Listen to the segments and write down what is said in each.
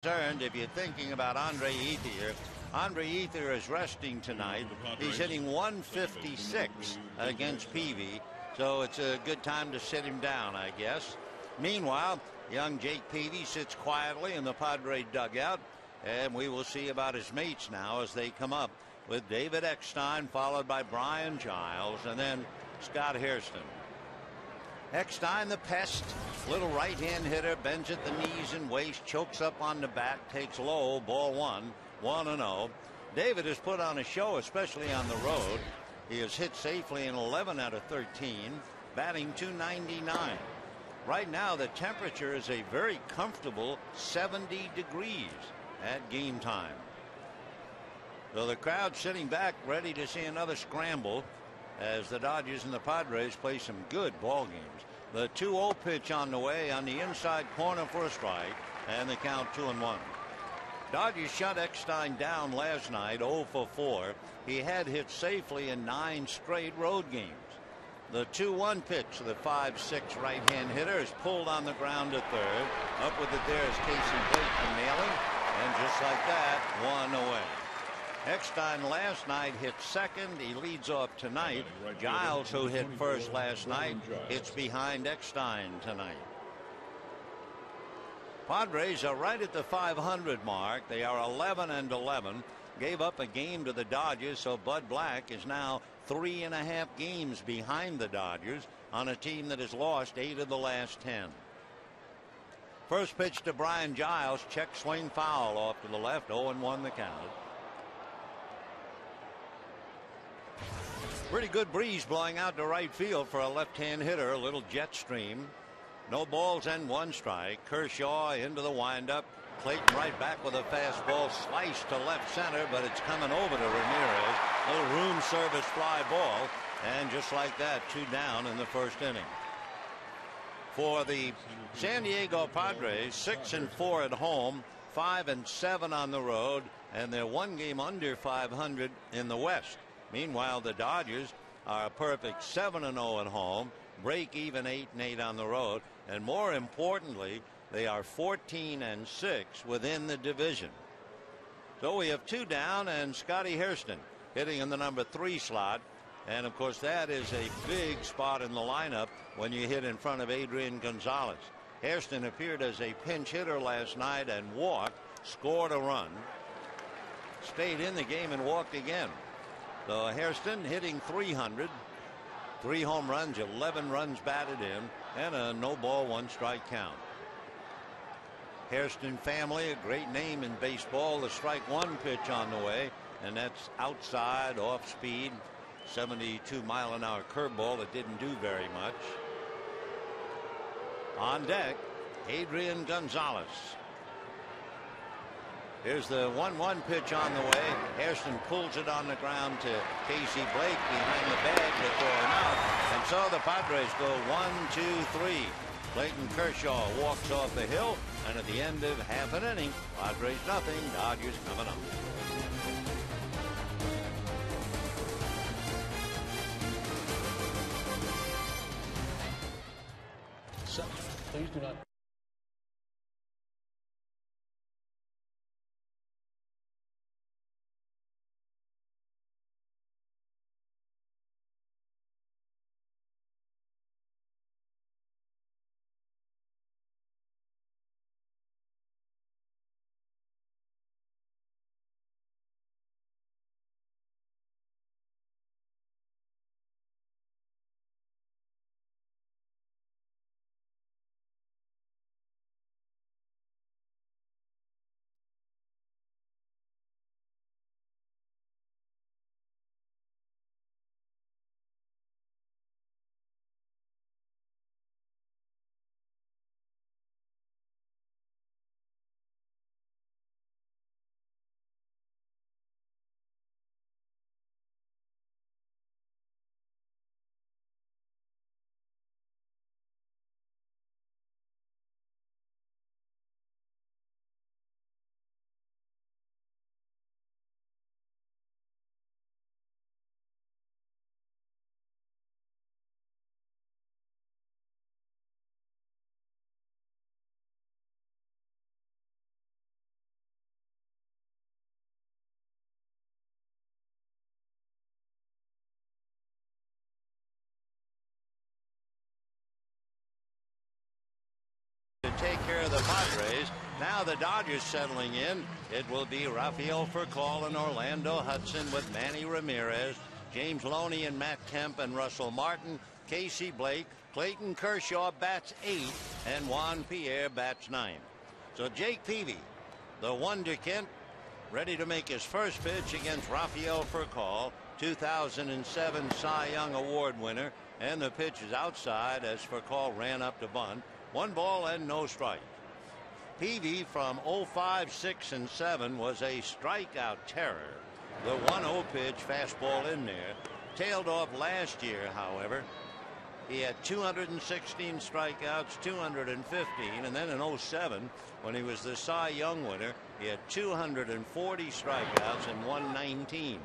concerned if you're thinking about Andre Ethier. Andre Ethier is resting tonight. He's hitting 156 against Peavy, so it's a good time to sit him down, I guess. Meanwhile, young Jake Peavy sits quietly in the Padres dugout, and we will see about his mates now as they come up, with David Eckstein followed by Brian Giles and then Scott Hairston. Eckstein, the pest, little right-hand hitter, bends at the knees and waist, chokes up on the bat, takes low, ball one, 1-0. David has put on a show, especially on the road. He has hit safely in 11 out of 13, batting .299. Right now, the temperature is a very comfortable 70 degrees at game time. So the crowd sitting back, ready to see another scramble, as the Dodgers and the Padres play some good ball games. The 2-0 pitch on the way on the inside corner for a strike, and the count 2-1. Dodgers shut Eckstein down last night 0 for 4. He had hit safely in 9 straight road games. The 2-1 pitch to the 5'6" right-hand hitter is pulled on the ground to third. Up with it there is Casey Blake from nailing, and just like that, 1 away. Eckstein last night hit second. He leads off tonight. Giles, who hit first last night, hits behind Eckstein tonight. Padres are right at the 500 mark. They are 11-11. Gave up a game to the Dodgers, so Bud Black is now 3.5 games behind the Dodgers on a team that has lost 8 of the last 10. First pitch to Brian Giles, check swing foul off to the left, 0-1 the count. Pretty good breeze blowing out to right field for a left-hand hitter. A little jet stream. No balls and 1 strike. Kershaw into the windup. Clayton right back with a fastball sliced to left center, but it's coming over to Ramirez. Little room service fly ball, and just like that, 2 down in the first inning. For the San Diego Padres, 6-4 at home, 5-7 on the road, and they're 1 game under 500 in the West. Meanwhile, the Dodgers are a perfect 7-0 at home, break even 8-8 on the road, and more importantly, they are 14-6 within the division. So we have 2 down, and Scotty Hairston hitting in the number 3 slot, and of course that is a big spot in the lineup when you hit in front of Adrian Gonzalez. Hairston appeared as a pinch hitter last night and walked, scored a run, stayed in the game and walked again. So Hairston hitting .300, 3 home runs, 11 runs batted in, and a no ball 1 strike count. Hairston family, a great name in baseball. The strike 1 pitch on the way, and that's outside, off speed, 72-mile-an-hour curveball that didn't do very much. On deck, Adrian Gonzalez. Here's the 1-1 pitch on the way. Hairston pulls it on the ground to Casey Blake behind the bag to throw him out. And so the Padres go 1-2-3. Clayton Kershaw walks off the hill, and at the end of half an inning, Padres nothing, Dodgers coming up. So, please do not. take care of the Padres. Now the Dodgers settling in. It will be Rafael Furcal and Orlando Hudson with Manny Ramirez, James Loney and Matt Kemp and Russell Martin, Casey Blake, Clayton Kershaw bats 8, and Juan Pierre bats 9. So Jake Peavy, the wonderkid, ready to make his first pitch against Rafael Furcal, 2007 Cy Young Award winner, and the pitch is outside as Furcal ran up to bunt. 1 ball and no strike. Peavy from 05, 6, and 7 was a strikeout terror. The 1-0 pitch, fastball in there, tailed off last year, however. He had 216 strikeouts, 215, and then in 07, when he was the Cy Young winner, he had 240 strikeouts and 119.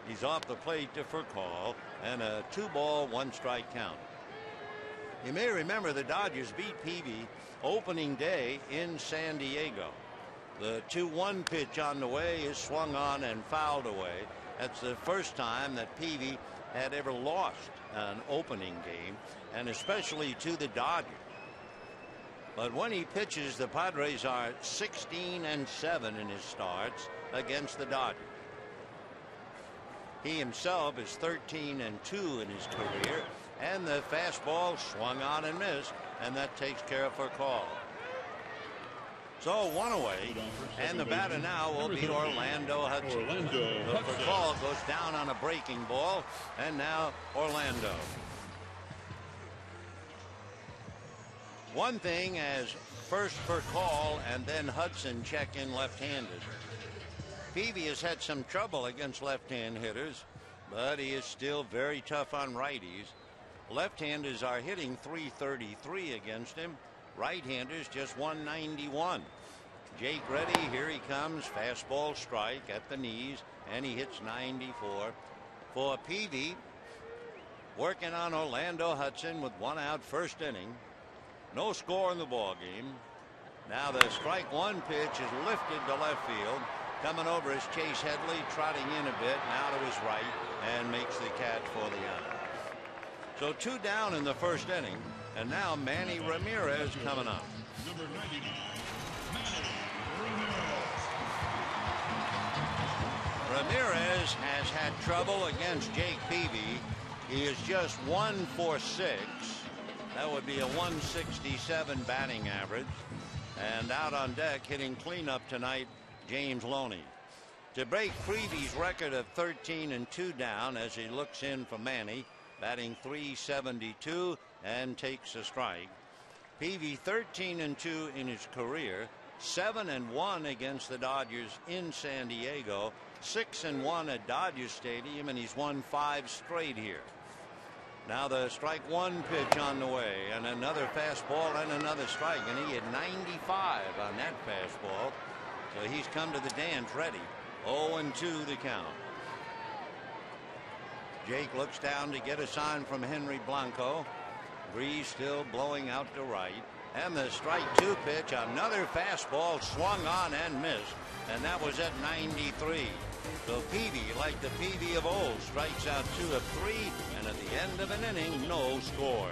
He's off the plate to Furcal, and a 2-ball, 1-strike count. You may remember the Dodgers beat Peavy opening day in San Diego. The 2-1 pitch on the way is swung on and fouled away. That's the first time that Peavy had ever lost an opening game, and especially to the Dodgers. But when he pitches, the Padres are 16-7 in his starts against the Dodgers. He himself is 13-2 in his career, and the fastball swung on and missed, and that takes care of Furcal. So 1 away, and the batter now will be Orlando Hudson. So Furcal goes down on a breaking ball, and now Orlando. One thing as first Furcal and then Hudson check in left-handed. Peavy has had some trouble against left-hand hitters, but he is still very tough on righties. Left-handers are hitting .333 against him. Right-handers just .191. Jake ready. Here he comes. Fastball strike at the knees, and he hits 94. For Peavy, working on Orlando Hudson with 1 out, first inning. No score in the ball game. Now the strike 1 pitch is lifted to left field. Coming over is Chase Headley, trotting in a bit, now to his right, and makes the catch for the out. So 2 down in the first inning, and now Manny Ramirez coming up. Number 99, Ramirez has had trouble against Jake Peavy. He is just 1 for 6. That would be a 167 batting average. And out on deck hitting cleanup tonight, James Loney. To break Peavy's record of 13-2 down as he looks in for Manny, batting .372 and takes a strike. Peavy 13-2 in his career, 7-1 against the Dodgers in San Diego, 6-1 at Dodger Stadium, and he's won 5 straight here. Now the strike 1 pitch on the way, and another fastball and another strike, and he had 95 on that fastball. So he's come to the dance ready. 0-2 the count. Jake looks down to get a sign from Henry Blanco. Breeze still blowing out to right. And the strike 2 pitch, another fastball swung on and missed. And that was at 93. So Peavy, like the Peavy of old, strikes out 2 of 3. And at the end of an inning, no score.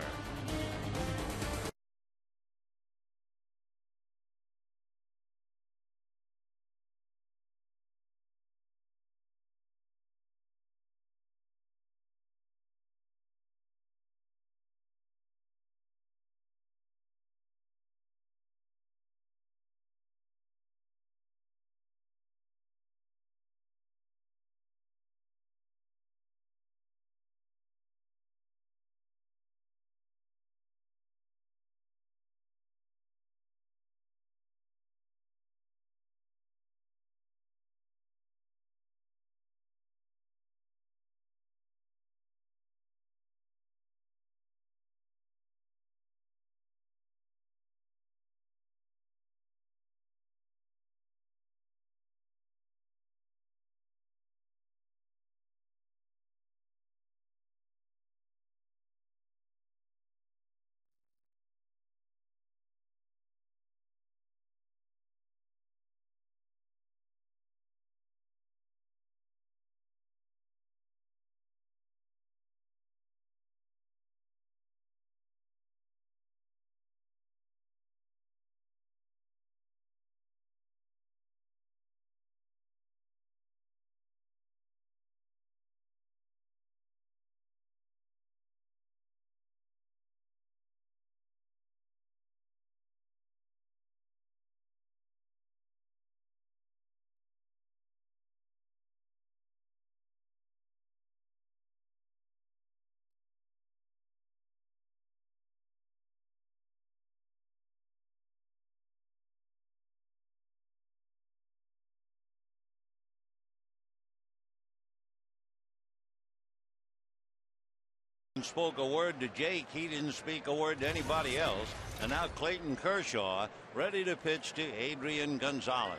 Spoke a word to Jake. He didn't speak a word to anybody else. And now Clayton Kershaw ready to pitch to Adrian Gonzalez.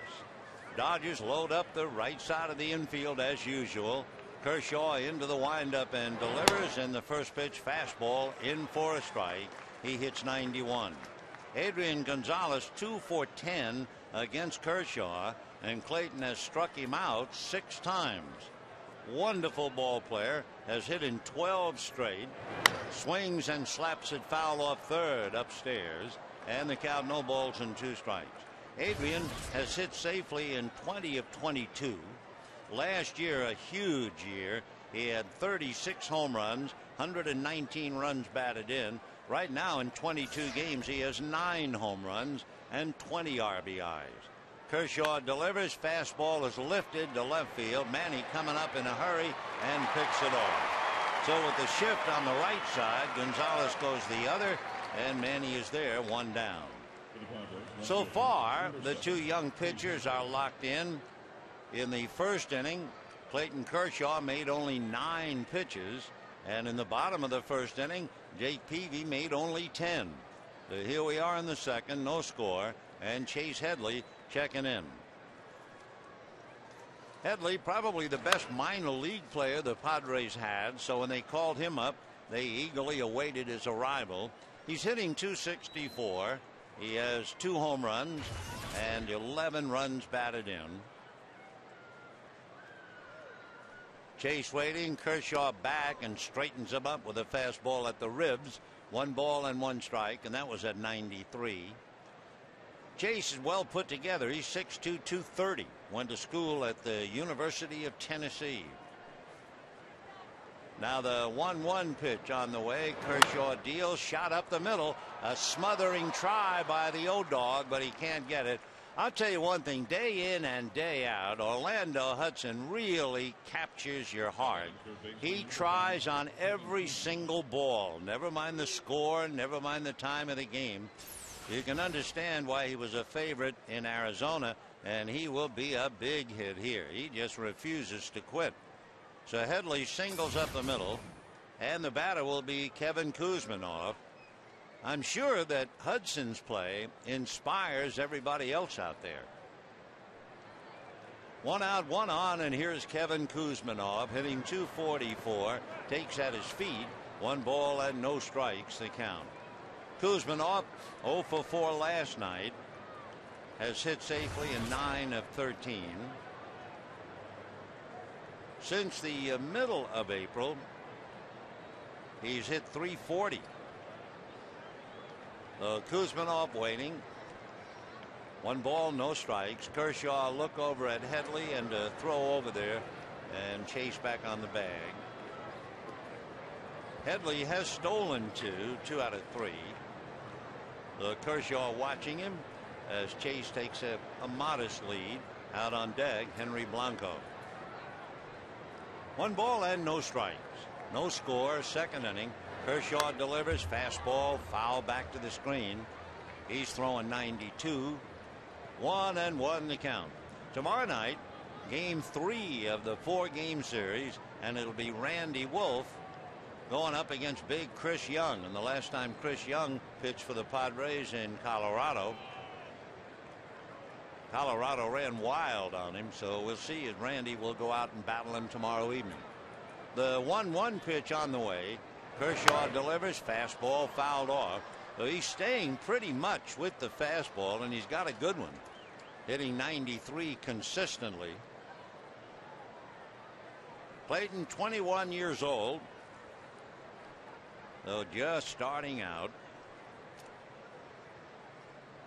Dodgers load up the right side of the infield as usual. Kershaw into the windup and delivers, and the first pitch fastball in for a strike. He hits 91. Adrian Gonzalez 2 for 10 against Kershaw, and Clayton has struck him out 6 times. Wonderful ball player, has hit in 12 straight. Swings and slaps it foul off third upstairs, and the count no balls and 2 strikes. Adrian has hit safely in 20 of 22. Last year, a huge year. He had 36 home runs, 119 runs batted in. Right now in 22 games he has 9 home runs and 20 RBIs. Kershaw delivers. Fastball is lifted to left field. Manny coming up in a hurry and picks it off. So with the shift on the right side, Gonzalez goes the other, and Manny is there, 1 down. So far the 2 young pitchers are locked in. In the first inning, Clayton Kershaw made only 9 pitches, and in the bottom of the first inning, Jake Peavy made only 10. So here we are in the second, no score, and Chase Headley checking in. Headley, probably the best minor league player the Padres had, so when they called him up, they eagerly awaited his arrival. He's hitting .264. He has 2 home runs and 11 runs batted in. Chase waiting. Kershaw back and straightens him up with a fastball at the ribs. 1 ball and 1 strike, and that was at 93. Chase is well put together. He's 6'2", 230. Went to school at the University of Tennessee. Now the 1-1 pitch on the way. Kershaw deals, shot up the middle. A smothering try by the O-Dog, but he can't get it. I'll tell you one thing, day in and day out, Orlando Hudson really captures your heart. He tries on every single ball. Never mind the score, never mind the time of the game. You can understand why he was a favorite in Arizona, and he will be a big hit here. He just refuses to quit. So Headley singles up the middle, and the batter will be Kevin Kuzminoff. I'm sure that Hudson's play inspires everybody else out there. 1 out, 1 on, and here's Kevin Kuzminoff hitting .244. Takes at his feet. 1 ball and no strikes, the count. Kuzminoff 0 for 4 last night. Has hit safely in 9 of 13. Since the middle of April, he's hit .340. Kuzminoff waiting. 1 ball, no strikes. Kershaw look over at Headley and throw over there and Chase back on the bag. Headley has stolen 2 out of 3. Kershaw watching him as Chase takes a modest lead. Out on deck, Henry Blanco. 1 ball and no strikes. No score, second inning. Kershaw delivers. Fastball foul back to the screen. He's throwing 92. 1-1 the count. Tomorrow night, game 3 of the 4-game series, and it'll be Randy Wolf going up against big Chris Young. And the last time Chris Young pitched for the Padres in Colorado, Colorado ran wild on him, so we'll see if Randy will go out and battle him tomorrow evening. The 1-1 pitch on the way. Kershaw delivers. Fastball fouled off. So he's staying pretty much with the fastball, and he's got a good one. Hitting 93 consistently. Clayton, 21 years old, though just starting out.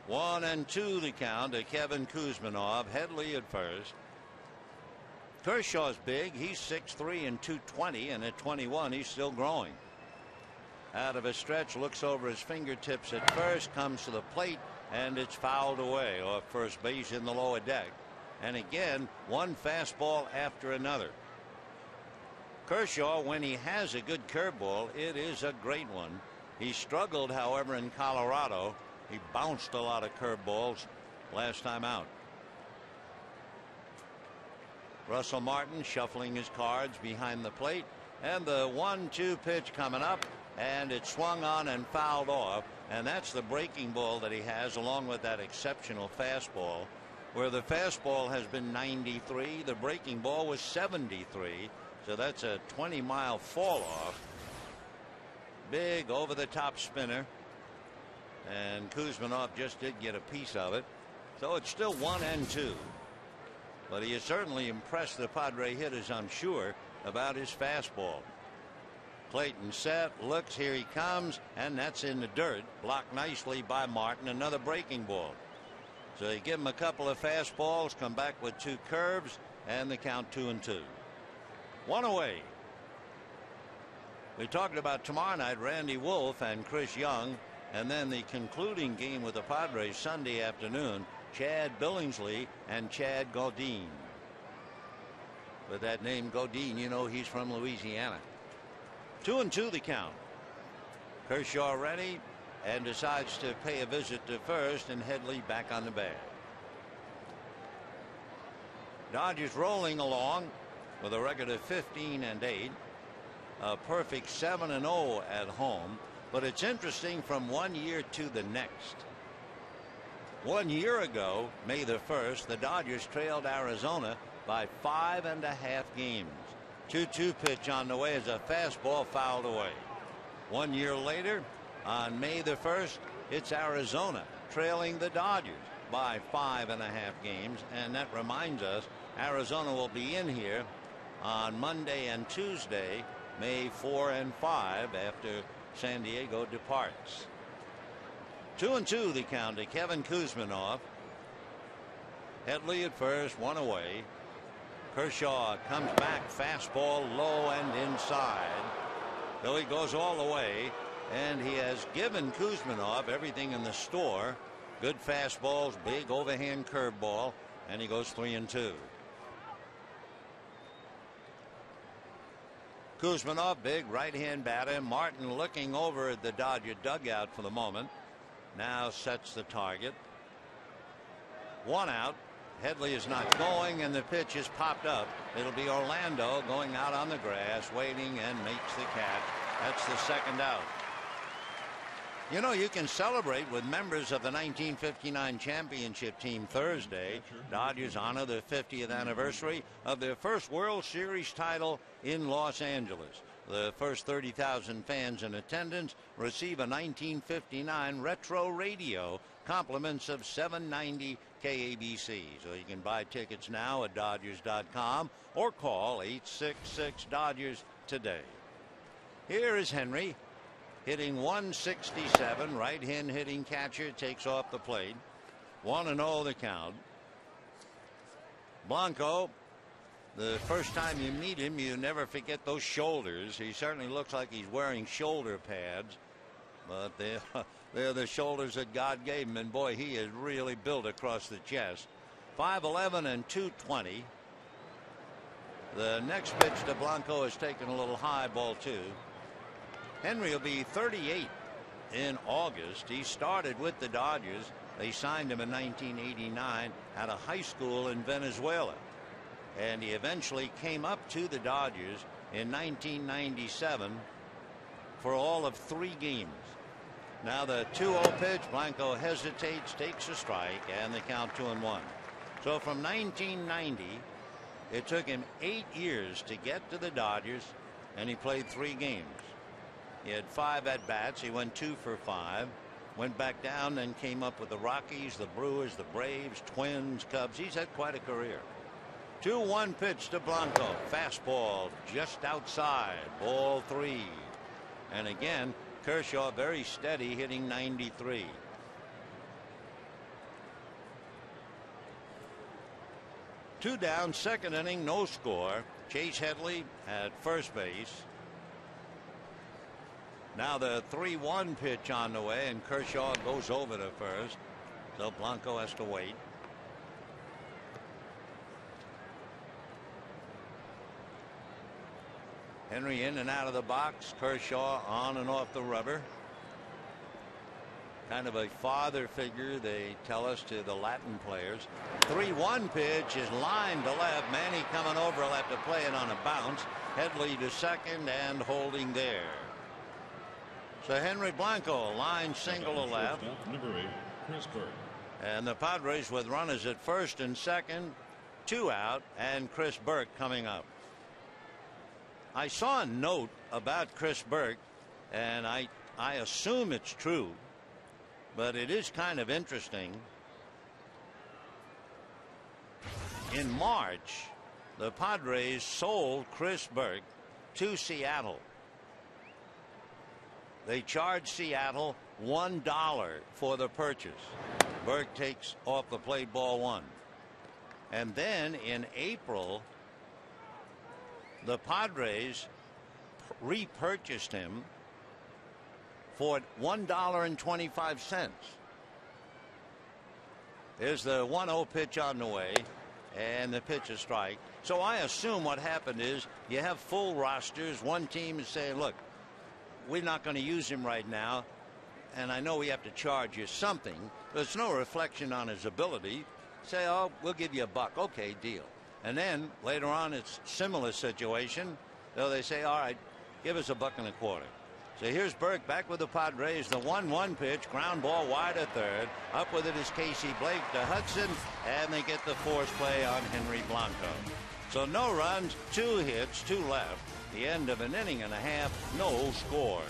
1-2 the count to Kevin Kuzminoff. Headley at first. Kershaw's big. He's 6'3" and 220, and at 21 he's still growing. Out of a stretch, looks over his fingertips at first, comes to the plate, and it's fouled away off first base in the lower deck. And again, 1 fastball after another. Kershaw, when he has a good curveball, it is a great one. He struggled, however, in Colorado. He bounced a lot of curveballs last time out. Russell Martin shuffling his cards behind the plate, And the 1-2 pitch coming up, and it swung on and fouled off. And that's the breaking ball that he has, along with that exceptional fastball, where the fastball has been 93. The breaking ball was 73. So that's a 20-mile fall off. Big over the top spinner. And Kuzminov just did get a piece of it. So it's still 1-2. But he has certainly impressed the Padre hitters, I'm sure, about his fastball. Clayton set, looks, here he comes, and that's in the dirt. Blocked nicely by Martin. Another breaking ball. So you give him a couple of fastballs, come back with 2 curves, and the count 2-2. 1 away. We talked about tomorrow night Randy Wolf and Chris Young, and then the concluding game with the Padres Sunday afternoon, Chad Billingsley and Chad Gaudin. With that name Gaudin, you know he's from Louisiana. 2-2 the count. Kershaw ready and decides to pay a visit to first, and Headley back on the bag. Dodgers rolling along with a record of 15-8. A perfect 7-0 at home. But it's interesting from one year to the next. 1 year ago, May the 1st, the Dodgers trailed Arizona by 5.5 games. 2-2 pitch on the way as a fastball fouled away. 1 year later, on May the 1st, it's Arizona trailing the Dodgers by 5.5 games. And that reminds us, Arizona will be in here on Monday and Tuesday, May 4 and 5, after San Diego departs. 2-2 the count to Kevin Kuzminov. Headley at first, 1 away. Kershaw comes back, fastball low and inside. So he goes all the way, and he has given Kuzminov everything in the store. Good fastballs, big overhand curveball, and he goes 3-2. Kuzminov, big right-hand batter. Martin looking over at the Dodger dugout for the moment. Now sets the target. 1 out. Headley is not going, and the pitch is popped up. It'll be Orlando going out on the grass, waiting, and makes the catch. That's the 2nd out. You know, you can celebrate with members of the 1959 championship team Thursday. Dodgers honor the 50th anniversary of their first World Series title in Los Angeles. The first 30,000 fans in attendance receive a 1959 retro radio, compliments of 790 KABC. So you can buy tickets now at Dodgers.com or call 866-DODGERS today. Here is Henry hitting 167. Right-hand hitting catcher takes off the plate. 1-0 the count. Blanco, the first time you meet him, you never forget those shoulders. He certainly looks like he's wearing shoulder pads, but they're the shoulders that God gave him, and boy, he is really built across the chest. 5'11" and 220. The next pitch to Blanco is taken a little high, ball 2. Henry will be 38 in August. He started with the Dodgers. They signed him in 1989 at a high school in Venezuela, and he eventually came up to the Dodgers in 1997 for all of 3 games. Now the 2-0 pitch, Blanco hesitates, takes a strike, and the count 2-1. So from 1990, it took him 8 years to get to the Dodgers, and he played 3 games. He had 5 at-bats. He went 2 for 5. Went back down and came up with the Rockies, the Brewers, the Braves, Twins, Cubs. He's had quite a career. 2-1 pitch to Blanco. Fastball just outside. Ball 3. And again, Kershaw very steady, hitting 93. Two down, 2nd inning, no score. Chase Headley at first base. Now the 3-1 pitch on the way, and Kershaw goes over to first. So Blanco has to wait. Henry in and out of the box. Kershaw on and off the rubber. kind of a father figure, they tell us, to the Latin players. 3-1 pitch is lined to left. Manny coming over will have to play it on a bounce. Headley to second and holding there. So Henry Blanco line single to left. Number 8, Chris Burke. And the Padres with runners at first and second, 2 out, and Chris Burke coming up. I saw a note about Chris Burke, and I assume it's true, but it is kind of interesting. In March, the Padres sold Chris Burke to Seattle. They charged Seattle $1 for the purchase. Burke takes off the plate, ball 1. And then in April, the Padres repurchased him for $1.25. There's the 1-0 pitch on the way, and the pitch is strike. So I assume what happened is you have full rosters. One team is saying, look, we're not going to use him right now, and I know we have to charge you something, but it's no reflection on his ability. Say, oh, we'll give you $1. Okay, deal. And then later on, it's similar situation. So they say, all right, give us $1.25. So here's Burke back with the Padres. The 1-1 pitch, ground ball wide at third. Up with it is Casey Blake to Hudson, and they get the force play on Henry Blanco. So no runs, 2 hits, 2 left. The end of an inning and a half, no score.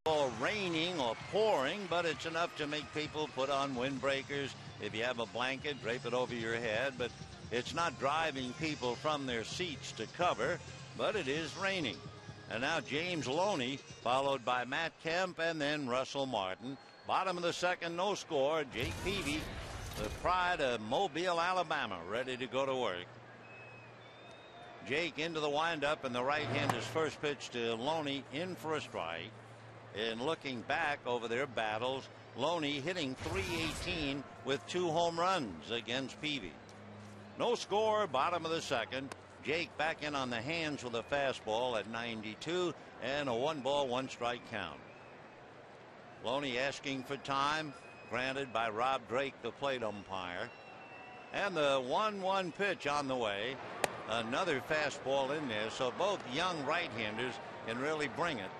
Or raining or pouring, but it's enough to make people put on windbreakers. If you have a blanket, drape it over your head, but it's not driving people from their seats to cover, but it is raining. And now James Loney, followed by Matt Kemp and then Russell Martin. Bottom of the second, no score. Jake Peavy, the pride of Mobile, Alabama, ready to go to work. Jake into the windup, and the right-hander's first pitch to Loney, in for a strike. And looking back over their battles, Loney hitting .318 with 2 home runs against Peavy. No score, bottom of the second. Jake back in on the hands with a fastball at 92 and a 1-ball, 1-strike count. Loney asking for time, granted by Rob Drake, the plate umpire. And the 1-1 pitch on the way. Another fastball in there, so both young right-handers can really bring it.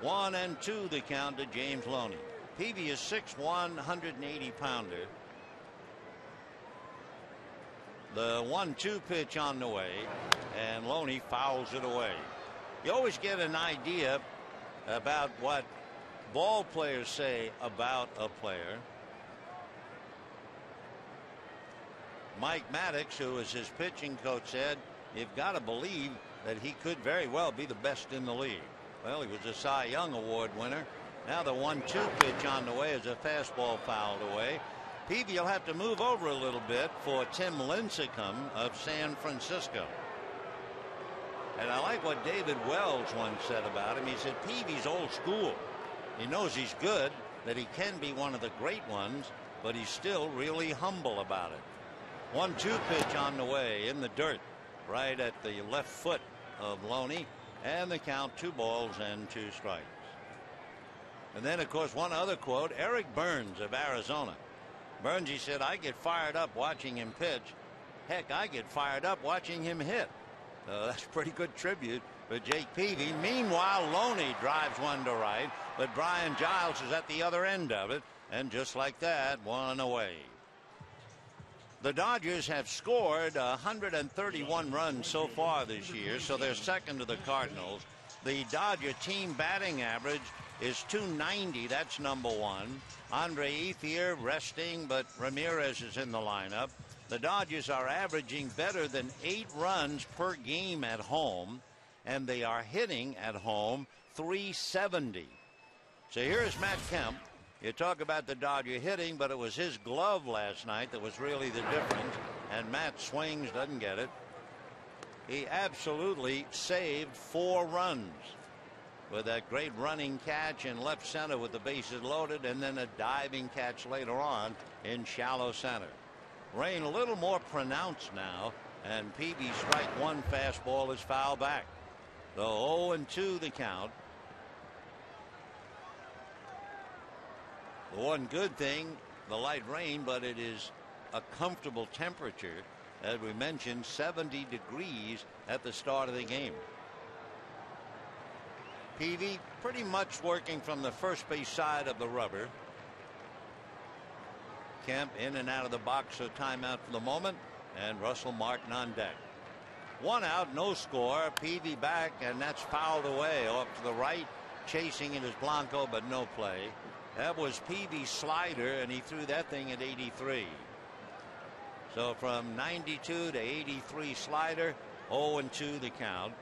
1-2 the count to James Loney. Peavy is 6'1", 180-pounder. The 1-2 pitch on the way, and Loney fouls it away. You always get an idea about what ball players say about a player. Mike Maddox, who was his pitching coach, said, "You've got to believe that he could very well be the best in the league." Well, he was a Cy Young Award winner. Now the 1-2 pitch on the way is a fastball fouled away. Peavy will have to move over a little bit for Tim Lincecum of San Francisco. And I like what David Wells once said about him. He said Peavy's old school. He knows he's good, that he can be one of the great ones, but he's still really humble about it. 1-2 pitch on the way in the dirt right at the left foot of Loney, and the count 2 balls and 2 strikes. And then of course one other quote, Eric Burns of Arizona. Burns, he said, "I get fired up watching him pitch. Heck, I get fired up watching him hit." That's a pretty good tribute for Jake Peavy. Meanwhile, Loney drives one to right, but Brian Giles is at the other end of it, and just like that, 1 away. The Dodgers have scored 131 runs so far this year, so they're second to the Cardinals. The Dodger team batting average is .290. That's number 1. Andre Ethier resting, but Ramirez is in the lineup. The Dodgers are averaging better than 8 runs per game at home, and they are hitting at home .370. So here's Matt Kemp. You talk about the Dodger hitting, but it was his glove last night that was really the difference, and Matt swings, doesn't get it. He absolutely saved 4 runs with that great running catch in left center with the bases loaded, and then a diving catch later on in shallow center. Rain a little more pronounced now, and Peavy strike 1 fastball is foul back. So 0-2 the count. The one good thing, the light rain, but it is a comfortable temperature. As we mentioned, 70 degrees at the start of the game. Peavy pretty much working from the first base side of the rubber. Kemp in and out of the box, so timeout for the moment, and Russell Martin on deck. 1 out, no score. Peavy back, and that's fouled away off to the right. Chasing it is Blanco, but no play. That was Peavy's slider, and he threw that thing at 83. So from 92 to 83 slider, 0-2 the count.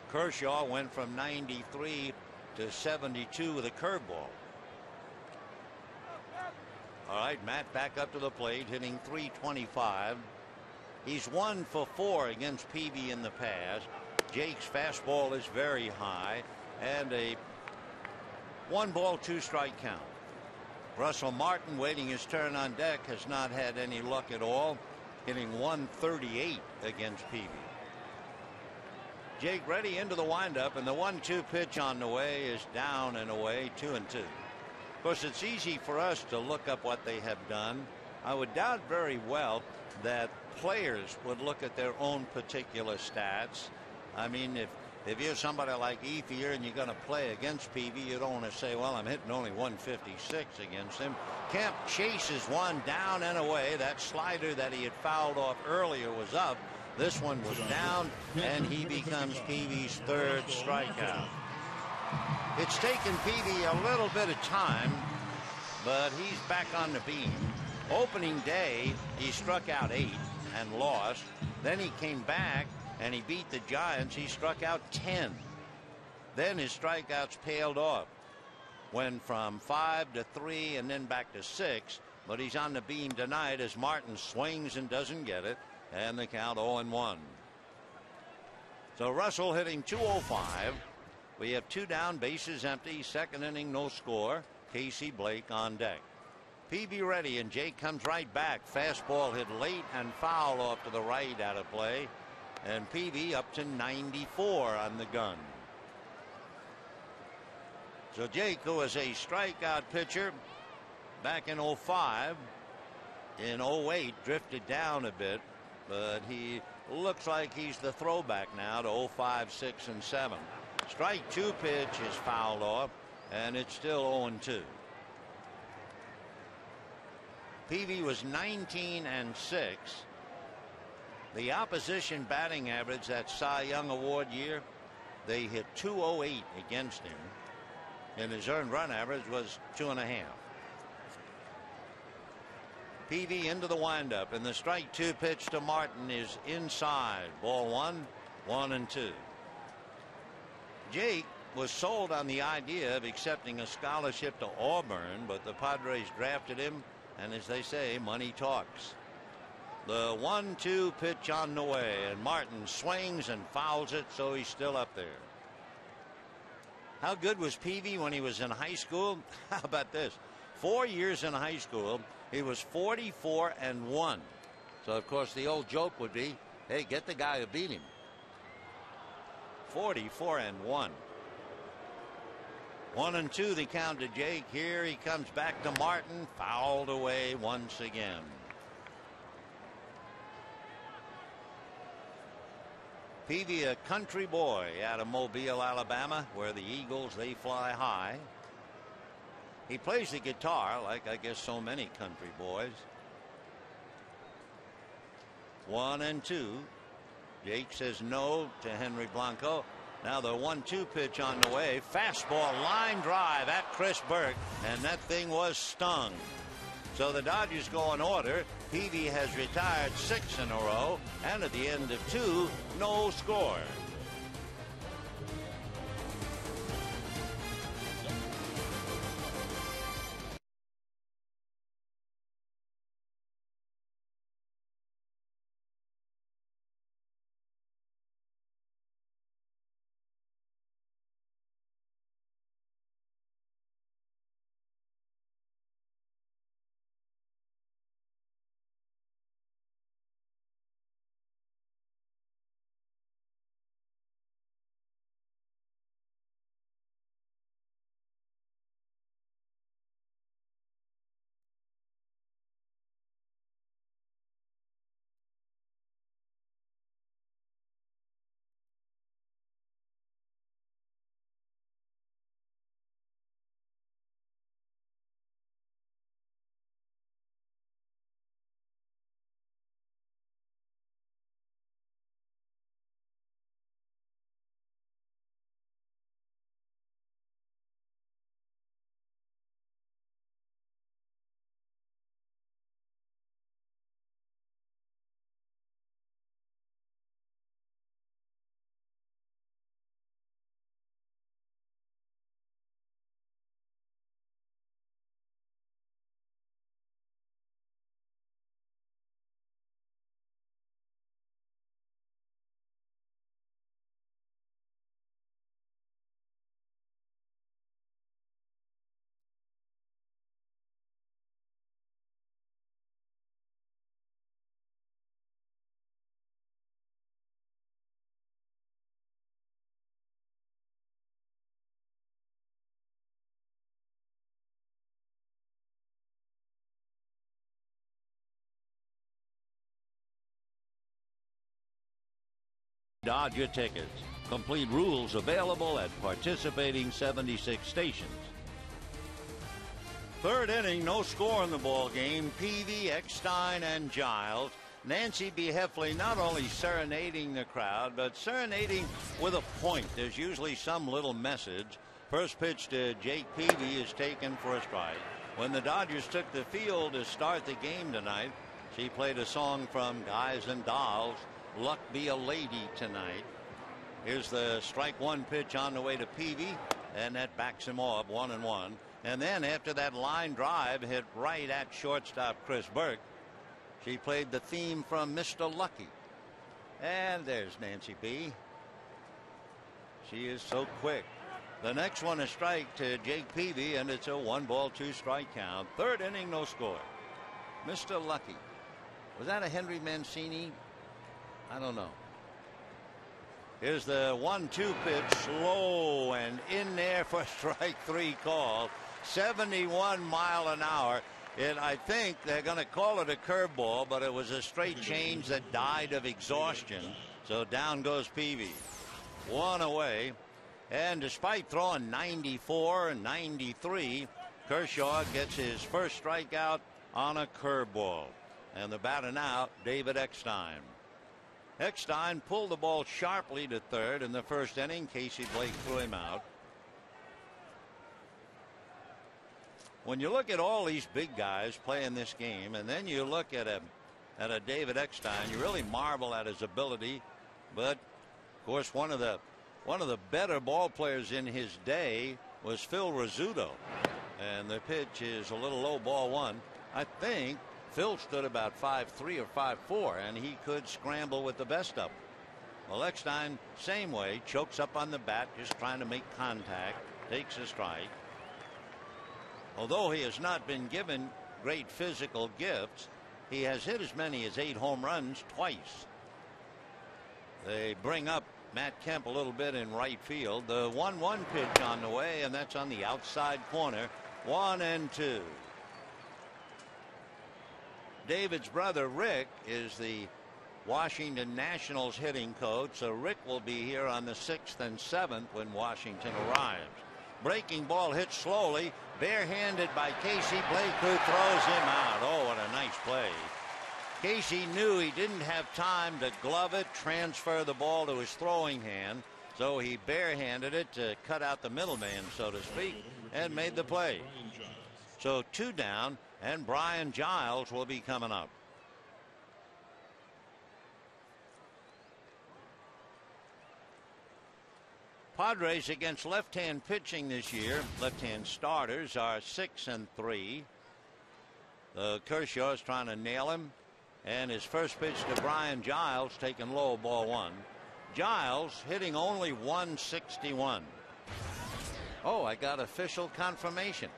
Kershaw went from 93 to 72 with a curveball. All right, Matt back up to the plate, hitting .325. He's 1 for 4 against Peavy in the past. Jake's fastball is very high, and a 1 ball 2 strike count. Russell Martin, waiting his turn on deck, has not had any luck at all, hitting .138 against Peavy. Jake ready into the windup, and the 1-2 pitch on the way is down and away, 2-2. Of course, it's easy for us to look up what they have done. I would doubt very well that players would look at their own particular stats. I mean, if you're somebody like Ethier and you're going to play against Peavy, you don't want to say, well, I'm hitting only 156 against him. Kemp chases one down and away. That slider that he had fouled off earlier was up. This one was down, and he becomes Peavy's 3rd strikeout. It's taken Peavy a little bit of time, but he's back on the beam. Opening day, he struck out 8 and lost. Then he came back and he beat the Giants. He struck out 10. Then his strikeouts paled off. Went from 5 to 3 and then back to 6. But he's on the beam tonight as Martin swings and doesn't get it. And the count 0-1. So Russell hitting .205. We have 2 down, bases empty, 2nd inning, no score. Casey Blake on deck. Peavy ready, and Jake comes right back. Fastball hit late and foul off to the right, out of play. And Peavy up to 94 on the gun. So Jake, who was a strikeout pitcher back in '05, in '08 drifted down a bit, but he looks like he's the throwback now to '05, '06, and '07. Strike 2 pitch is fouled off, and it's still 0-2. Peavy was 19 and 6. The opposition batting average that Cy Young Award year, they hit .208 against him, and his earned run average was 2.5. Peavy into the windup, and the strike 2 pitch to Martin is inside. Ball 1, 1-2. Jake was sold on the idea of accepting a scholarship to Auburn, but the Padres drafted him, and as they say, money talks. The 1-2 pitch on the way, and Martin swings and fouls it, so he's still up there. How good was Peavy when he was in high school? How about this? 4 years in high school, he was 44-1. So of course the old joke would be, hey, get the guy who beat him. 44-1. 1-2 the count to Jake. Here he comes back to Martin, fouled away once again. Peavy, a country boy out of Mobile, Alabama, where the Eagles, they fly high. He plays the guitar like I guess so many country boys. 1-2. Jake says no to Henry Blanco. Now the 1-2 pitch on the way. Fastball, line drive at Chris Burke, and that thing was stung. So the Dodgers go in order. Peavy has retired 6 in a row, and at the end of 2, no score. Dodger tickets. Complete rules available at participating 76 stations. Third inning, no score in the ball game. Peavy, Eckstein, and Giles. Nancy B. Heffley not only serenading the crowd, but serenading with a point. There's usually some little message. First pitch to Jake Peavy is taken for a strike. When the Dodgers took the field to start the game tonight, she played a song from Guys and Dolls, Luck Be a Lady Tonight. Here's the strike 1 pitch on the way to Peavy, and that backs him off 1-1. And then after that line drive hit right at shortstop Chris Burke, she played the theme from Mr. Lucky. And there's Nancy B. She is so quick. The next one a strike to Jake Peavy, and it's a 1-2 strike count. Third inning, no score. Mr. Lucky. Was that a Henry Mancini? I don't know. Here's the 1-2 pitch, slow and in there for strike 3 call. 71 mile an hour. I think they're going to call it a curveball, but it was a straight change that died of exhaustion. So down goes Peavy. 1 away. And despite throwing 94 and 93, Kershaw gets his first strikeout on a curveball. And the batter now, David Eckstein. Eckstein pulled the ball sharply to third in the first inning. Casey Blake threw him out. when you look at all these big guys playing this game, and then you look at a David Eckstein, you really marvel at his ability. But of course, one of the better ball players in his day was Phil Rizzuto, and the pitch is a little low, ball one. I think Phil stood about 5'3" or 5'4", and he could scramble with the best of them. Well, Eckstein, same way, chokes up on the bat, just trying to make contact, takes a strike. Although he has not been given great physical gifts, he has hit as many as 8 home runs twice. They bring up Matt Kemp a little bit in right field. The 1-1 pitch on the way, and that's on the outside corner. 1-2. David's brother Rick is the Washington Nationals hitting coach, so Rick will be here on the 6th and 7th when Washington arrives. Breaking ball hit slowly, barehanded by Casey Blake, who throws him out. Oh, what a nice play. Casey knew he didn't have time to glove it, transfer the ball to his throwing hand, so he barehanded it to cut out the middleman, so to speak, and made the play. So 2 down, and Brian Giles will be coming up. Padres against left-hand pitching this year. Left-hand starters are 6-3. Kershaw is trying to nail him, and his first pitch to Brian Giles taken low, ball one. Giles hitting only 161. Oh, I got official confirmation.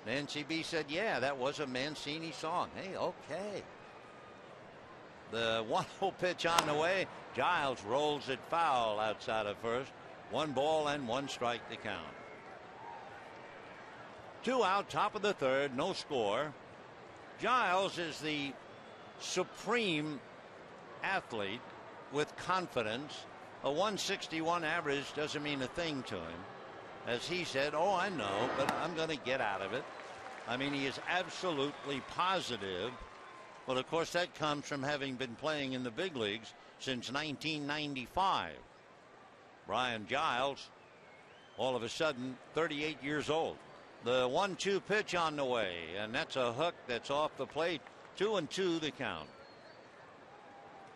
Nancy B said, yeah, that was a Mancini song. Hey, okay. The 1-0 pitch on the way. Giles rolls it foul outside of first. 1 ball and 1 strike to count. 2 out, top of the 3rd, no score. Giles is the supreme athlete with confidence. A 161 average doesn't mean a thing to him. As he said, oh, I know, but I'm going to get out of it. I mean, he is absolutely positive. But of course, that comes from having been playing in the big leagues since 1995. Brian Giles, all of a sudden, 38 years old. The 1-2 pitch on the way, and that's a hook that's off the plate. 2-2 the count.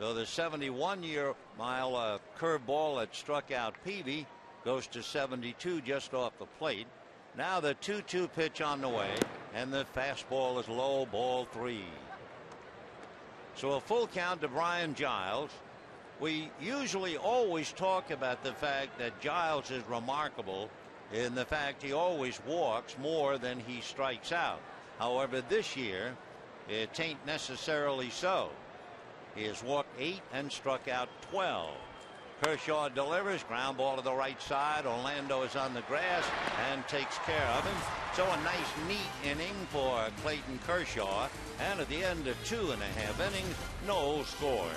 So the 71-mile curveball that struck out Peavy goes to 72 just off the plate. Now the 2-2 pitch on the way, and the fastball is low, ball 3. So a full count to Brian Giles. We usually always talk about the fact that Giles is remarkable in the fact he always walks more than he strikes out. However, this year it ain't necessarily so. He has walked 8 and struck out 12. Kershaw delivers, ground ball to the right side. Orlando is on the grass and takes care of him. So a nice, neat inning for Clayton Kershaw. And at the end of 2.5 innings, no score.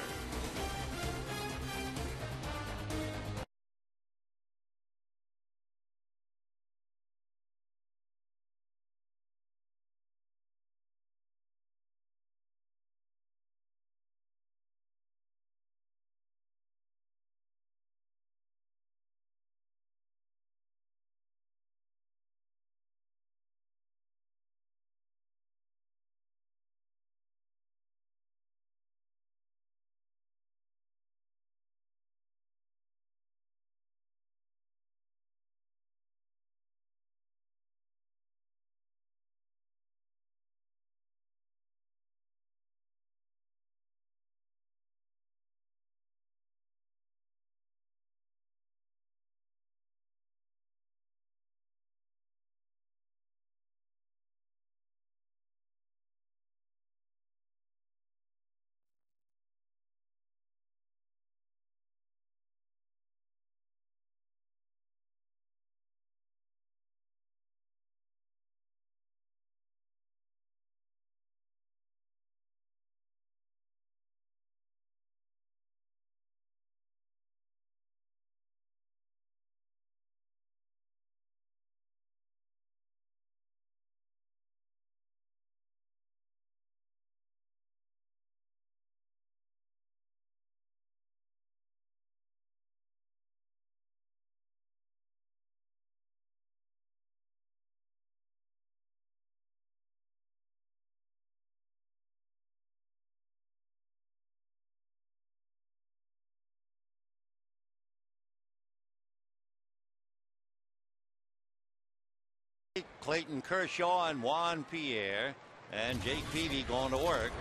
Clayton Kershaw and Juan Pierre, and Jake Peavy going to work,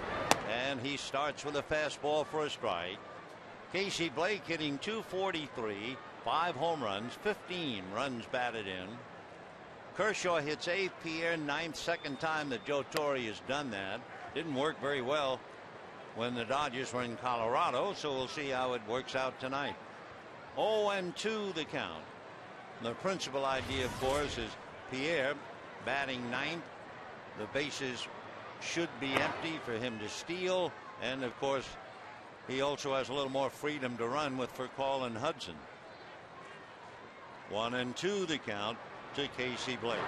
and he starts with a fastball for a strike. Casey Blake hitting .243, 5 home runs, 15 runs batted in. Kershaw hits 8th, Pierre 9th, second time that Joe Torre has done that. Didn't work very well when the Dodgers were in Colorado, so we'll see how it works out tonight. 0-2 the count. The principal idea, of course, is Pierre batting 9th. The bases should be empty for him to steal, and of course he also has a little more freedom to run with Furcal and Hudson. 1-2 the count to Casey Blake.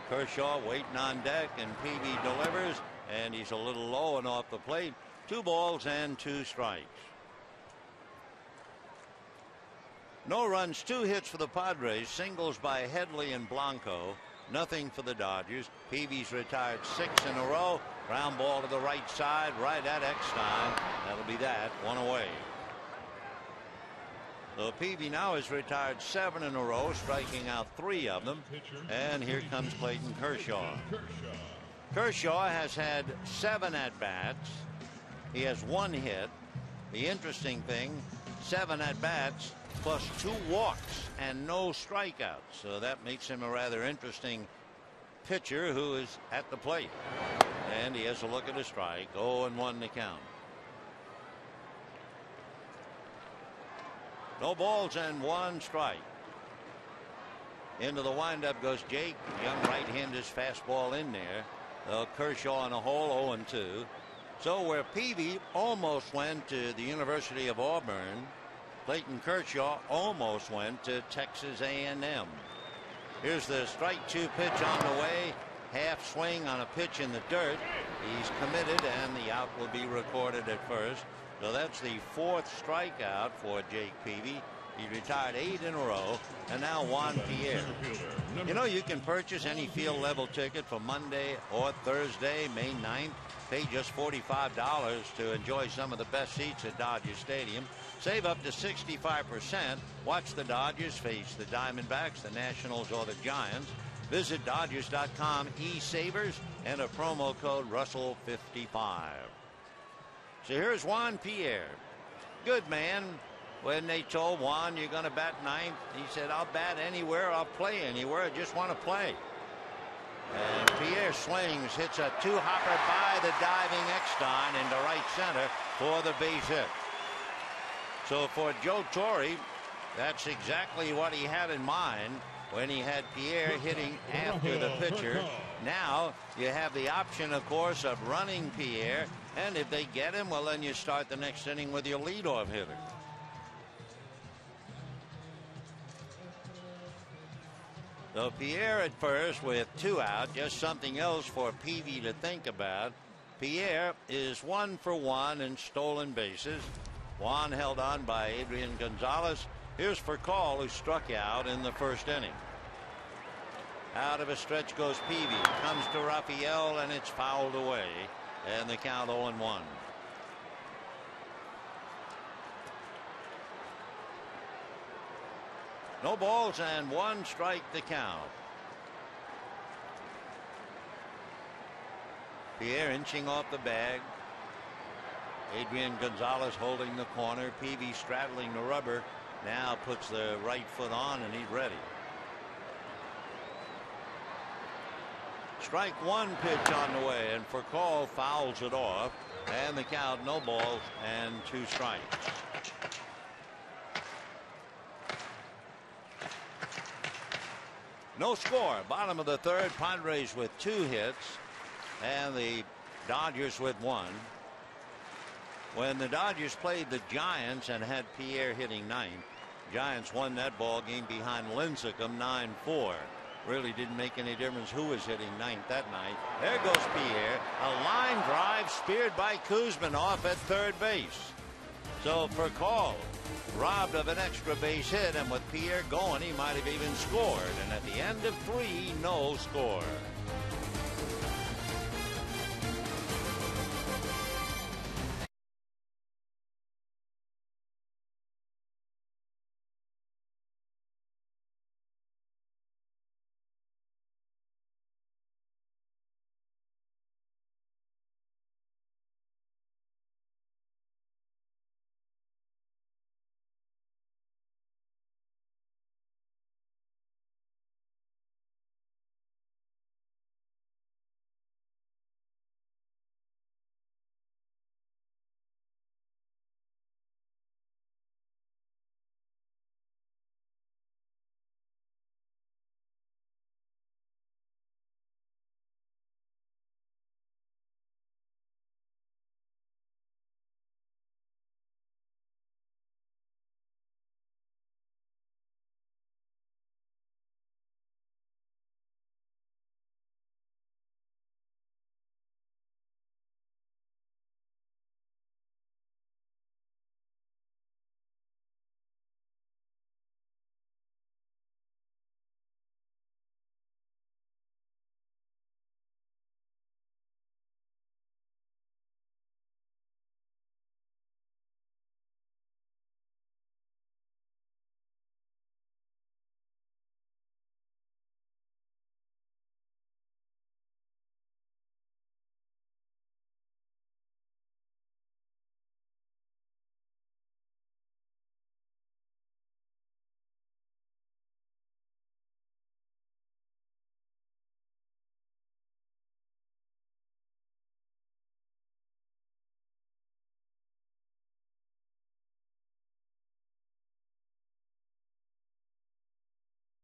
Kershaw waiting on deck, and Peavy delivers, and he's a little low and off the plate. 2 balls and 2 strikes. No runs, 2 hits for the Padres, singles by Headley and Blanco. Nothing for the Dodgers. Peavy's retired 6 in a row. Ground ball to the right side, right at Eckstein. That'll be that, 1 away. So Peavy now has retired 7 in a row, striking out 3 of them. And here comes Clayton Kershaw. Kershaw has had 7 at-bats. He has 1 hit. The interesting thing, 7 at-bats plus 2 walks and no strikeouts. So that makes him a rather interesting pitcher who is at the plate. And he has a look at a strike. 0-1 the count. No balls and 1 strike. Into the windup goes Jake. Young right-hander's fastball in there. Kershaw in a hole, 0-2. So where Peavy almost went to the University of Auburn, Clayton Kershaw almost went to Texas A&M. Here's the strike 2 pitch on the way. Half swing on a pitch in the dirt. He's committed, and the out will be recorded at first. So that's the 4th strikeout for Jake Peavy. He retired 8 in a row, and now Juan Pierre. You know, you can purchase any field level ticket for Monday or Thursday, May 9th. Pay just $45 to enjoy some of the best seats at Dodger Stadium. Save up to 65%. Watch the Dodgers face the Diamondbacks, the Nationals, or the Giants. Visit Dodgers.com e-savers and a promo code Russell55. So here's Juan Pierre. Good man. When they told Juan, you're going to bat 9th, he said, I'll bat anywhere, I'll play anywhere, I just want to play. And Pierre swings, hits a 2-hopper by the diving Eckstein into right center for the base hit. So for Joe Torre, that's exactly what he had in mind when he had Pierre hitting after the pitcher. Now you have the option, of course, of running Pierre, and if they get him, well, then you start the next inning with your leadoff hitter. So Pierre at first with 2 out, just something else for Peavy to think about. Pierre is 1 for 1 in stolen bases. Juan held on by Adrian Gonzalez. Here's Furcal, who struck out in the first inning. Out of a stretch goes Peavy. Comes to Raphael, and it's fouled away. And the count 0-1. No balls and 1 strike the count. Pierre inching off the bag. Adrian Gonzalez holding the corner. Peavy straddling the rubber. Now puts the right foot on, and he's ready. Strike 1 pitch on the way, and Furcal fouls it off. And the count, no balls and 2 strikes. No score. Bottom of the 3rd. Padres with 2 hits, and the Dodgers with 1. When the Dodgers played the Giants and had Pierre hitting 9th, Giants won that ball game behind Lincecum 9-4. Really didn't make any difference who was hitting 9th that night. There goes Pierre. A line drive speared by Kuzman off at 3rd base. So Furcal robbed of an extra base hit, and with Pierre going, he might have even scored. And at the end of 3, no score.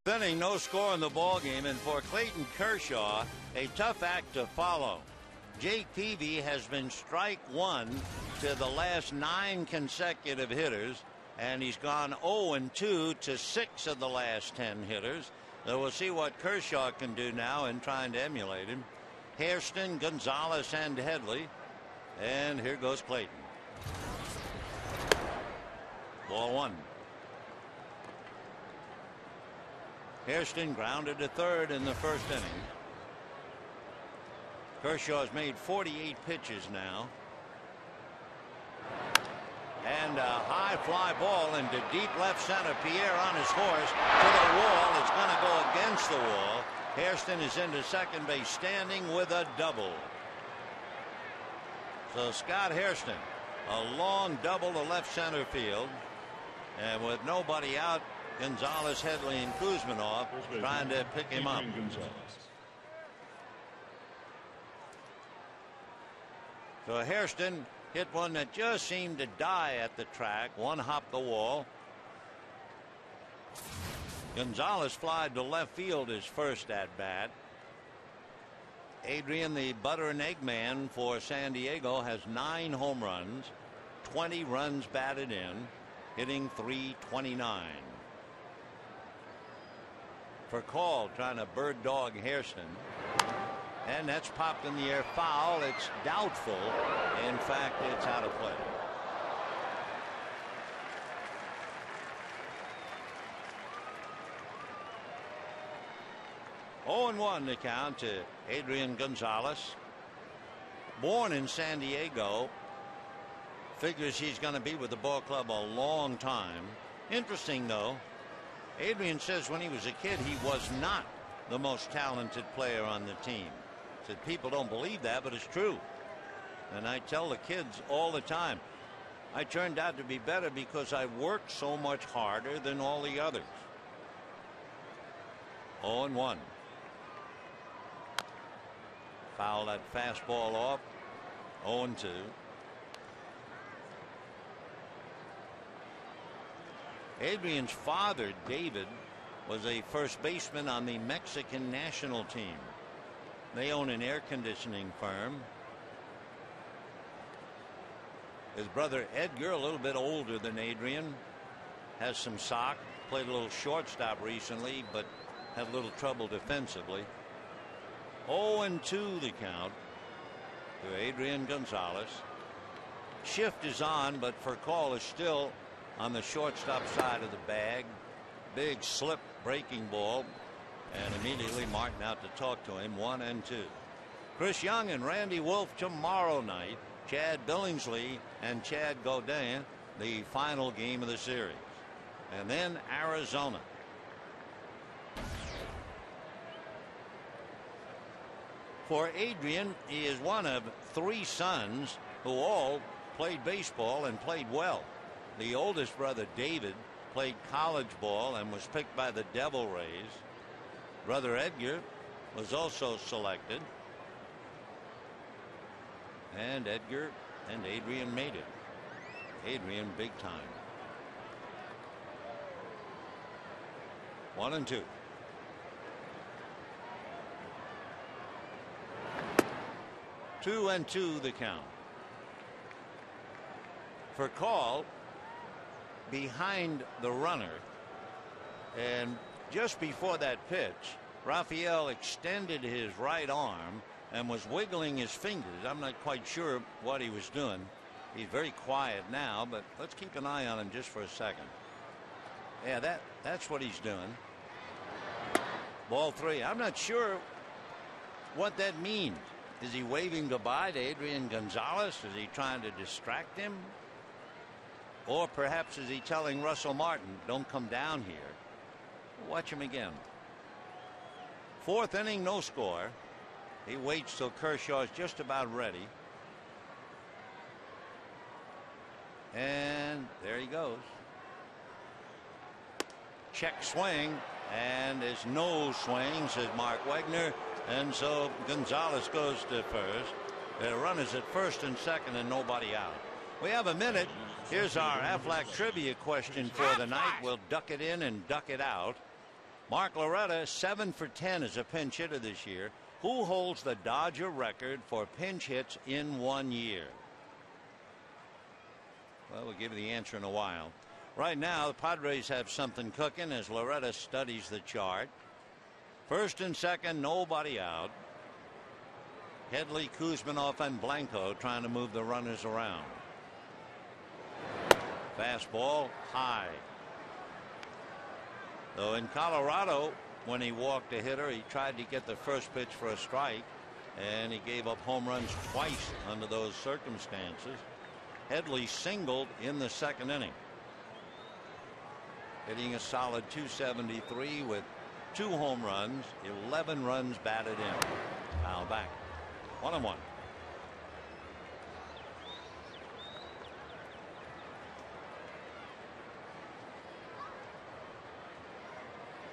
Inning, no score in the ball game, and for Clayton Kershaw, a tough act to follow. Jake Peavy has been strike one to the last 9 consecutive hitters, and he's gone 0-2 to 6 of the last 10 hitters. So we'll see what Kershaw can do now in trying to emulate him. Hairston, Gonzalez, and Headley, and here goes Clayton. Ball 1. Hairston grounded to third in the first inning. Kershaw's made 48 pitches now. And a high fly ball into deep left center. Pierre on his horse to the wall. It's going to go against the wall. Hairston is into second base standing with a double. So Scott Hairston, a long double to left center field. And with nobody out, Gonzalez, Headley, and Kuzminov trying to pick him up. So Hairston hit one that just seemed to die at the track. One hopped the wall. Gonzalez flied to left field his first at bat. Adrian, the butter and egg man for San Diego, has 9 home runs, 20 runs batted in, hitting .329. For call, trying to bird dog Hairston, and that's popped in the air foul. It's doubtful. In fact, it's out of play. Oh, 0-1 the count to Adrian Gonzalez. Born in San Diego, figures he's going to be with the ball club a long time. Interesting though, Adrian says when he was a kid he was not the most talented player on the team. Said people don't believe that, but it's true. And I tell the kids all the time, I turned out to be better because I worked so much harder than all the others. 0-1. Foul that fastball off. 0-2. Adrian's father, David, was a first baseman on the Mexican national team. They own an air conditioning firm. His brother Edgar, a little bit older than Adrian, has some sock. Played a little shortstop recently, but had a little trouble defensively. 0-2 the count to Adrian Gonzalez. Shift is on, but for call is still on the shortstop side of the bag. Big slip breaking ball, and immediately Martin out to talk to him. 1-2. Chris Young and Randy Wolf tomorrow night. Chad Billingsley and Chad Gaudin, the final game of the series. And then Arizona. For Adrian, he is one of 3 sons who all played baseball and played well. The oldest brother, David, played college ball and was picked by the Devil Rays. Brother Edgar was also selected. And Edgar and Adrian made it. Adrian big time. 1-2. 2-2 the count. For call, behind the runner, and just before that pitch, Rafael extended his right arm and was wiggling his fingers. I'm not quite sure what he was doing. He's very quiet now, but let's keep an eye on him just for a second. Yeah, that's what he's doing. Ball 3. I'm not sure what that means. Is he waving goodbye to Adrian Gonzalez? Is he trying to distract him? Or perhaps is he telling Russell Martin, don't come down here? Watch him again. 4th inning, no score. He waits till Kershaw's just about ready. And there he goes. Check swing, and there's no swing, says Mark Wegner. And so Gonzalez goes to first. The runners at first and second and nobody out. We have a minute. Here's our Aflac trivia question for the night. We'll duck it in and duck it out. Mark Loretta 7 for 10 as a pinch hitter this year. Who holds the Dodger record for pinch hits in 1 year? Well, we'll give you the answer in a while. Right now, the Padres have something cooking as Loretta studies the chart. First and second, nobody out. Headley, Kuzminoff, and Blanco trying to move the runners around. Fastball high. Though in Colorado, when he walked a hitter, he tried to get the first pitch for a strike, and he gave up home runs twice under those circumstances. Headley singled in the second inning, hitting a solid .273 with 2 home runs, 11 runs batted in. Foul back. 1-1.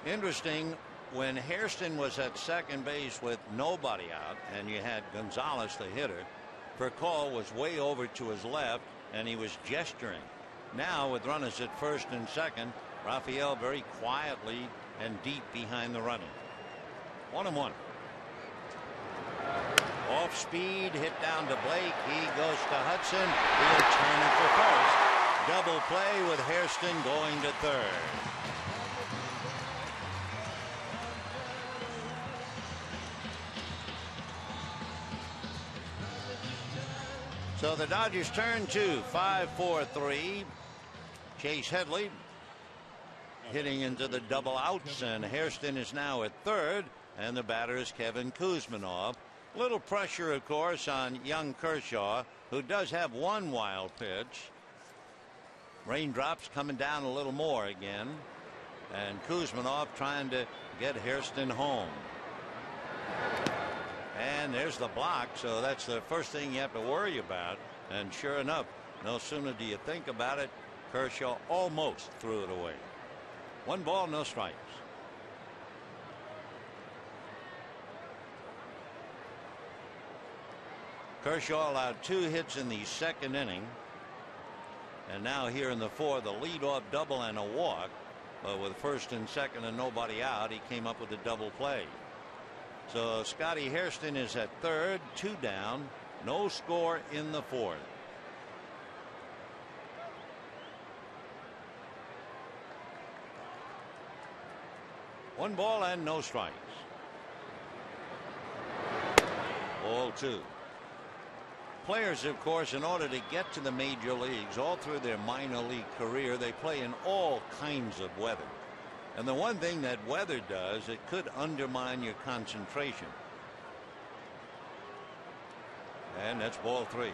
Interesting, when Hairston was at second base with nobody out and you had Gonzalez the hitter, Percol was way over to his left and he was gesturing. Now with runners at first and second, Rafael very quietly and deep behind the runner. 1-1. Off speed, hit down to Blake. He goes to Hudson. He'll turn it for first. Double play with Hairston going to third. So the Dodgers turn to 5-4-3. Chase Headley hitting into the double outs, and Hairston is now at third, and the batter is Kevin Kuzminoff. Little pressure, of course, on young Kershaw, who does have one wild pitch. Raindrops coming down a little more again, and Kuzminoff trying to get Hairston home. And there's the block, so that's the first thing you have to worry about. And sure enough, no sooner do you think about it, Kershaw almost threw it away. 1 ball, no strikes. Kershaw allowed 2 hits in the second inning. And now here in the fourth, a leadoff double and a walk. But with first and second and nobody out, he came up with a double play. So Scotty Hairston is at third, 2 down, no score in the fourth. One ball and no strikes. Ball 2. Players, of course, in order to get to the major leagues all through their minor league career, they play in all kinds of weather. And the one thing that weather does, it could undermine your concentration. And that's ball 3.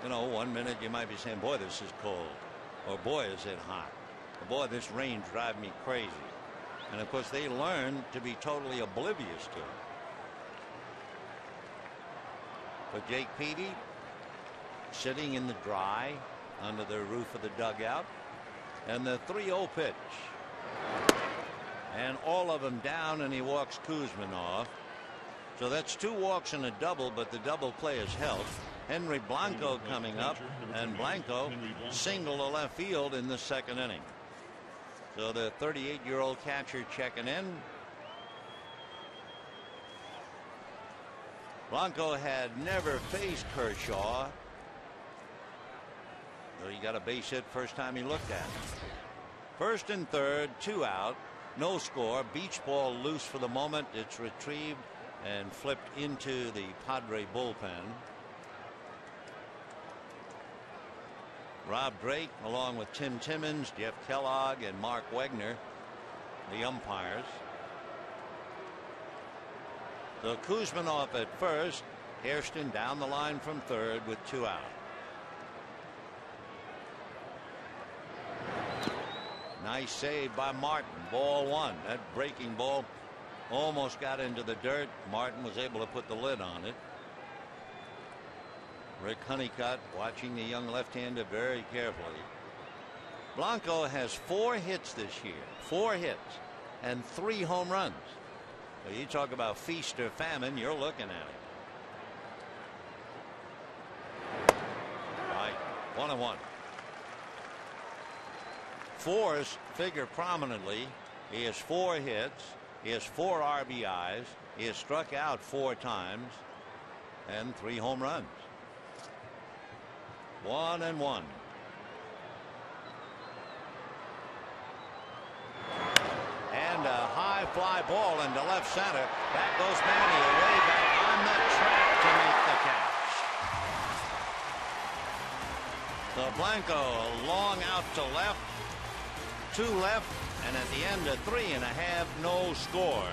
You know, 1 minute you might be saying, boy, this is cold, or boy, is it hot, or boy, this rain drives me crazy. And of course, they learn to be totally oblivious to it. But Jake Peavy sitting in the dry under the roof of the dugout, and the 3-0 pitch. And all of them down, and he walks Kuzminoff. So that's 2 walks and a double, but the double play is held. Henry Blanco coming up, and Blanco single to left field in the second inning. So the 38-year-old catcher checking in. Blanco had never faced Kershaw. So he got a base hit first time he looked at him. First and third, 2 out. No score. Beach ball loose for the moment. It's retrieved and flipped into the Padre bullpen. Rob Drake, along with Tim Timmons, Jeff Kellogg, and Mark Wegner, the umpires. So Kuzminoff at first. Hairston down the line from third with 2 out. Nice save by Martin. Ball 1. That breaking ball almost got into the dirt. Martin was able to put the lid on it. Rick Honeycutt watching the young left-hander very carefully. Blanco has 4 hits this year. 4 hits and 3 home runs. So you talk about feast or famine, you're looking at it. Right. 1-1. 4s figure prominently He has 4 hits. He has 4 RBIs. He has struck out 4 times and 3 home runs. 1-1. And a high fly ball into left center. Back goes Manny, away back on the track to make the catch. So Blanco long out to left, 2 left, and at the end of 3.5, no score.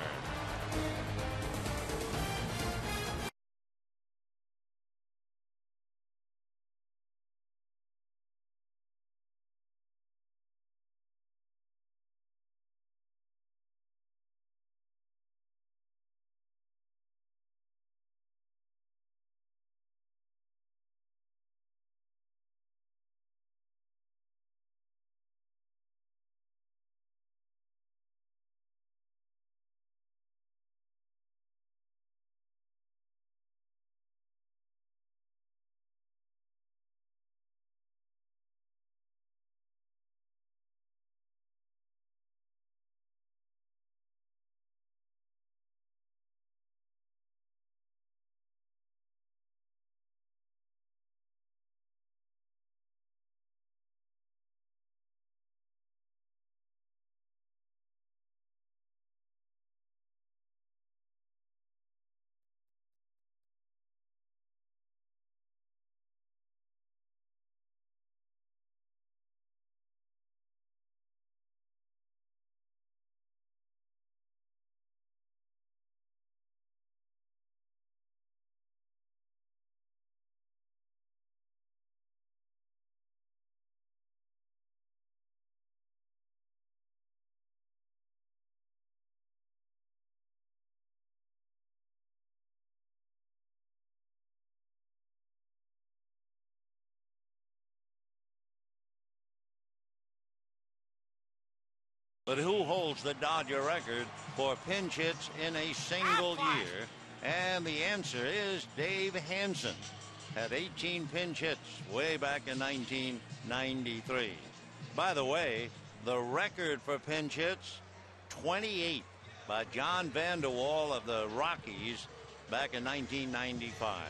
But who holds the Dodger record for pinch hits in a single year? And the answer is Dave Hansen. Had 18 pinch hits way back in 1993. By the way, the record for pinch hits, 28 by John Vanderwall of the Rockies back in 1995.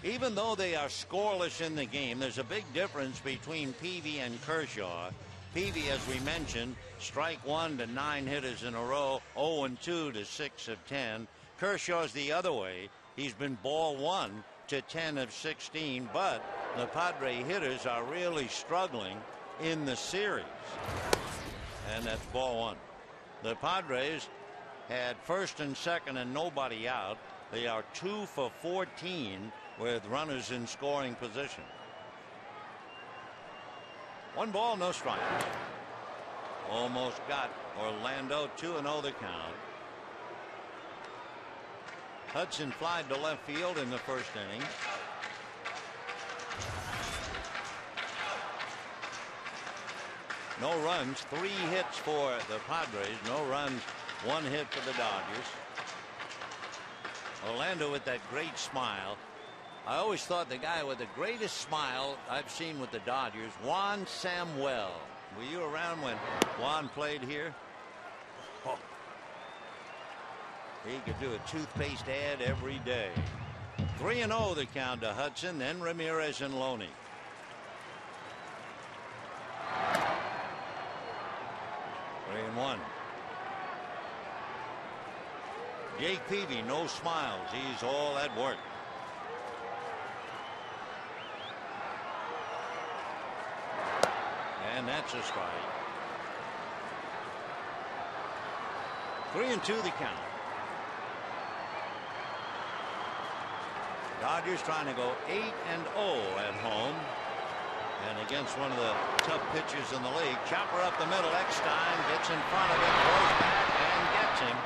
Even though they are scoreless in the game, there's a big difference between Peavy and Kershaw. Peavy, as we mentioned, strike 1 to 9 hitters in a row, 0-2 to 6 of 10. Kershaw's the other way. He's been ball 1 to 10 of 16, but the Padre hitters are really struggling in the series. And that's ball 1. The Padres had first and second and nobody out. They are 2 for 14 with runners in scoring position. 1 ball, no strike. Almost got Orlando. 2-0 the count. Hudson flied to left field in the first inning. No runs, 3 hits for the Padres. No runs, 1 hit for the Dodgers. Orlando with that great smile. I always thought the guy with the greatest smile I've seen with the Dodgers, Juan Samuel. Were you around when Juan played here? Oh. He could do a toothpaste ad every day. 3-0 the count to Hudson, then Ramirez and Loney. Three and 1. Jake Peavy, no smiles. He's all at work. And that's a strike. 3-2 the count. Dodgers trying to go 8-0 at home. And against one of the tough pitchers in the league. Chopper up the middle. Eckstein gets in front of it, throws back and gets him.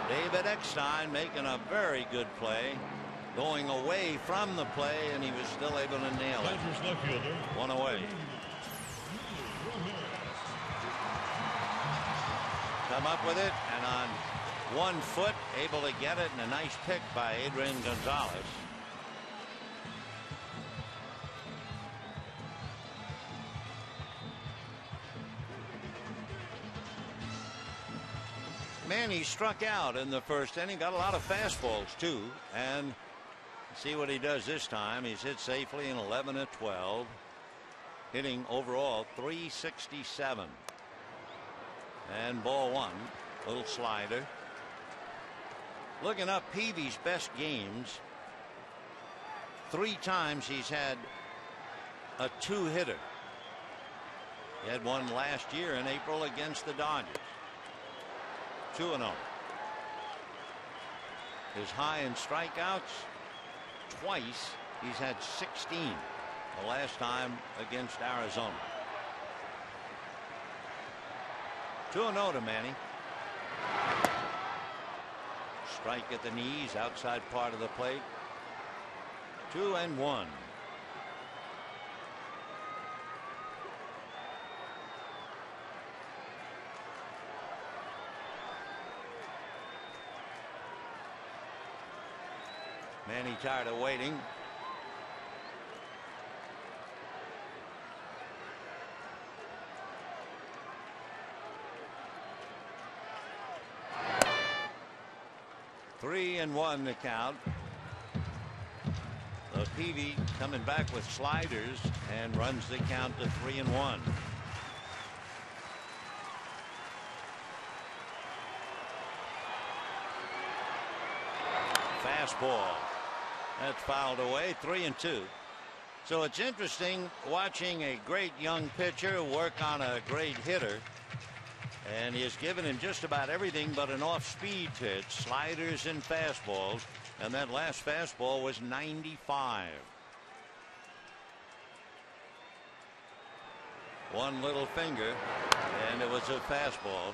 David Eckstein making a very good play. Going away from the play, and he was still able to nail it. One away. Come up with it, and on 1 foot, able to get it, and a nice pick by Adrian Gonzalez. Manny struck out in the first inning. Got a lot of fastballs too, and see what he does this time. He's hit safely in 11 of 12, hitting overall .367. And ball one. Little slider. Looking up Peavy's best games. 3 times he's had a 2-hitter. He had one last year in April against the Dodgers. 2-0. His high in strikeouts, twice he's had 16. The last time against Arizona. 2-0 to Manny. Strike at the knees, outside part of the plate. 2-1. Manny tired of waiting. Three and 1 the count. So Peavy coming back with sliders and runs the count to 3-1. Fastball. That's fouled away. 3-2. So it's interesting watching a great young pitcher work on a great hitter. And he has given him just about everything but an off-speed pitch, sliders and fastballs. And that last fastball was 95. One little finger, and it was a fastball.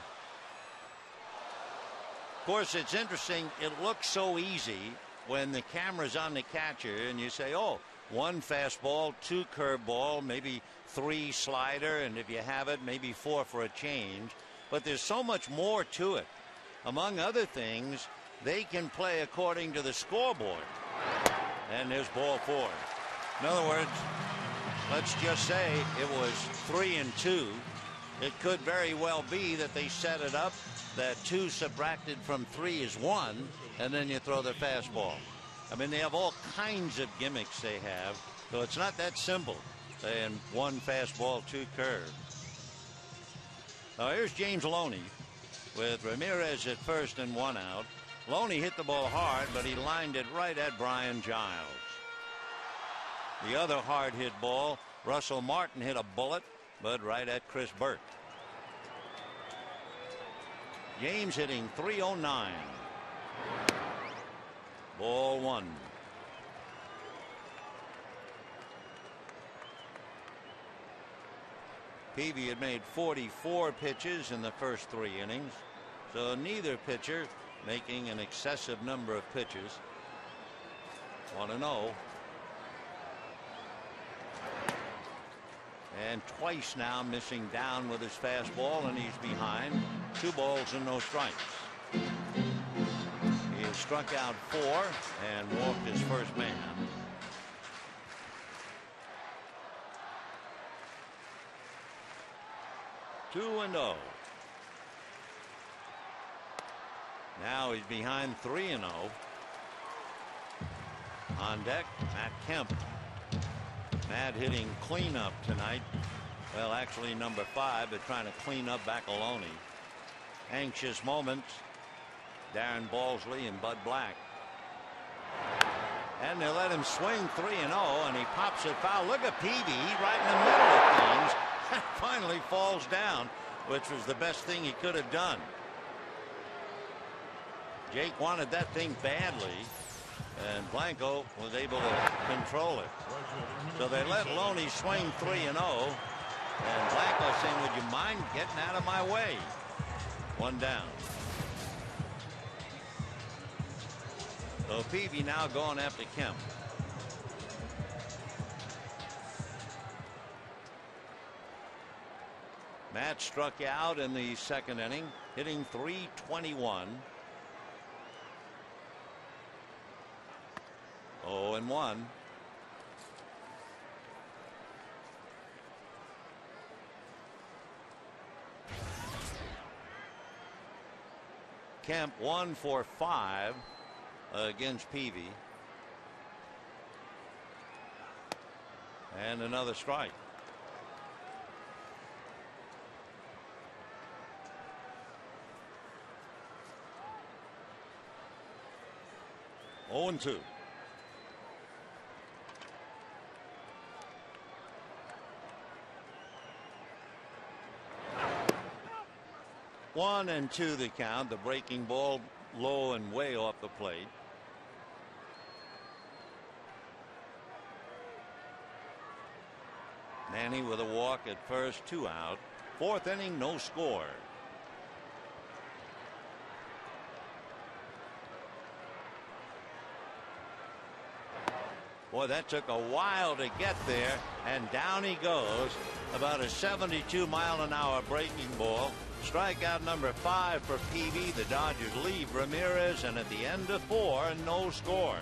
Of course, it's interesting. It looks so easy when the camera's on the catcher and you say, oh, 1 fastball, 2 curveball, maybe 3 slider, and if you have it, maybe 4 for a change. But there's so much more to it. Among other things, they can play according to the scoreboard. And there's ball 4. In other words, let's just say it was 3-2. It could very well be that they set it up that 2 subtracted from 3 is 1, and then you throw the fastball. I mean, they have all kinds of gimmicks they have, so it's not that simple. Saying 1 fastball, 2 curves. Now here's James Loney with Ramirez at first and 1 out. Loney hit the ball hard, but he lined it right at Brian Giles. The other hard hit ball, Russell Martin hit a bullet, but right at Chris Burke. James hitting .309. Ball 1. Peavy had made 44 pitches in the first 3 innings, so neither pitcher making an excessive number of pitches. 1-0. And twice now missing down with his fastball, and he's behind. 2 balls and no strikes. He has struck out 4 and walked his first man. 2-0. Now he's behind 3-0. On deck, Matt Kemp. Matt hitting cleanup tonight. Well, actually number 5, but trying to clean up Bacaloni. Anxious moments. Darren Balsley and Bud Black. And they let him swing 3-0, and he pops it foul. Look at Peavy right in the middle of things. Finally falls down, which was the best thing he could have done. Jake wanted that thing badly, and Blanco was able to control it. So they let Loney swing 3-0, and Blanco saying, would you mind getting out of my way? 1 down. So Peavy now going after Kemp. Matt struck out in the second inning, hitting .321. 0-1. Kemp 1 for 5 against Peavy. And another strike. Oh and 2. One and 2 the count. The breaking ball low and way off the plate. Manny with a walk at first, 2 out. 4th inning, no score. Boy, that took a while to get there, and down he goes. About a 72-mile-an-hour breaking ball. Strikeout number 5 for Peavy. The Dodgers leave Ramirez, and at the end of 4, no score.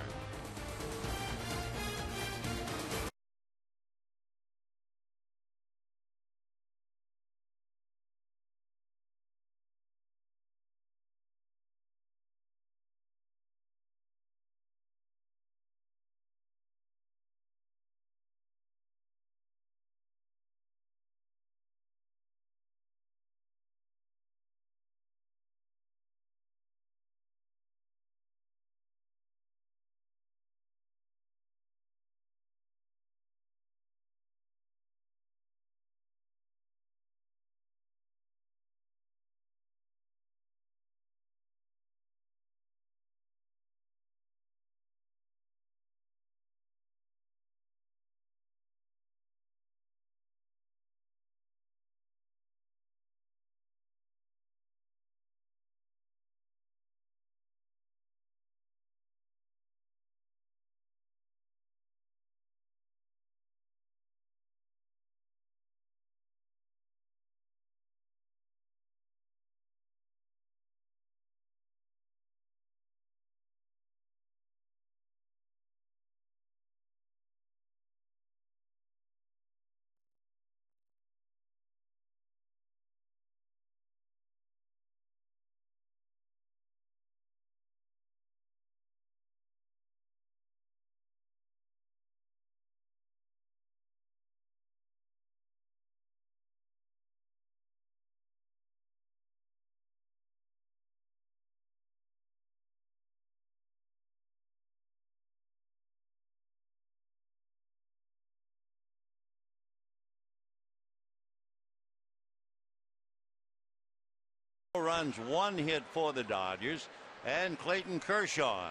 Runs, 1 hit for the Dodgers, and Clayton Kershaw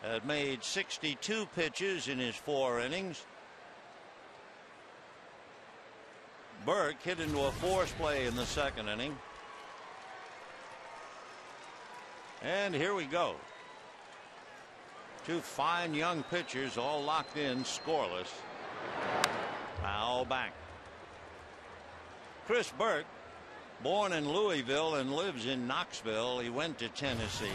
had made 62 pitches in his 4 innings. Burke hit into a force play in the 2nd inning. And here we go. 2 fine young pitchers all locked in, scoreless. Foul back. Chris Burke, born in Louisville and lives in Knoxville. He went to Tennessee.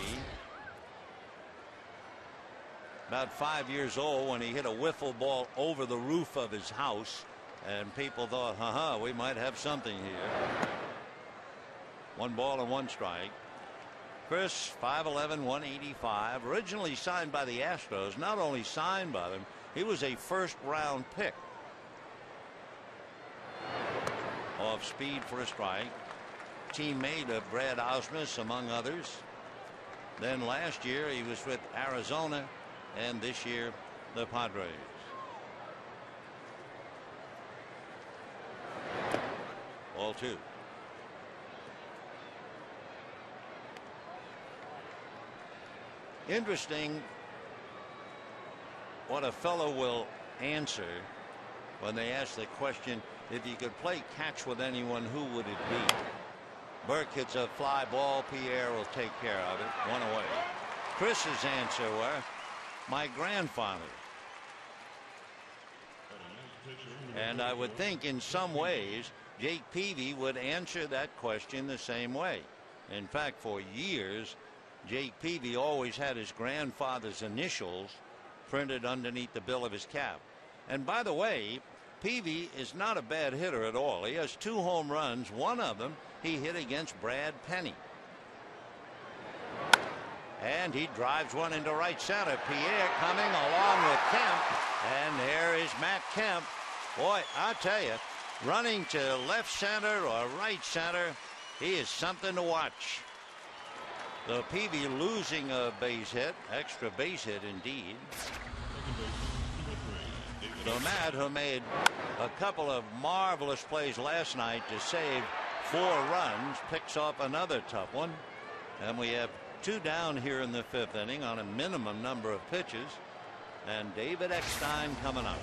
About 5 years old when he hit a wiffle ball over the roof of his house, and people thought, we might have something here. 1 ball and 1 strike. Chris, 5'11", 185. Originally signed by the Astros. Not only signed by them, he was a first-round pick. Off speed for a strike. Teammate of Brad Ausmus, among others. Then last year he was with Arizona, and this year the Padres. Ball 2. Interesting what a fellow will answer when they ask the question, if you could play catch with anyone, who would it be? Burke hits a fly ball. Pierre will take care of it. 1 away. Chris's answer were, my grandfather. And I would think in some ways Jake Peavy would answer that question the same way. In fact, for years Jake Peavy always had his grandfather's initials printed underneath the bill of his cap. And by the way, Peavy is not a bad hitter at all. He has 2 home runs. One of them he hit against Brad Penny. And he drives one into right center. Pierre coming along with Kemp. And there is Matt Kemp. Boy, I'll tell you, running to left center or right center, he is something to watch. So Peavy losing a base hit, extra base hit indeed. So Matt, who made a couple of marvelous plays last night to save 4 runs, picks off another tough one. And we have 2 down here in the 5th inning on a minimum number of pitches. And David Eckstein coming up.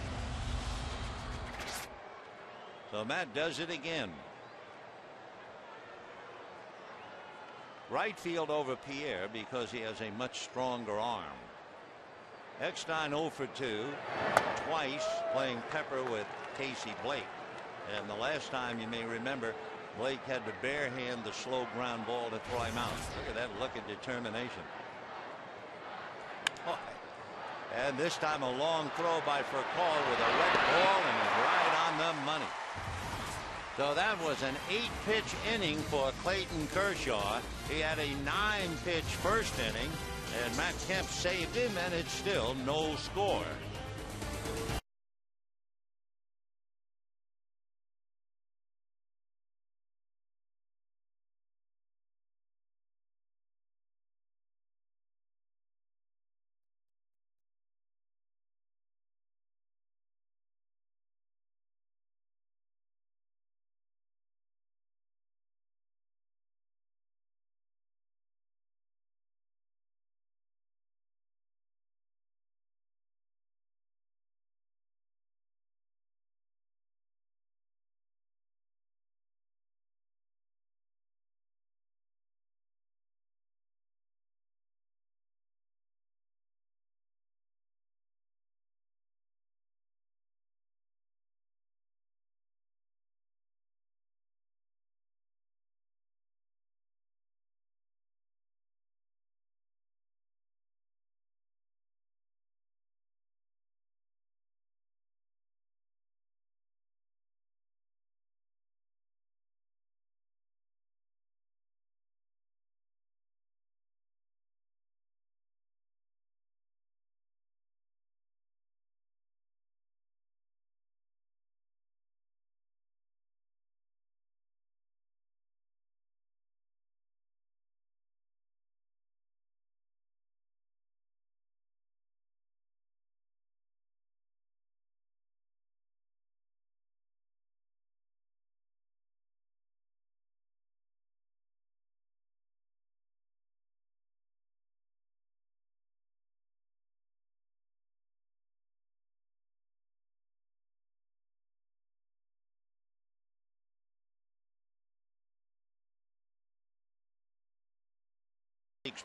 So Matt does it again. Right field over Pierre because he has a much stronger arm. Eckstein 0 for 2, twice playing pepper with Casey Blake. And the last time, you may remember, Blake had to barehand the slow ground ball to throw him out. Look at that look of determination. Oh. And this time a long throw by Furcal with a wet ball and right on the money. So that was an 8-pitch inning for Clayton Kershaw. He had a 9-pitch first inning, and Matt Kemp saved him, and it's still no score.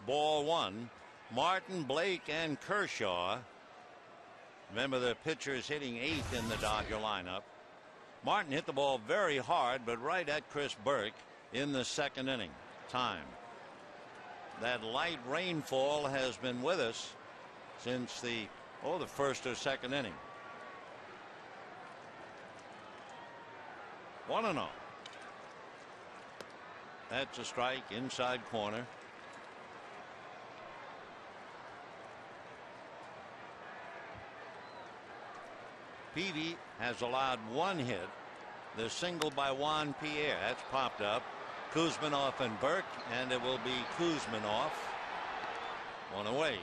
Ball 1. Martin, Blake, and Kershaw. Remember, the pitchers hitting 8th in the Dodger lineup. Martin hit the ball very hard, but right at Chris Burke in the 2nd inning. Time. That light rainfall has been with us since the 1st or 2nd inning. 1-0. That's a strike inside corner. Peavy has allowed 1 hit. The single by Juan Pierre. That's popped up. Kuzminoff and Burke, and it will be Kuzminoff. 1 away.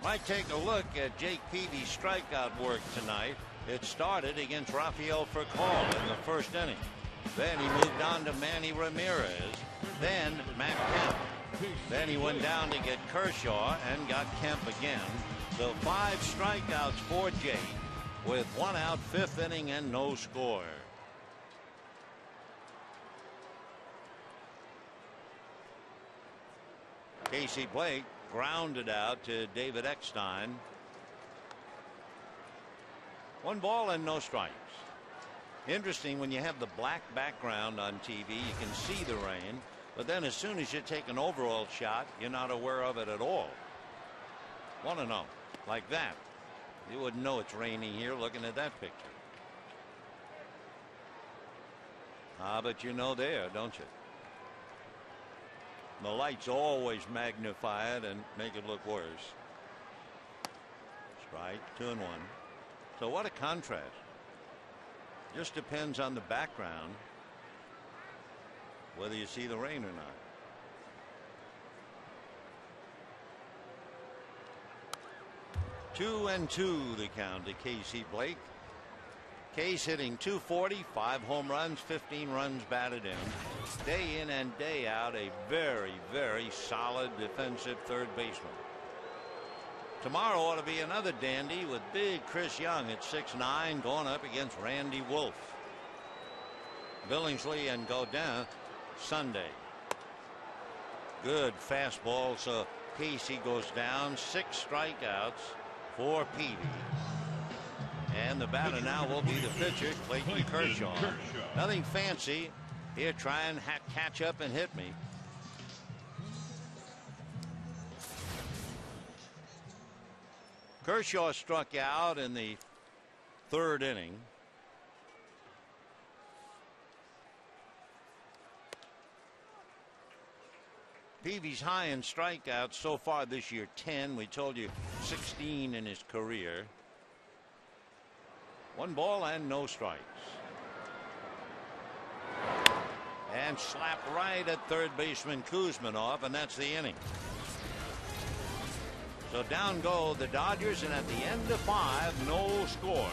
Might take a look at Jake Peavy's strikeout work tonight. It started against Rafael Furcal in the 1st inning. Then he moved on to Manny Ramirez. Then Matt Kemp. Then he went down to get Kershaw and got Kemp again. So 5 strikeouts for Jake, with 1 out, 5th inning, and no score. Casey Blake grounded out to David Eckstein. 1 ball and no strikes. Interesting, when you have the black background on TV, you can see the rain, but then as soon as you take an overall shot, you're not aware of it at all. 1-0, like that. You wouldn't know it's raining here looking at that picture. But you know there, don't you? The lights always magnify it and make it look worse. Strike, 2-1. So what a contrast. Just depends on the background whether you see the rain or not. Two and two the count to Casey Blake. Case hitting .240, 5 home runs, 15 runs batted in. Day in and day out, a very, very solid defensive third baseman. Tomorrow ought to be another dandy with big Chris Young at 6'9", going up against Randy Wolf. Billingsley and Godin Sunday. Good fastball, so Casey goes down. 6 strikeouts for Peavy. And the batter now will be the pitcher, Clayton Kershaw. Nothing fancy. Here, try and catch up and hit me. Kershaw struck out in the 3rd inning. Peavy's high in strikeouts so far this year, 10. We told you 16 in his career. 1 ball and no strikes. And slapped right at third baseman Kuzminov, and that's the inning. So down go the Dodgers, and at the end of 5, no score.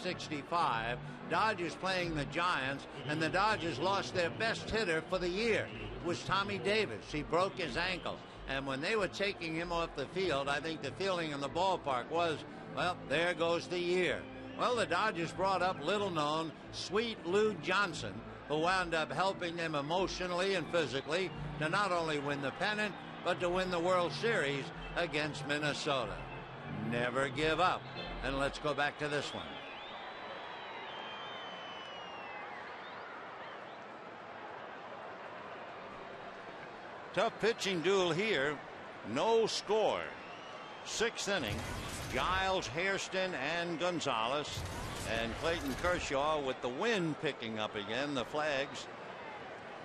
.65. Dodgers playing the Giants, and the Dodgers lost their best hitter for the year. It was Tommy Davis. He broke his ankle, and when they were taking him off the field, I think the feeling in the ballpark was, well, there goes the year. Well, the Dodgers brought up little-known Sweet Lou Johnson, who wound up helping them emotionally and physically to not only win the pennant, but to win the World Series against Minnesota. Never give up. And let's go back to this one. Tough pitching duel here. No score. 6th inning. Giles, Hairston, and Gonzalez. And Clayton Kershaw with the wind picking up again. The flags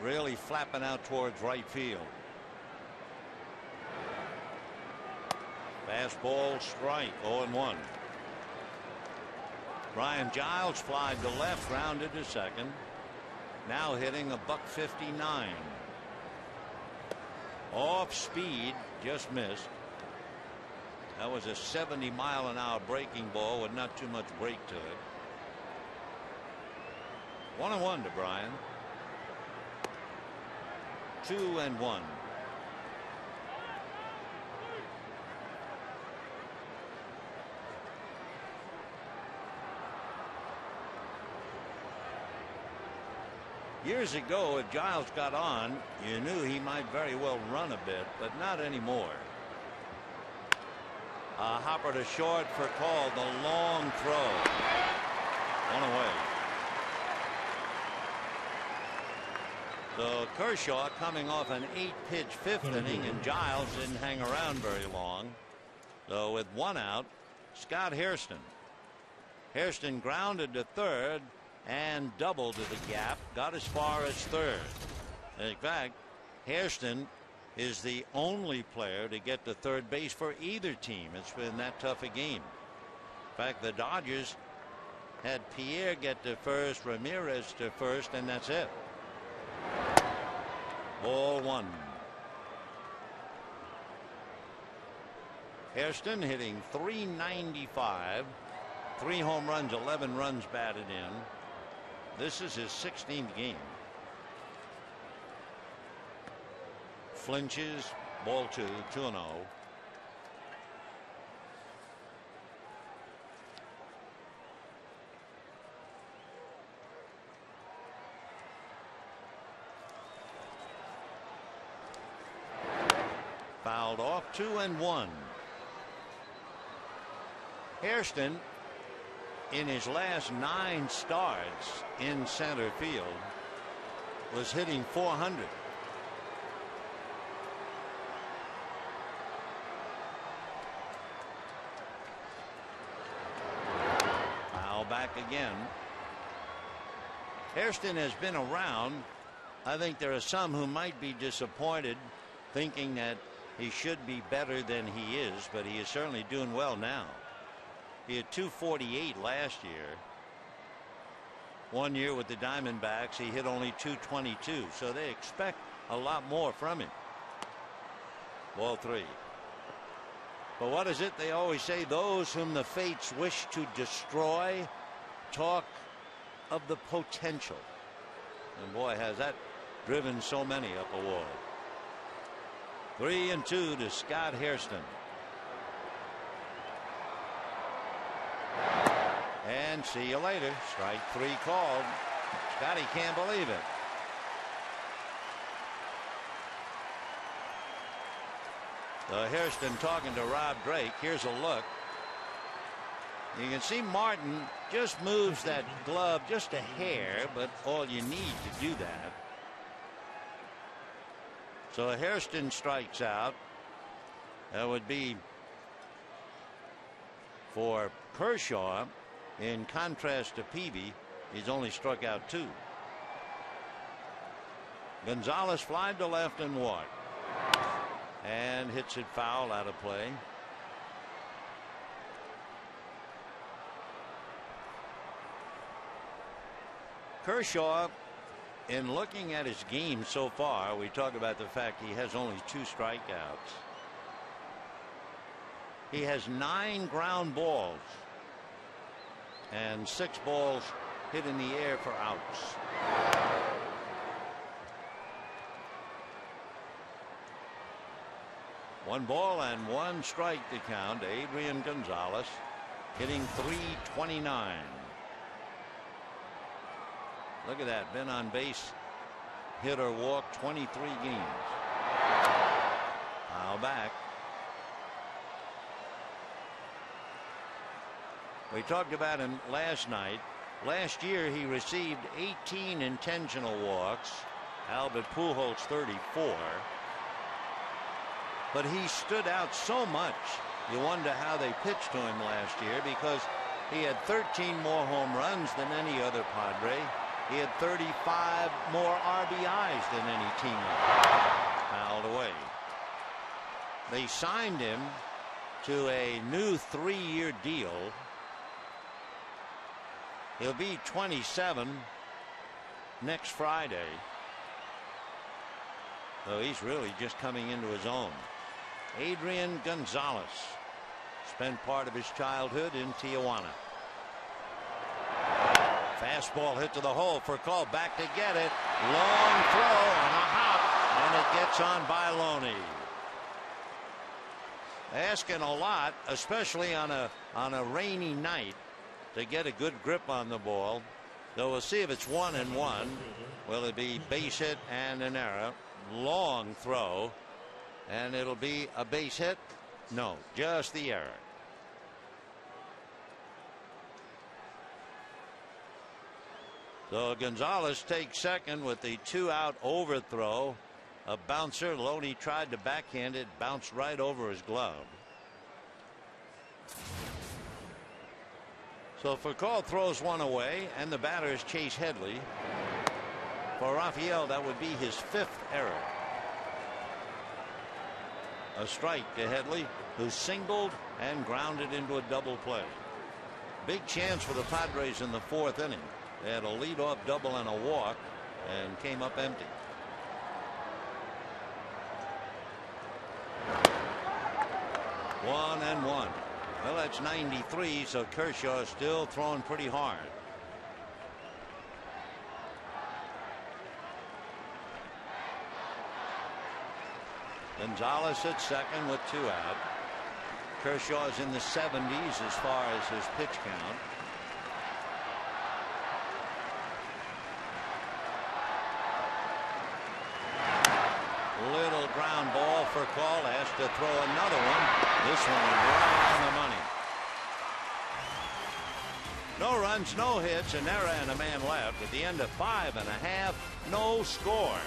really flapping out towards right field. Fastball strike, 0-1. Brian Giles flied to left, grounded to second. Now hitting a .159. Off speed, just missed. That was a 70-mile-an-hour breaking ball with not too much break to it. 1-1 to Brian. 2-1. Years ago, if Giles got on, you knew he might very well run a bit, but not anymore. Hopper to short for call. The long throw. One away. So Kershaw coming off an 8-pitch fifth inning, and Giles didn't hang around very long. So with one out, Scott Hairston. Hairston grounded to third and doubled to the gap. Got as far as third. In fact, Hairston is the only player to get to third base for either team. It's been that tough a game. In fact, the Dodgers had Pierre get to first, Ramirez to first, and that's it. Ball one. Hairston hitting .395, 3 home runs, 11 runs batted in. This is his 16th game. Flinches, ball 2, 2-0. Fouled off, 2-1. Hairston, in his last 9 starts in center field, was hitting .400. Foul back again. Hairston has been around. I think there are some who might be disappointed, thinking that he should be better than he is, but he is certainly doing well now. He had .248 last year. 1 year with the Diamondbacks, he hit only .222, so they expect a lot more from him. Ball 3. But what is it they always say? Those whom the fates wish to destroy talk of the potential. And boy, has that driven so many up a wall. 3-2 to Scott Hairston. And see you later. Strike 3 called. Scotty can't believe it. So Hairston talking to Rob Drake. Here's a look. You can see Martin just moves that glove just a hair, but all you need to do that. So Hairston strikes out. That would be for Kershaw. In contrast to Peavy, he's only struck out 2. Gonzalez flied to left and walked. And hits it foul out of play. Kershaw, in looking at his game so far, we talk about the fact he has only 2 strikeouts. He has 9 ground balls and 6 balls hit in the air for outs. One ball and 1 strike to count. Adrian Gonzalez hitting .329. Look at that. Been on base, hit or walked 23 games. Foul back. We talked about him last night. Last year he received 18 intentional walks. Albert Pujols 34. But he stood out so much. You wonder how they pitched to him last year, because he had 13 more home runs than any other Padre. He had 35 more RBIs than any teammate. Fouled away. They signed him to a new 3-year deal. He'll be 27 next Friday. So he's really just coming into his own. Adrian Gonzalez spent part of his childhood in Tijuana. Fastball hit to the hole for a call. Back to get it. Long throw on a hop, and it gets on by Loney. Asking a lot, especially on a rainy night, to get a good grip on the ball. So we'll see if it's 1-1. Will it be base hit and an error? Long throw, and it'll be a base hit? No, just the error. So Gonzalez takes second with the 2-out overthrow. A bouncer. Loney tried to backhand it, bounced right over his glove. So Foucault throws one away, and the batter is Chase Headley. For Rafael, that would be his 5th error. A strike to Headley, who singled and grounded into a double play. Big chance for the Padres in the 4th inning. They had a leadoff double and a walk and came up empty. One and one. Well, that's 93, so Kershaw is still throwing pretty hard. Gonzalez at second with 2 out. Kershaw is in the 70s as far as his pitch count. Little ground ball for Call. Has to throw another one. This one right on the money. No runs, no hits, an error and a man left. At the end of 5 1/2, no score.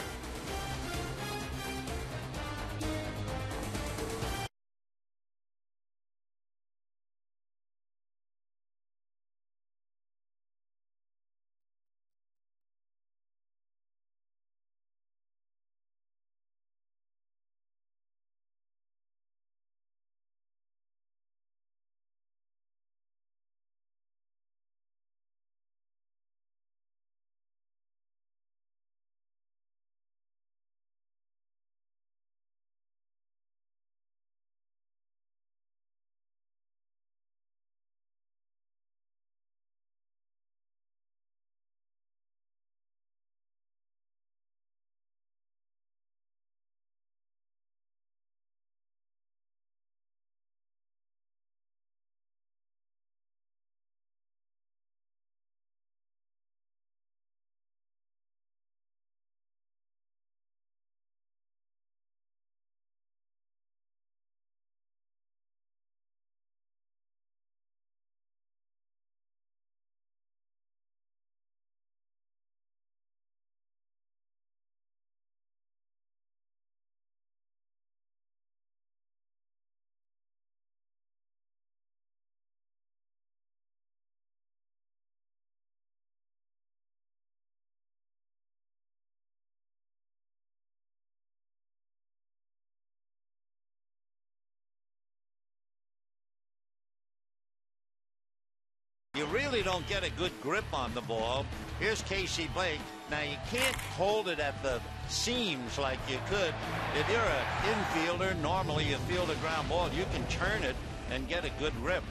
You really don't get a good grip on the ball. Here's Casey Blake. Now you can't hold it at the seams like you could. If you're an infielder, normally you field a ground ball, you can turn it and get a good grip.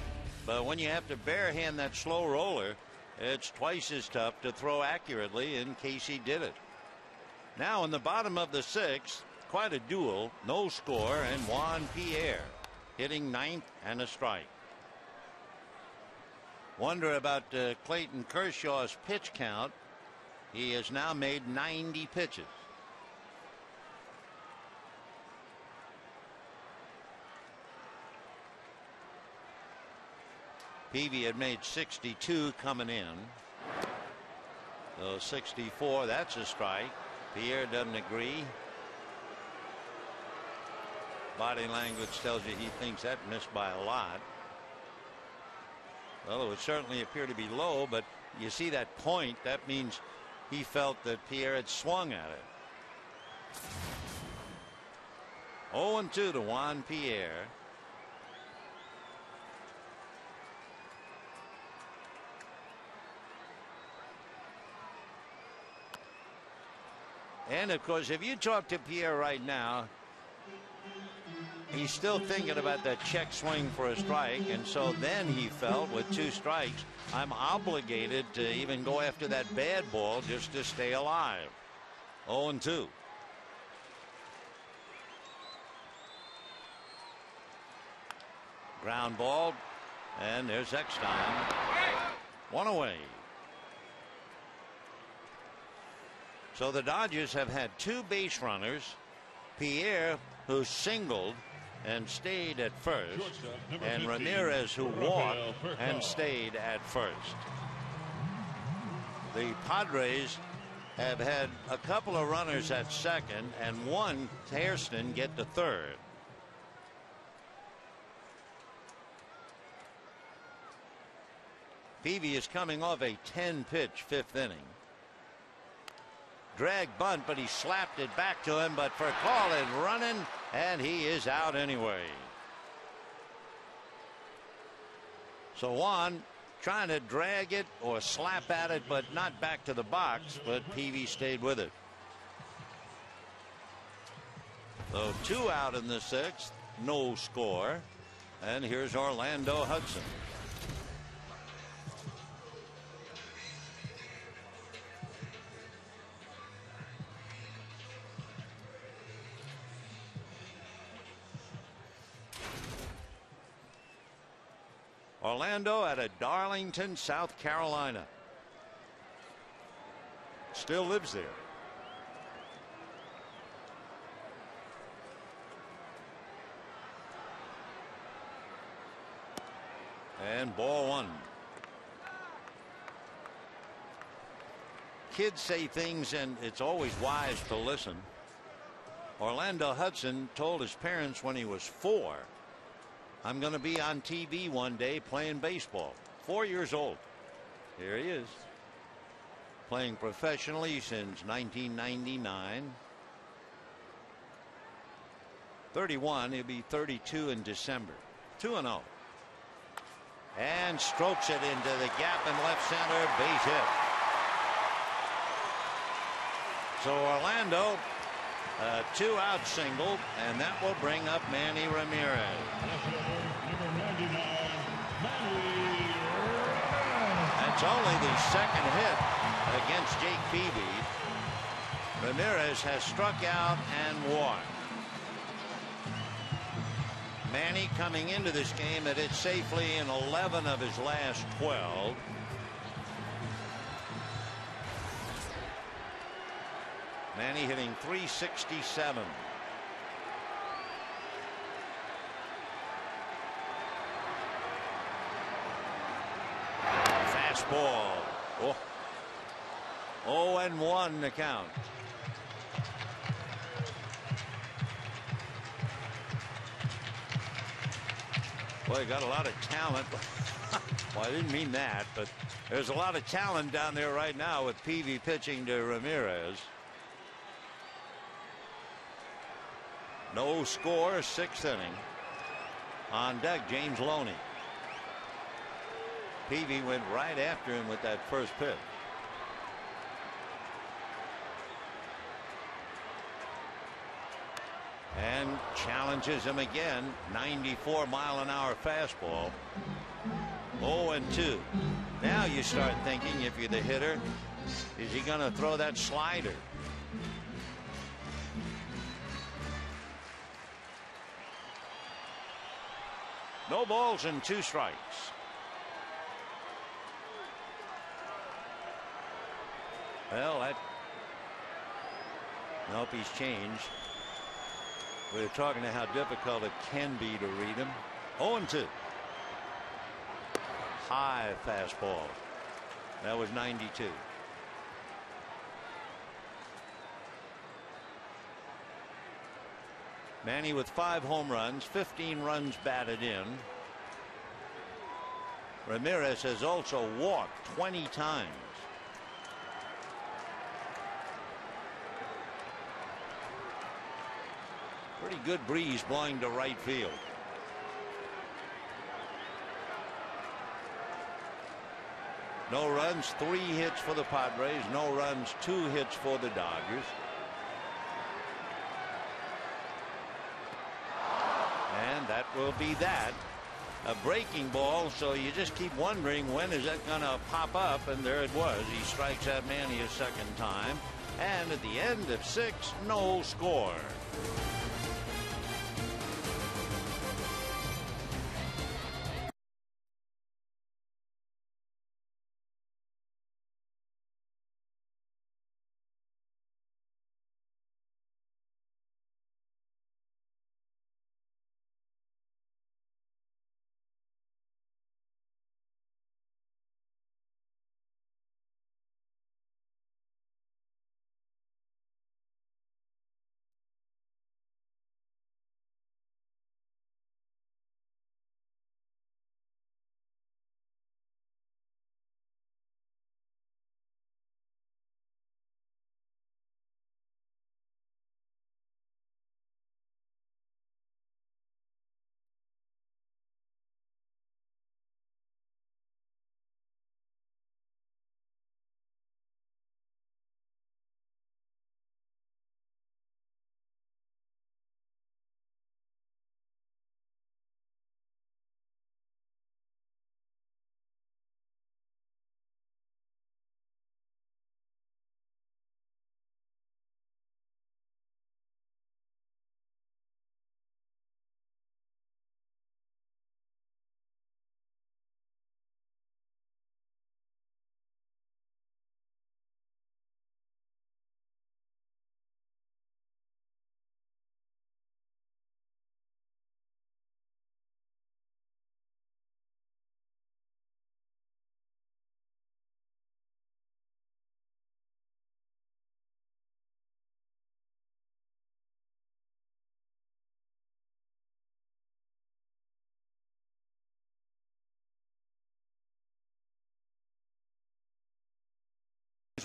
But when you have to barehand that slow roller, it's twice as tough to throw accurately, and Casey did it. Now in the bottom of the 6th, quite a duel, no score, and Juan Pierre hitting 9th and a strike. Wonder about Clayton Kershaw's pitch count. He has now made 90 pitches. Peavy had made 62 coming in. So 64, that's a strike. Pierre doesn't agree. Body language tells you he thinks that missed by a lot. Well, it would certainly appear to be low, but you see that point, that means he felt that Pierre had swung at it. 0-2 to Juan Pierre. And of course, if you talk to Pierre right now, he's still thinking about that check swing for a strike, and so then he felt with 2 strikes, I'm obligated to even go after that bad ball just to stay alive. 0-2. Ground ball, and there's Eckstein. 1 away. So the Dodgers have had 2 base runners. Pierre, who singled and stayed at first, and Ramirez, who walked and stayed at first. The Padres have had a couple of runners at second and one Hairston get to third. Peavy is coming off a 10-pitch fifth inning. Drag bunt, but he slapped it back to him, but for call it running, and he is out anyway. So Juan trying to drag it or slap at it, but not back to the box, but Peavy stayed with it. So 2 out in the 6th, no score, and here's Orlando Hudson. Orlando out of Darlington, South Carolina. Still lives there. And ball 1. Kids say things and it's always wise to listen. Orlando Hudson told his parents when he was 4, I'm going to be on TV one day playing baseball. 4 years old. Here he is. Playing professionally since 1999. 31. He'll be 32 in December. 2-0. And strokes it into the gap in left center. Base hit. So Orlando, a 2-out single, and that will bring up Manny Ramirez. That's only the second hit against Jake Peavy. Ramirez has struck out and walked. Manny coming into this game had hit safely in 11 of his last 12. Manny hitting .367. Fastball. Oh. 0-1 the count. Boy, he got a lot of talent. Well, I didn't mean that, but there's a lot of talent down there right now with Peavy pitching to Ramirez. No score, 6th inning. On deck, James Loney. Peavy went right after him with that first pitch. And challenges him again. 94-mile-an-hour fastball. 0-2. Now you start thinking, if you're the hitter, is he going to throw that slider? No balls and 2 strikes. Well, that. Nope, he's changed. We were talking to how difficult it can be to read him. 0-2. High fastball. That was 92. Manny with 5 home runs, 15 runs batted in. Ramirez has also walked 20 times. Pretty good breeze blowing to right field. No runs, 3 hits for the Padres. No runs, 2 hits for the Dodgers. And that will be that. A breaking ball, so you just keep wondering when is that going to pop up, and there it was. He strikes out Manny a second time, and at the end of 6, no score.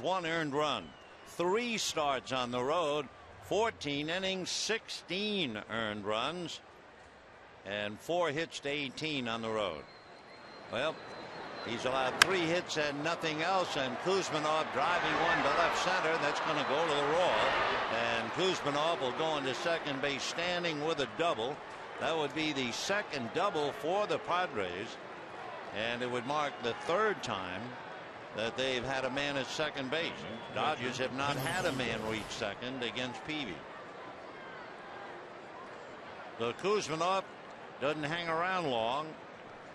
1 earned run, 3 starts on the road, 14 innings, 16 earned runs, and 4 hits to 18 on the road. Well, he's allowed 3 hits and nothing else, and Kuzminov driving one to left center. That's going to go to the wall, and Kuzminov will go into second base standing with a double. That would be the second double for the Padres, and it would mark the 3rd time that they've had a man at second base. Dodgers have not had a man reach second against Peavy. So Kuzminov doesn't hang around long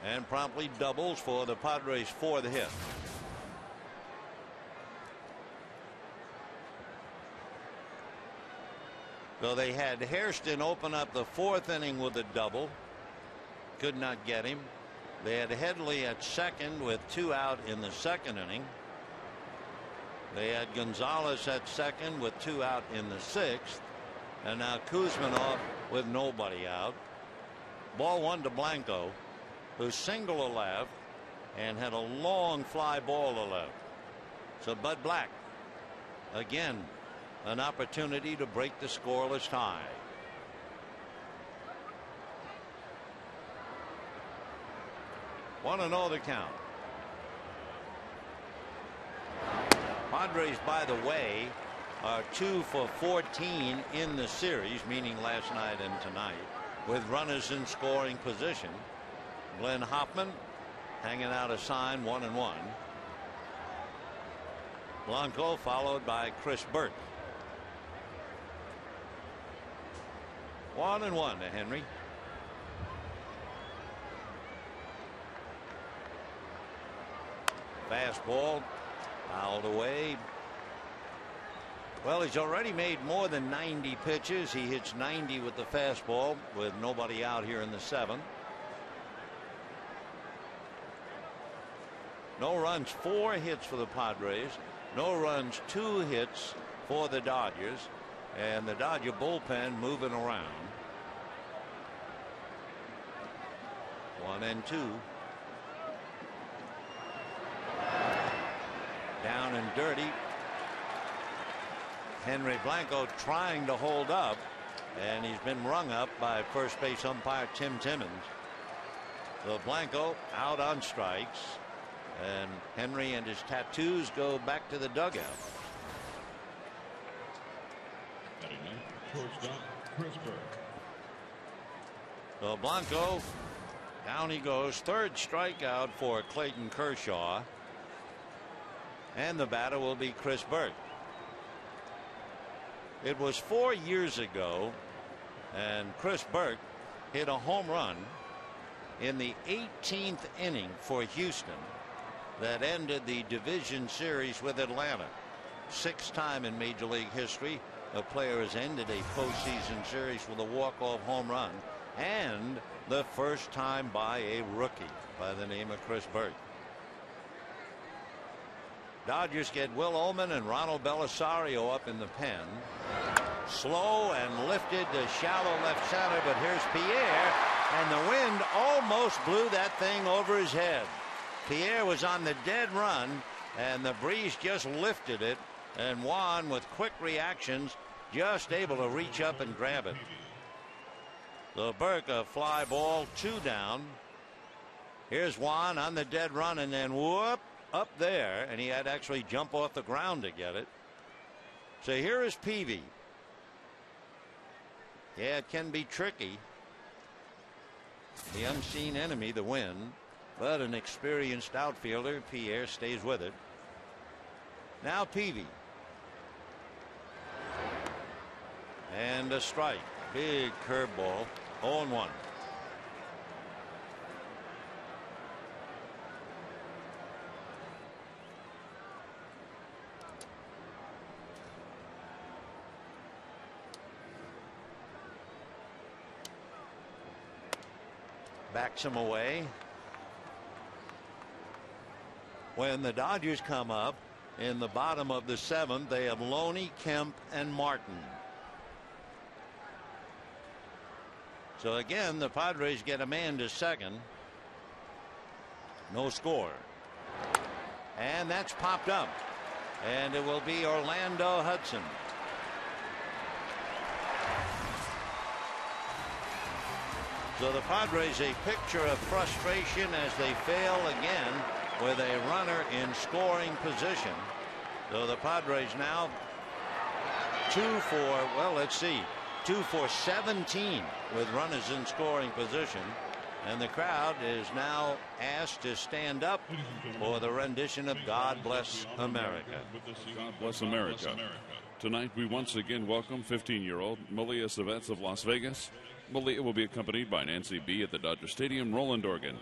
and promptly doubles for the Padres' 4th hit. So they had Hairston open up the 4th inning with a double. Could not get him. They had Headley at second with 2 out in the 2nd inning. They had Gonzalez at second with 2 out in the 6th. And now Kuzminov with nobody out. Ball 1 to Blanco, who singled to left and had a long fly ball to left. So Bud Black again, an opportunity to break the scoreless tie. Want to know the count. Padres, by the way, are 2 for 14 in the series, meaning last night and tonight, with runners in scoring position. Glenn Hoffman hanging out a sign, 1-1. Blanco followed by Chris Burke. 1-1 to Henry. Fastball fouled away. Well, he's already made more than 90 pitches. He hits 90 with the fastball with nobody out here in the 7th. No runs, 4 hits for the Padres. No runs, 2 hits for the Dodgers. And the Dodger bullpen moving around. 1-2. Down and dirty. Henry Blanco trying to hold up, and he's been rung up by first base umpire Tim Timmons. So Blanco out on strikes, and Henry and his tattoos go back to the dugout. Shortstop, Chris Burke. So Blanco, down he goes. 3rd strikeout for Clayton Kershaw. And the batter will be Chris Burke. It was 4 years ago, and Chris Burke hit a home run in the 18th inning for Houston that ended the division series with Atlanta. 6th time in Major League history a player has ended a postseason series with a walk-off home run, and the first time by a rookie by the name of Chris Burke. Dodgers get Will Ullman and Ronald Belisario up in the pen. Slow and lifted to shallow left center, but here's Pierre, and the wind almost blew that thing over his head. Pierre was on the dead run, and the breeze just lifted it, and Juan, with quick reactions, just able to reach up and grab it. The Burke, a fly ball, 2 down. Here's Juan on the dead run, and then whoop, up there, and he had to actually jump off the ground to get it. So here is Peavy. Yeah, it can be tricky. The unseen enemy, the wind, but an experienced outfielder. Pierre stays with it. Now Peavy. And a strike. Big curveball. 0-1. Backs him away. When the Dodgers come up in the bottom of the 7th, they have Loney, Kemp, and Martin. So again, the Padres get a man to second. No score. And that's popped up. and it will be Orlando Hudson. So the Padres a picture of frustration as they fail again with a runner in scoring position. So the Padres now 2 for 17 with runners in scoring position. And the crowd is now asked to stand up for the rendition of God Bless America. God Bless America. Tonight we once again welcome 15-year-old Malia Savets of Las Vegas. Malia will be accompanied by Nancy B. at the Dodger Stadium, Roland, Oregon.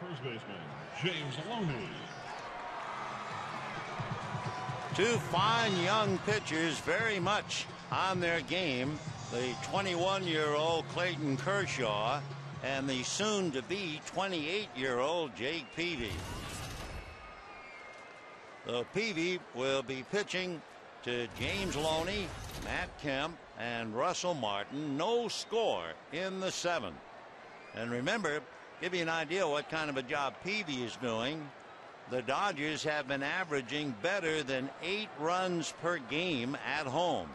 First baseman James Loney. Two fine young pitchers, very much on their game. The 21-year-old Clayton Kershaw and the soon-to-be 28-year-old Jake Peavy. So Peavy will be pitching to James Loney, Matt Kemp, and Russell Martin. No score in the 7th. And remember, give you an idea what kind of a job Peavy is doing. The Dodgers have been averaging better than 8 runs per game at home.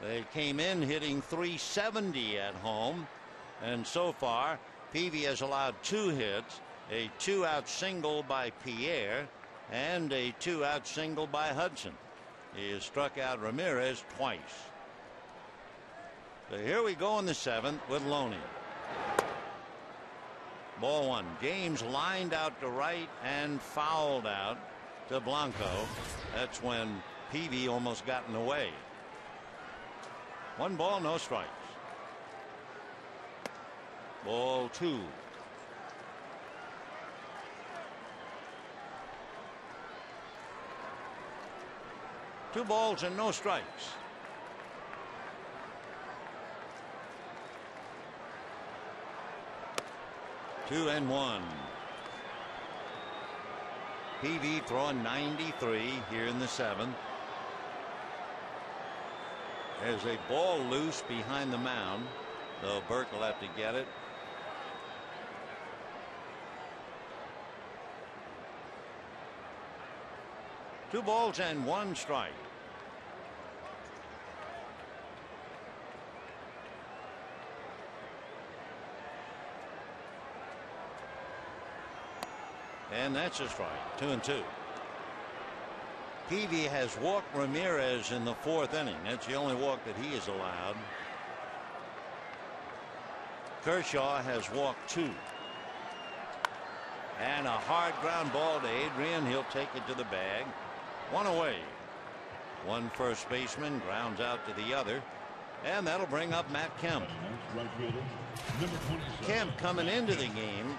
They came in hitting .370 at home, and so far Peavy has allowed 2 hits, a 2-out single by Pierre and a 2-out single by Hudson. He has struck out Ramirez twice. So here we go in the 7th with Loney. Ball 1. James lined out to right and fouled out to Blanco. That's when Peavy almost got in the way. 1 ball, no strikes. Ball 2. Two balls and no strikes. 2-1. Peavy throwing 93 here in the 7th. There's a ball loose behind the mound, though Burke will have to get it. Two balls and one strike. And that's a strike. 2-2. Peavy has walked Ramirez in the 4th inning. That's the only walk that he is allowed. Kershaw has walked 2. And a hard ground ball to Adrian. He'll take it to the bag. 1 away. One first baseman grounds out to the other. And that'll bring up Matt Kemp. Kemp coming into the game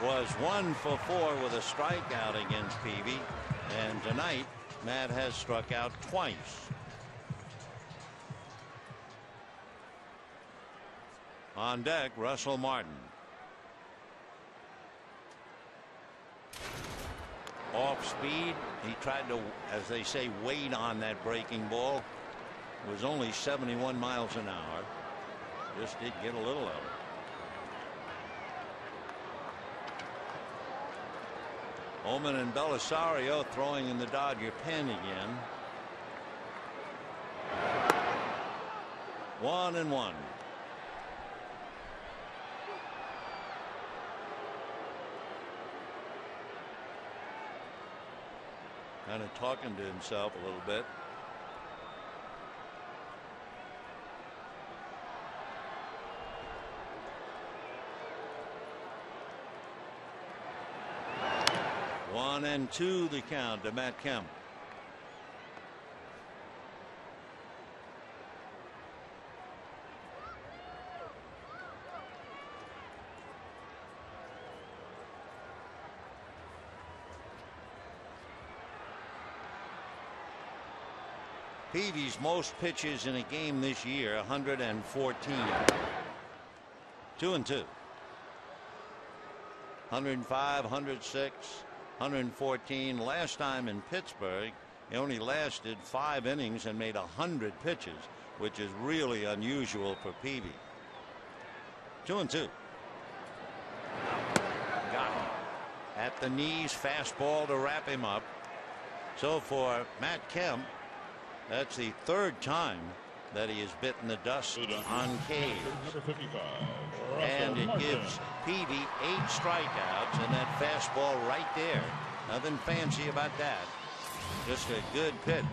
was 1 for 4 with a strikeout against Peavy. And tonight, Matt has struck out twice. On deck, Russell Martin. Off speed. He tried to, as they say, wait on that breaking ball. It was only 71 miles an hour. Just did get a little of it. Oman and Belisario throwing in the Dodger pen again. 1-1. Kind of talking to himself a little bit. One and 2 the count to Matt Kemp. Peavy's most pitches in a game this year, 114. 2-2. 105, 106. 114. Last time in Pittsburgh, he only lasted 5 innings and made 100 pitches, which is really unusual for Peavy. 2-2. Got him at the knees, fastball to wrap him up. So for Matt Kemp, that's the 3rd time that he has bitten the dust on Cage. And it gives Peavy 8 strikeouts, and that fastball right there. Nothing fancy about that. Just a good pitch.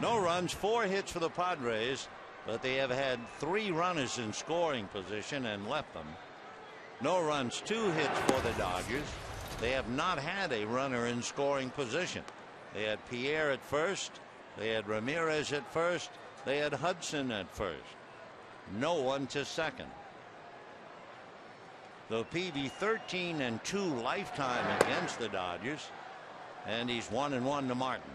No runs, 4 hits for the Padres, but they have had 3 runners in scoring position and left them. No runs, 2 hits for the Dodgers. They have not had a runner in scoring position. They had Pierre at first. They had Ramirez at first. They had Hudson at first. No one to second. So Peavy 13-2 lifetime against the Dodgers, and he's 1-1 to Martin.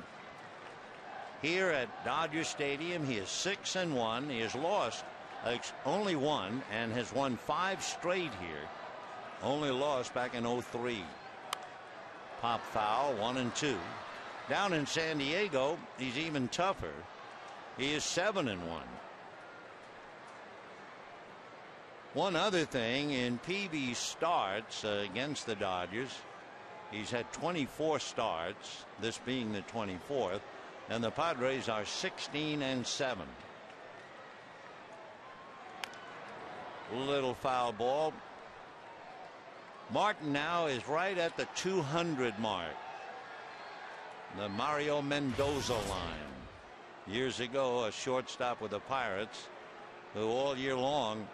Here at Dodger Stadium, he is 6-1. He has lost only 1 and has won 5 straight here. Only lost back in 03. Pop foul, 1-2. Down in San Diego, he's even tougher. He is 7-1. One other thing, in Peavy's starts against the Dodgers, he's had 24 starts, this being the 24th, and the Padres are 16-7. Little foul ball. Martin now is right at the 200 mark. The Mario Mendoza line. Years ago, a shortstop with the Pirates, who all year long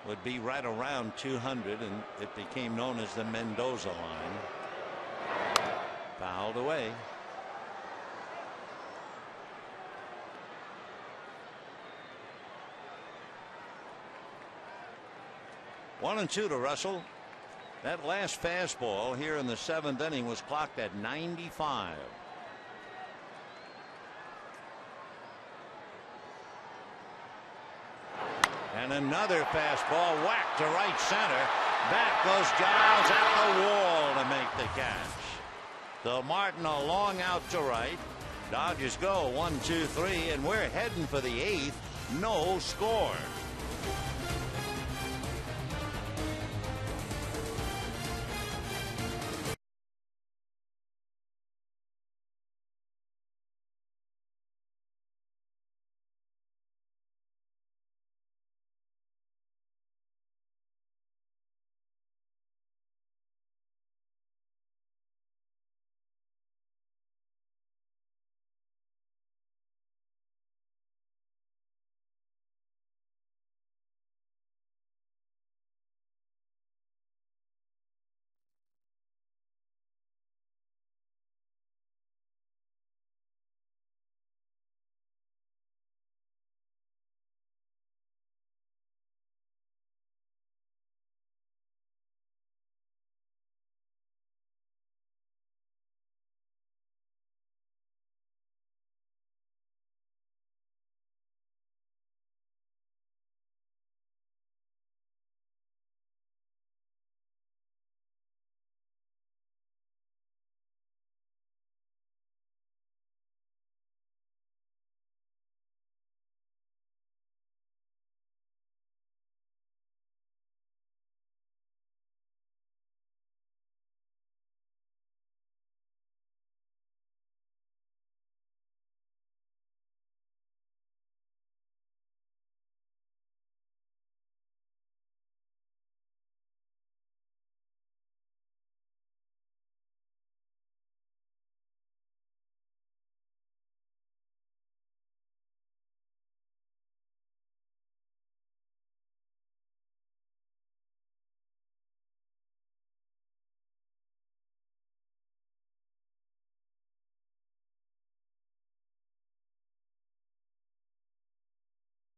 would be right around 200, and it became known as the Mendoza line. Fouled away. One and 2 to Russell. That last fastball here in the 7th inning was clocked at 95. And another fastball whacked to right center. Back goes Giles at the wall to make the catch. So Martin a long out to right. Dodgers go 1-2-3, and we're heading for the 8th. No score.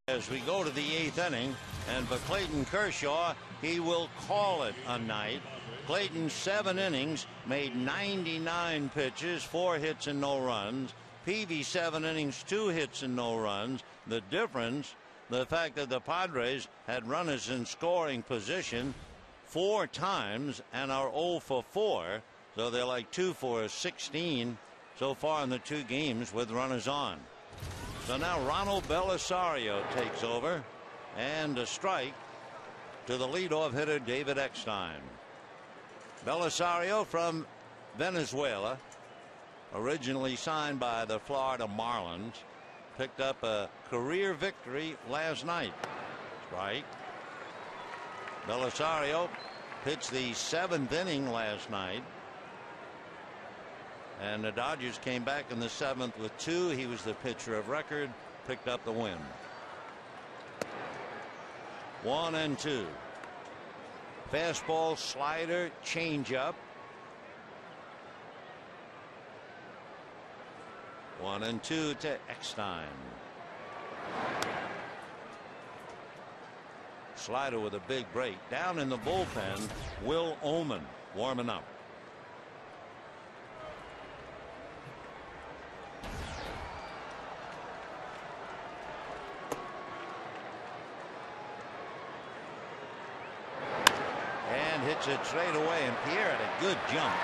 As we go to the 8th inning, and for Clayton Kershaw, he will call it a night. Clayton 7 innings, made 99 pitches, 4 hits and no runs. Peavy 7 innings, 2 hits and no runs. The difference, the fact that the Padres had runners in scoring position 4 times and are 0 for 4. So they're like 2 for 16 so far in the 2 games with runners on. So now Ronald Belisario takes over, and a strike to the leadoff hitter David Eckstein. Belisario from Venezuela, originally signed by the Florida Marlins, picked up a career victory last night. Strike. Belisario pitched the 7th inning last night. And the Dodgers came back in the 7th with 2. He was the pitcher of record, picked up the win. 1-2. Fastball, slider, changeup. 1-2 to Eckstein. Slider with a big break. Down in the bullpen, Will Oman warming up. Hits it straight away, and Pierre had a good jump.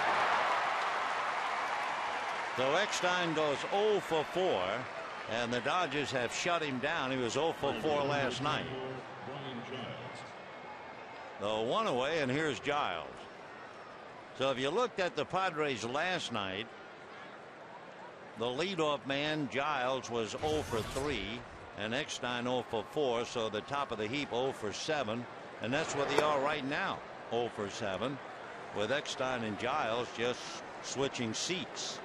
So Eckstein goes 0 for 4, and the Dodgers have shut him down. He was 0 for 4 last night. The 1 away, and here's Giles. So if you looked at the Padres last night, the leadoff man Giles was 0 for 3, and Eckstein 0 for 4. So the top of the heap 0 for 7, and that's where they are right now. 0 for 7, with Eckstein and Giles just switching seats.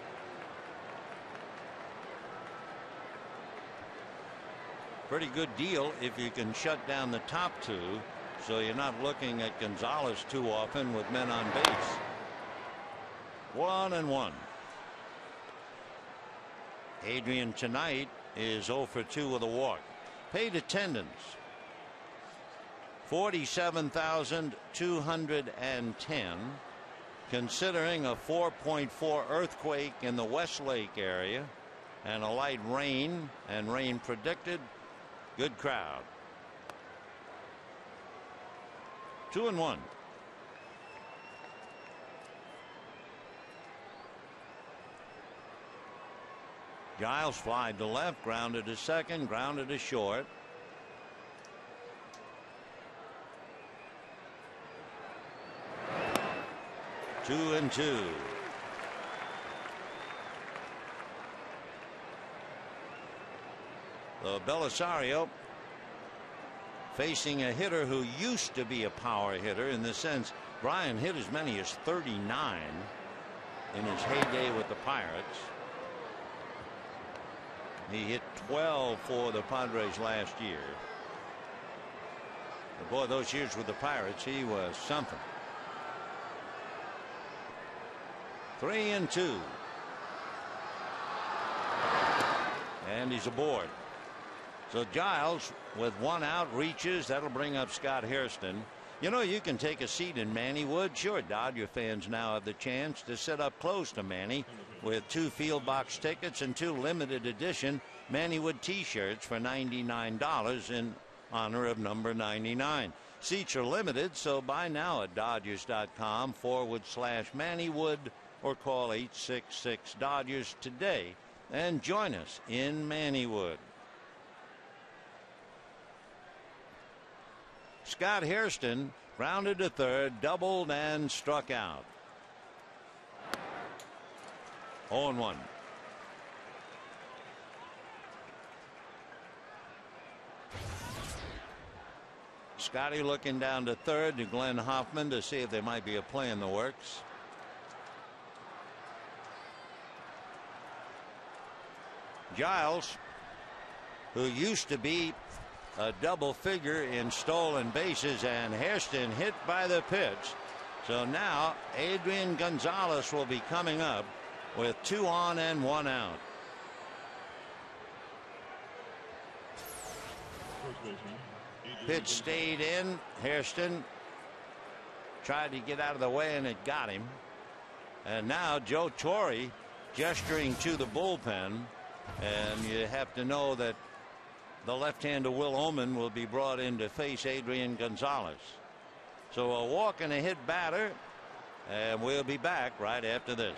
Pretty good deal if you can shut down the top 2, so you're not looking at Gonzalez too often with men on base. 1-1. Adrian tonight is 0 for 2 with a walk. Paid attendance 47,210, considering a 4.4 earthquake in the Westlake area and a light rain and rain predicted. Good crowd. 2-1. Giles flied to left, grounded to second, grounded to short. Two and two. Belisario facing a hitter who used to be a power hitter, in the sense Brian hit as many as 39 in his heyday with the Pirates. He hit 12 for the Padres last year. But boy, those years with the Pirates, he was something. 3-2. And he's aboard. So Giles, with one out, reaches. That'll bring up Scott Hairston. You know, you can take a seat in Manny Wood. Sure, Dodger fans now have the chance to sit up close to Manny with 2 field box tickets and 2 limited edition Manny Wood t-shirts for $99 in honor of number 99. Seats are limited, so buy now at Dodgers.com/Manny Wood or call 866 Dodgers today and join us in Manny Wood. Scott Hairston grounded to third, doubled and struck out. 0-1. Scotty looking down to third to Glenn Hoffman to see if there might be a play in the works. Giles, who used to be a double figure in stolen bases, and Hairston hit by the pitch. So now Adrian Gonzalez will be coming up with 2 on and 1 out. Pitch stayed in. Hairston tried to get out of the way and it got him. And now Joe Torre gesturing to the bullpen, and you have to know that the left-hander Will Oman will be brought in to face Adrian Gonzalez. So a walk and a hit batter, and we'll be back right after this.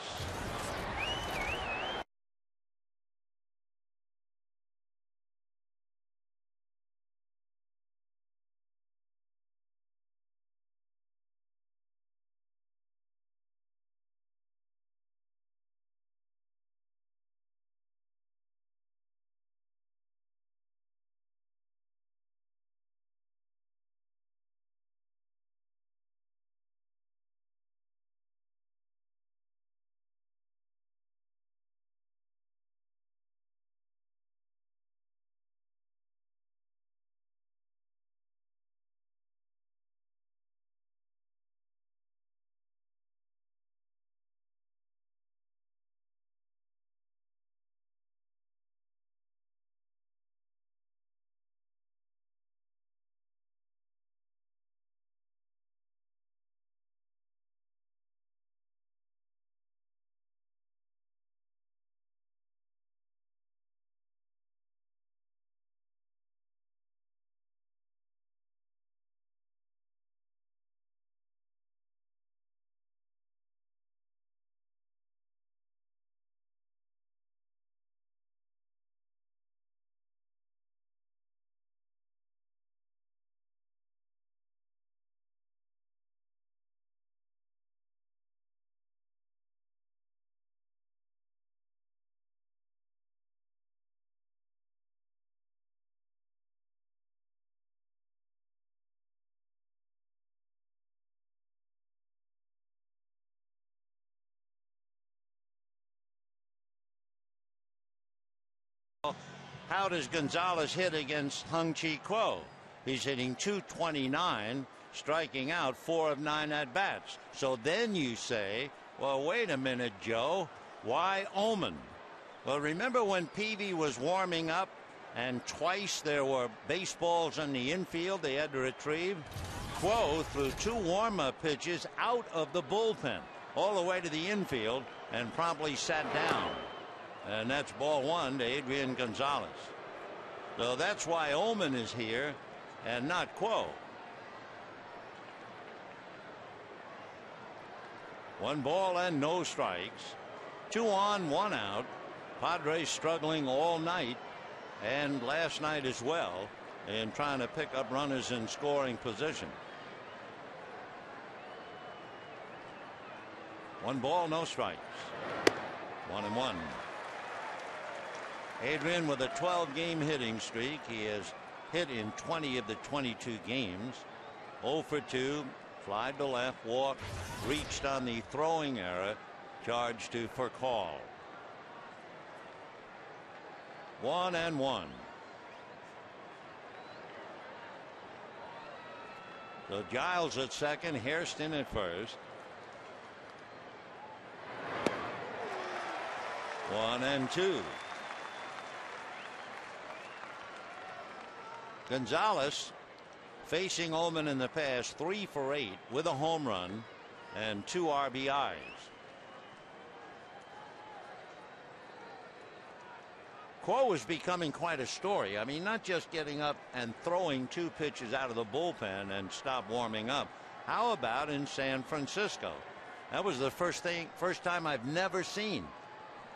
How does Gonzalez hit against Hung-Chi Kuo? He's hitting .229, striking out 4 of 9 at bats. So then you say, well, wait a minute, Joe, why Oman? Well, remember when Peavy was warming up and twice there were baseballs in the infield they had to retrieve? Kuo threw 2 warm-up pitches out of the bullpen all the way to the infield and promptly sat down. And that's ball 1 to Adrian Gonzalez. So that's why Oman is here and not Kuo. 1 ball and no strikes. 2 on, 1 out. Padres struggling all night and last night as well in trying to pick up runners in scoring position. 1 ball, no strikes. 1-1. Adrian with a 12-game hitting streak. He has hit in 20 of the 22 games. 0 for 2. Fly to left, walk, reached on the throwing error, charged for call. 1-1. So Giles at second, Hairston at first. 1-2. Gonzalez facing Ullman in the past, 3 for 8 with a home run and 2 RBIs. Quo was becoming quite a story. I mean, not just getting up and throwing 2 pitches out of the bullpen and stop warming up. How about in San Francisco? That was the first time I've never seen.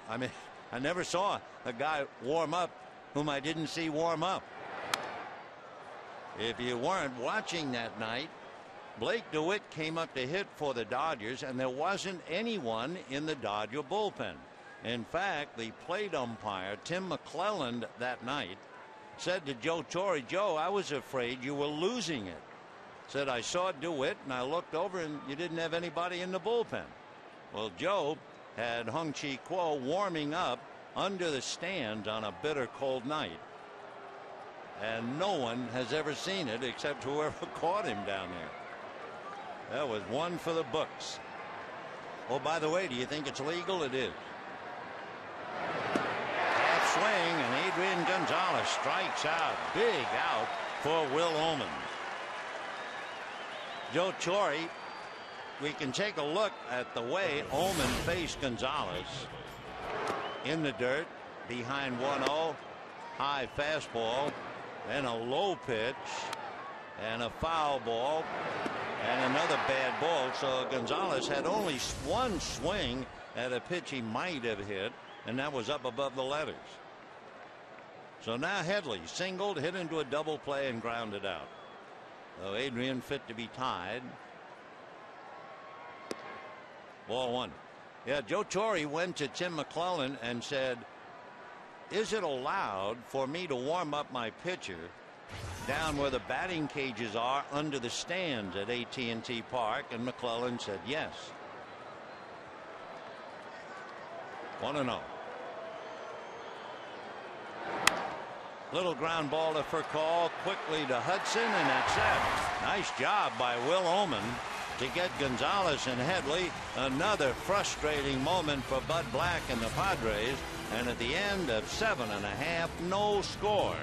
I mean, I never saw a guy warm up whom I didn't see warm up. If you weren't watching that night, Blake DeWitt came up to hit for the Dodgers, and there wasn't anyone in the Dodger bullpen. In fact, the plate umpire, Tim McClelland, that night said to Joe Torre, "Joe, I was afraid you were losing it." Said, "I saw DeWitt and I looked over and you didn't have anybody in the bullpen." Well, Joe had Hung-Chi Kuo warming up under the stands on a bitter cold night. And no one has ever seen it except whoever caught him down there. That was one for the books. Oh, by the way, do you think it's legal? It is. Half swing, and Adrian Gonzalez strikes out. Big out for Will Ullman. Joe Torre, we can take a look at the way Ullman faced Gonzalez. In the dirt, behind 1-0, high fastball, and a low pitch, and a foul ball, and another bad ball. So Gonzalez had only 1 swing at a pitch he might have hit, and that was up above the letters. So now Headley singled, hit into a double play, and grounded out. So Adrian fit to be tied. Ball 1. Yeah, Joe Torre went to Tim McClellan and said, "Is it allowed for me to warm up my pitcher down where the batting cages are under the stands at AT&T Park?" And McClellan said yes. 1-0. Little ground ball to Furcal, quickly to Hudson, and that's it. Nice job by Will Ullman to get Gonzalez and Headley. Another frustrating moment for Bud Black and the Padres. And at the end of 7½, no score.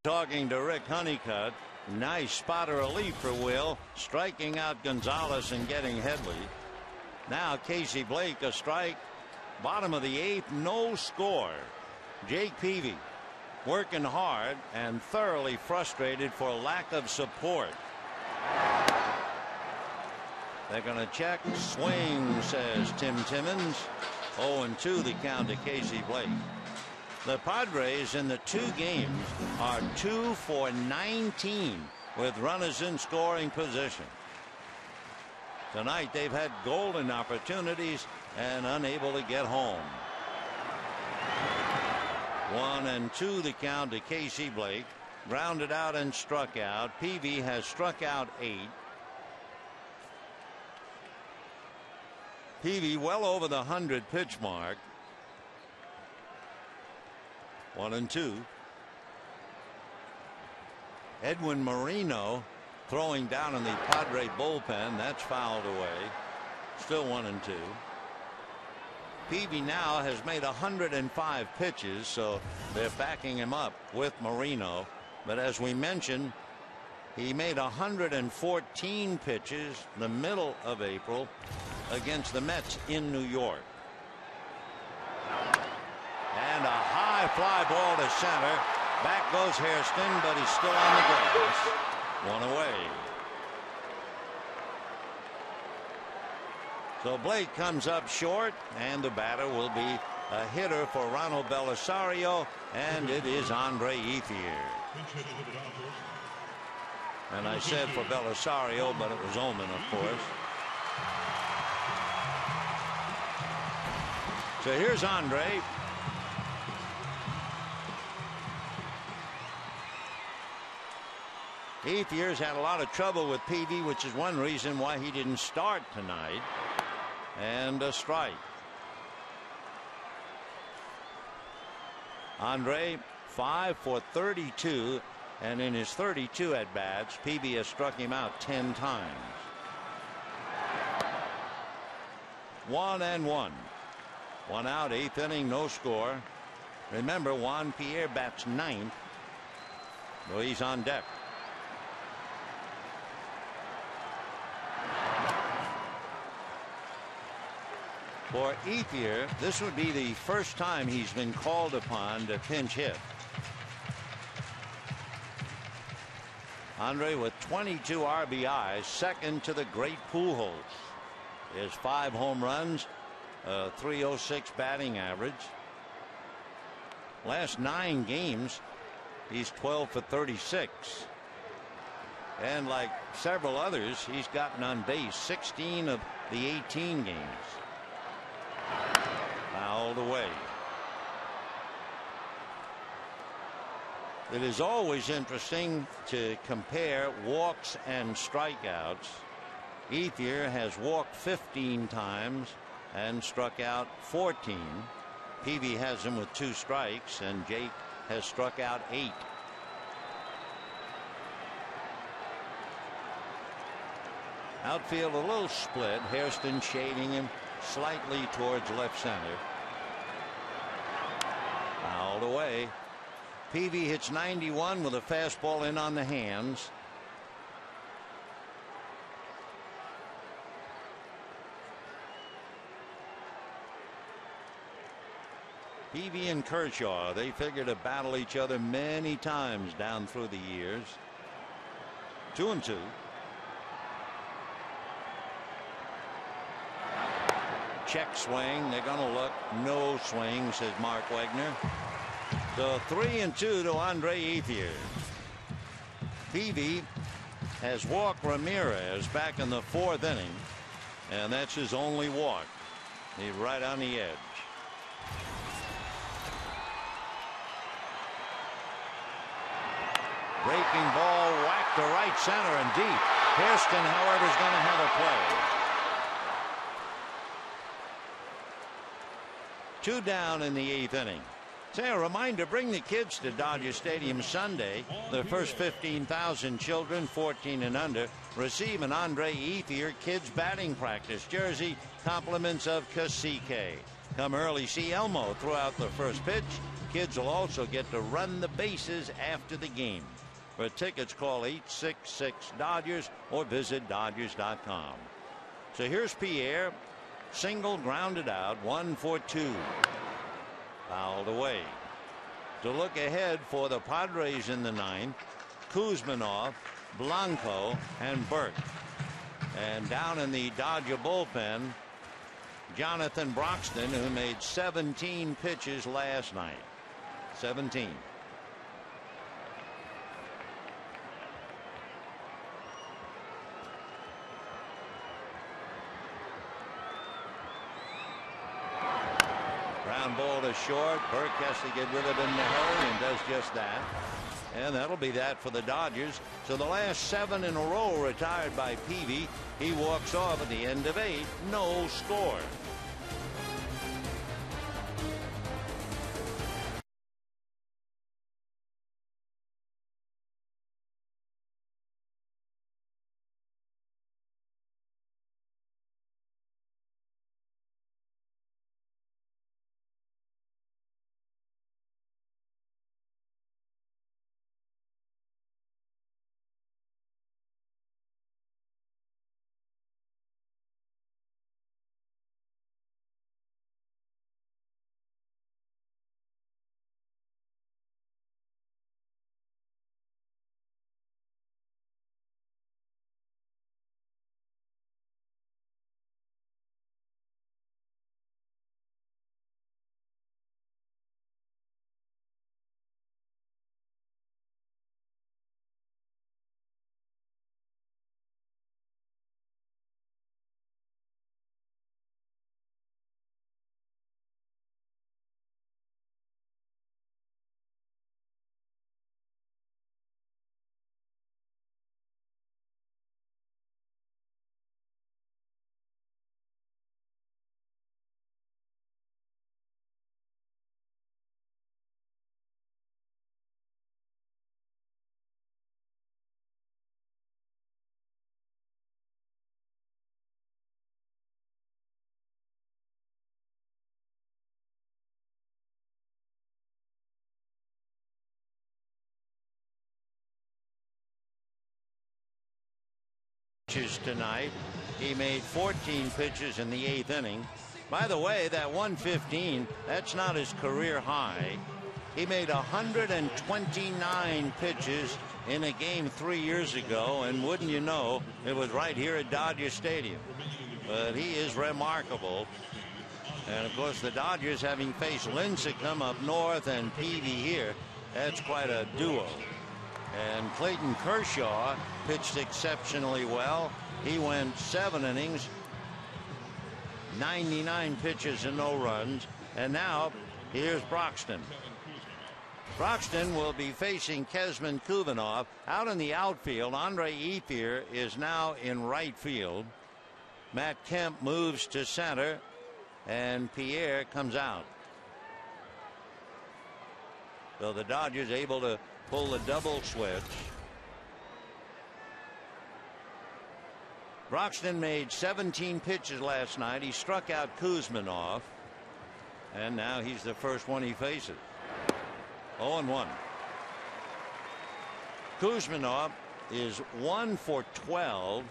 Talking to Rick Honeycutt. Nice spot of relief for Will, striking out Gonzalez and getting Headley. Now Casey Blake a strike. Bottom of the 8th, no score. Jake Peavy working hard and thoroughly frustrated for lack of support. They're going to check. Swing, says Tim Timmons. 0-2 the count to Casey Blake. The Padres in the 2 games are 2 for 19 with runners in scoring position. Tonight they've had golden opportunities and unable to get home. 1-2 the count to Casey Blake. Grounded out and struck out. Peavy has struck out 8. Peavy well over the 100 pitch mark. 1-2. Edwin Marino throwing down in the Padre bullpen. That's fouled away. Still 1-2. Peavy now has made 105 pitches, so they're backing him up with Marino. But as we mentioned, he made 114 pitches the middle of April against the Mets in New York. And a high fly ball to center. Back goes Hairston, but he's still on the grass. 1 away. So Blake comes up short, and the batter will be a hitter for Ronald Belisario, and it is Andre Ethier. And I said for Belisario, but it was Ullman, of course. So here's Andre. Ethier's had a lot of trouble with Peavy, which is one reason why he didn't start tonight. And a strike. Andre 5 for 32, and in his 32 at bats, Peavy has struck him out 10 times. 1-1. 1 out, 8th inning, no score. Remember, Juan Pierre bats 9th, so he's on deck. For Ethier, this would be the first time he's been called upon to pinch hit. Andre with 22 RBIs, second to the great Pujols. He has 5 home runs, a .306 batting average. Last 9 games, he's 12 for 36. And like several others, he's gotten on base 16 of the 18 games. Fouled away. It is always interesting to compare walks and strikeouts. Ethier has walked 15 times and struck out 14. Peavy has him with 2 strikes, and Jake has struck out 8. Outfield a little split. Hairston shading him slightly towards left center. Fouled away. Peavy hits 91 with a fastball in on the hands. Peavy and Kershaw, they figure to battle each other many times down through the years. 2-2. Check swing. They're going to look. No swing, says Mark Wagner. So 3-2 to Andre Ethier. Peavy has walked Ramirez back in the 4th inning, and that's his only walk. He's right on the edge. Breaking ball whacked to right center and deep. Hairston, however, is going to have a play. 2 down in the 8th inning. Say, a reminder, bring the kids to Dodger Stadium Sunday. The first 15,000 children 14 and under receive an Andre Ethier kids batting practice jersey, compliments of Cacique. Come early, see Elmo throughout the first pitch. Kids will also get to run the bases after the game. For tickets, call 866-DODGERS or visit Dodgers.com. So here's Pierre. Single, grounded out, 1-for-2. Fouled away. To look ahead for the Padres in the ninth, Kuzminov, Blanco, and Burke. And down in the Dodger bullpen, Jonathan Broxton, who made 17 pitches last night. 17. Ground ball to short. Burke has to get rid of it in a hurry and does just that. And that'll be that for the Dodgers. So the last 7 in a row retired by Peavy. He walks off at the end of 8. No score. Tonight, he made 14 pitches in the 8th inning. By the way, that 115, that's not his career high. He made 129 pitches in a game 3 years ago, and wouldn't you know, it was right here at Dodger Stadium. But he is remarkable. And of course, the Dodgers, having faced Lincecum up north and Peavy here, that's quite a duo. And Clayton Kershaw pitched exceptionally well. He went 7 innings, 99 pitches and no runs. And now here's Broxton. Broxton will be facing Kezman Kuvanov out in the outfield. Andre Ethier is now in right field. Matt Kemp moves to center, and Pierre comes out. So the Dodgers able to pull the double switch. Broxton made 17 pitches last night. He struck out Kuzminov, and now he's the first one he faces. 0-1. Kuzminov is 1 for 12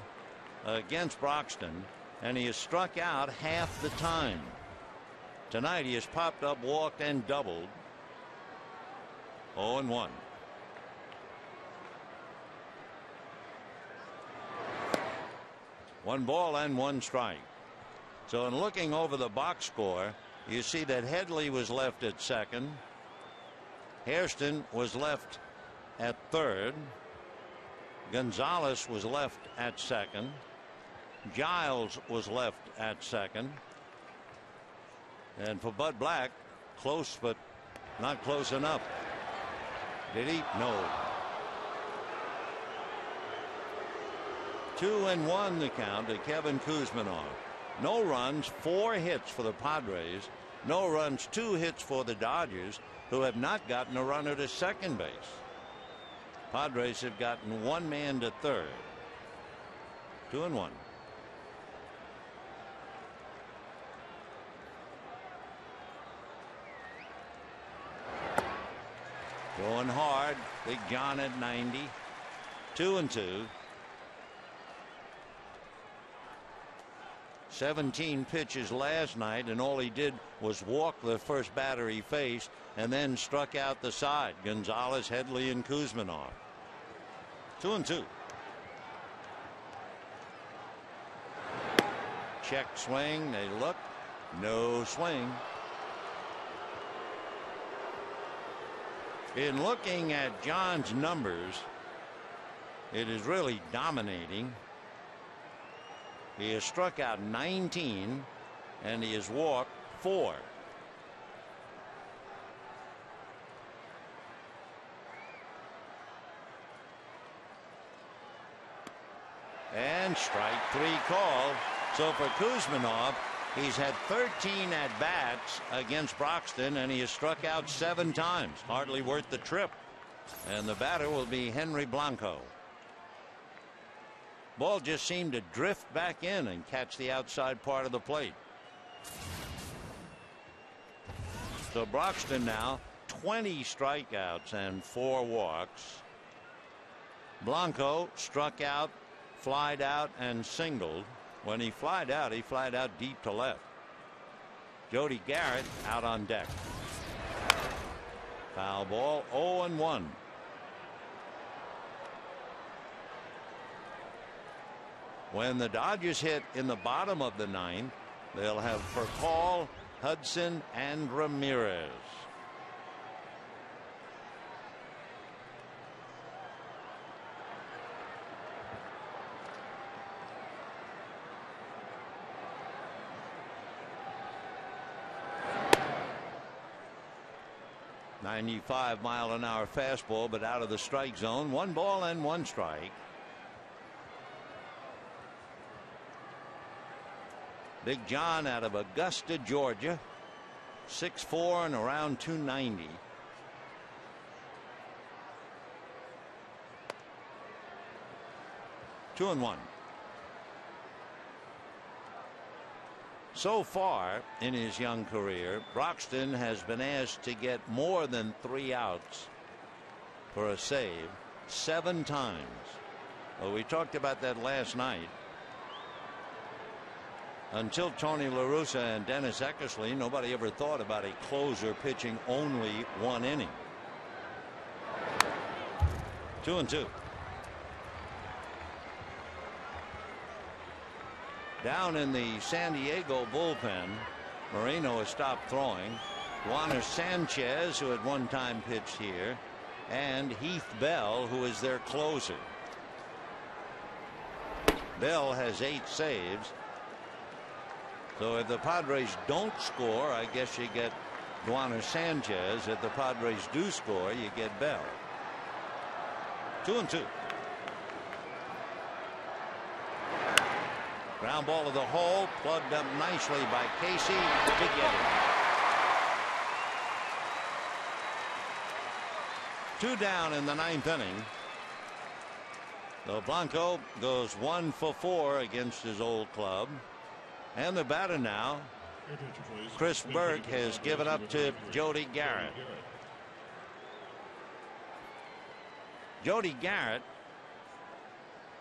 against Broxton, and he has struck out half the time. Tonight he has popped up, walked, and doubled. 0-1. One ball and one strike. So in looking over the box score, you see that Headley was left at second. Hairston was left at third. Gonzalez was left at second. Giles was left at second. And for Bud Black, close but not close enough. Did he? No. 2-1 the count to Kevin Kuzminov. No runs, 4 hits for the Padres. No runs, 2 hits for the Dodgers, who have not gotten a runner to second base. Padres have gotten 1 man to third. 2-1. Going hard. Big John at 90. 2-2. 17 pitches last night, and all he did was walk the first batter he faced and then struck out the side. Gonzalez, Headley, and Kuzminov. 2-2. Check swing. They look. No swing. In looking at John's numbers, it is really dominating. He has struck out 19 and he has walked 4. And strike 3 called. So for Kuzminov, he's had 13 at bats against Broxton and he has struck out 7 times. Hardly worth the trip. And the batter will be Henry Blanco. Ball just seemed to drift back in and catch the outside part of the plate. So Broxton now 20 strikeouts and 4 walks. Blanco struck out, flied out, and singled. When he flied out deep to left. Jody Garrett out on deck. Foul ball. 0-1. When the Dodgers hit in the bottom of the 9th, they'll have Percall, Hudson, and Ramirez. .95-mile-an-hour fastball, but out of the strike zone. 1 ball and 1 strike. Big John out of Augusta, Georgia. 6'4" and around 290. Two and 1. So far in his young career, Broxton has been asked to get more than 3 outs for a save 7 times. Well, we talked about that last night. Until Tony La Russa and Dennis Eckersley, nobody ever thought about a closer pitching only 1 inning. 2-2. Down in the San Diego bullpen, Moreno has stopped throwing. Juaner Sanchez, who at one time pitched here, and Heath Bell, who is their closer. Bell has 8 saves. So if the Padres don't score, I guess you get Juaner Sanchez. If the Padres do score, you get Bell. 2-2. Ground ball to the hole, plugged up nicely by Casey to get it. 2 down in the 9th inning. So Blanco goes 1 for 4 against his old club. And the batter now, Chris Burke, has given up to Jody Garrett. Jody Garrett,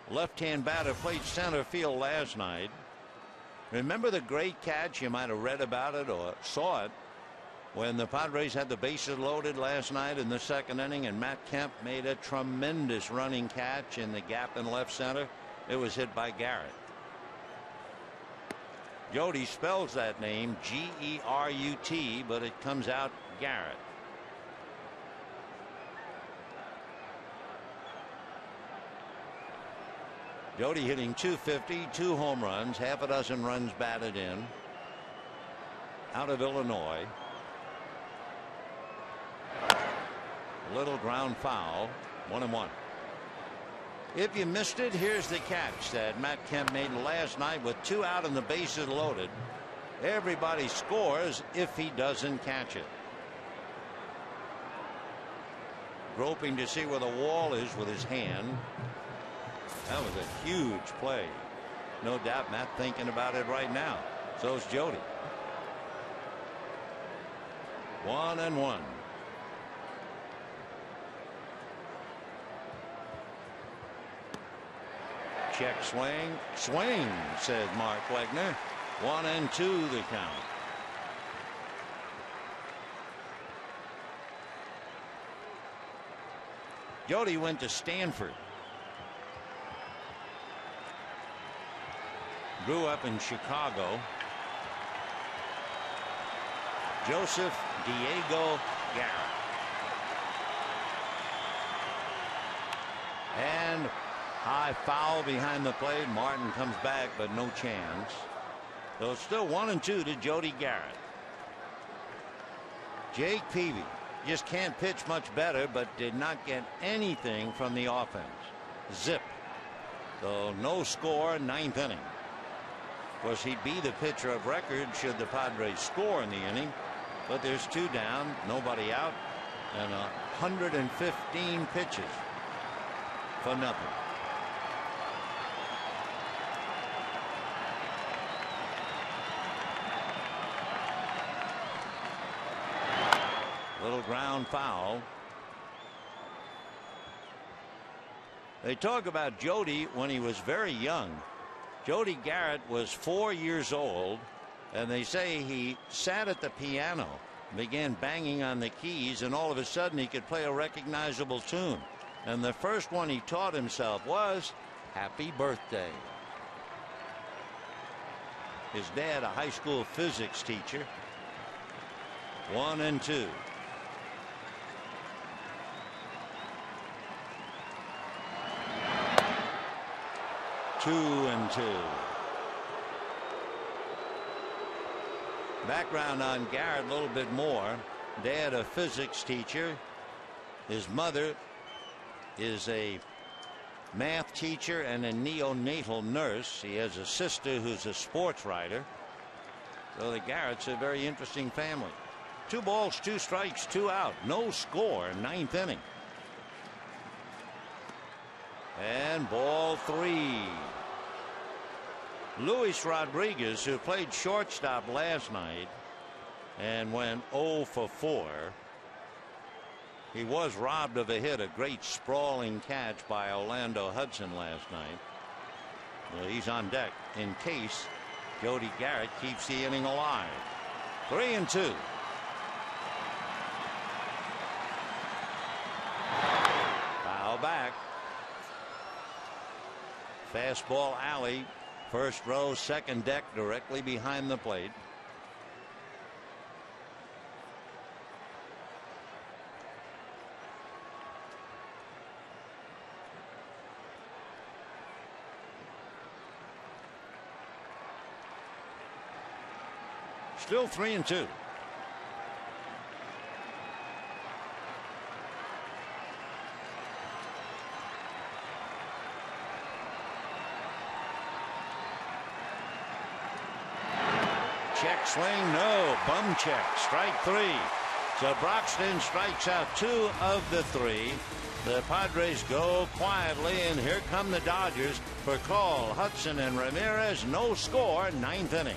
left-hand batter, played center field last night. Remember the great catch? You might have read about it or saw it when the Padres had the bases loaded last night in the 2nd inning, and Matt Kemp made a tremendous running catch in the gap in left center. It was hit by Garrett. Jody spells that name G-E-R-U-T, but it comes out Garrett. Jody hitting .250, 2 home runs, half a dozen runs batted in. Out of Illinois. Little ground foul. 1-1. If you missed it, here's the catch that Matt Kemp made last night with 2 out and the bases loaded. Everybody scores if he doesn't catch it. Groping to see where the wall is with his hand. That was a huge play. No doubt Matt thinking about it right now. So's Jody. 1-1. Check swing. Swing, says Mark Wegner. 1-2 the count. Jody went to Stanford. Grew up in Chicago. Joseph Diego Garrett. And high foul behind the plate. Martin comes back, but no chance. So it's still 1-2 to Jody Garrett. Jake Peavy just can't pitch much better, but did not get anything from the offense. Zip. So no score, 9th inning. Of course, he'd be the pitcher of record should the Padres score in the inning. But there's 2 down, nobody out, and 115 pitches for nothing. Little ground foul. They talk about Jody when he was very young. Jody Garrett was 4 years old, and they say he sat at the piano, began banging on the keys, and all of a sudden he could play a recognizable tune. And the first one he taught himself was Happy Birthday. His dad, a high school physics teacher. 1-2. Two and two. Background on Garrett a little bit more. Dad, a physics teacher. His mother is a math teacher and a neonatal nurse. He has a sister who's a sports writer. So the Garrett's a very interesting family. 2 balls, 2 strikes, 2 out. No score, 9th inning. And ball 3. Luis Rodriguez, who played shortstop last night and went 0 for 4. He was robbed of a hit, a great sprawling catch by Orlando Hudson last night. Well, he's on deck in case Jody Garrett keeps the inning alive. 3-2. Foul back. Fastball alley. First row, second deck, directly behind the plate. Still 3-2. Check swing, no. Bum check. Strike 3. So Broxton strikes out 2 of the 3. The Padres go quietly, and here come the Dodgers for Call, Hudson, and Ramirez. No score, 9th inning.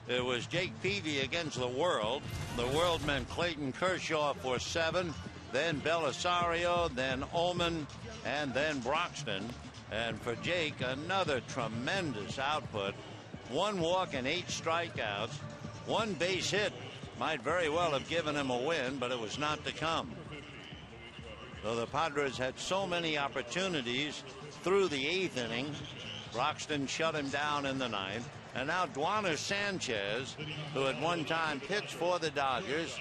It was Jake Peavy against the World. The World meant Clayton Kershaw for 7, then Belisario, then Ullman, and then Broxton. And for Jake, another tremendous output. 1 walk and 8 strikeouts. 1 base hit might very well have given him a win, but it was not to come. So the Padres had so many opportunities through the 8th inning. Broxton shut him down in the 9th. And now Duaner Sanchez, who at one time pitched for the Dodgers,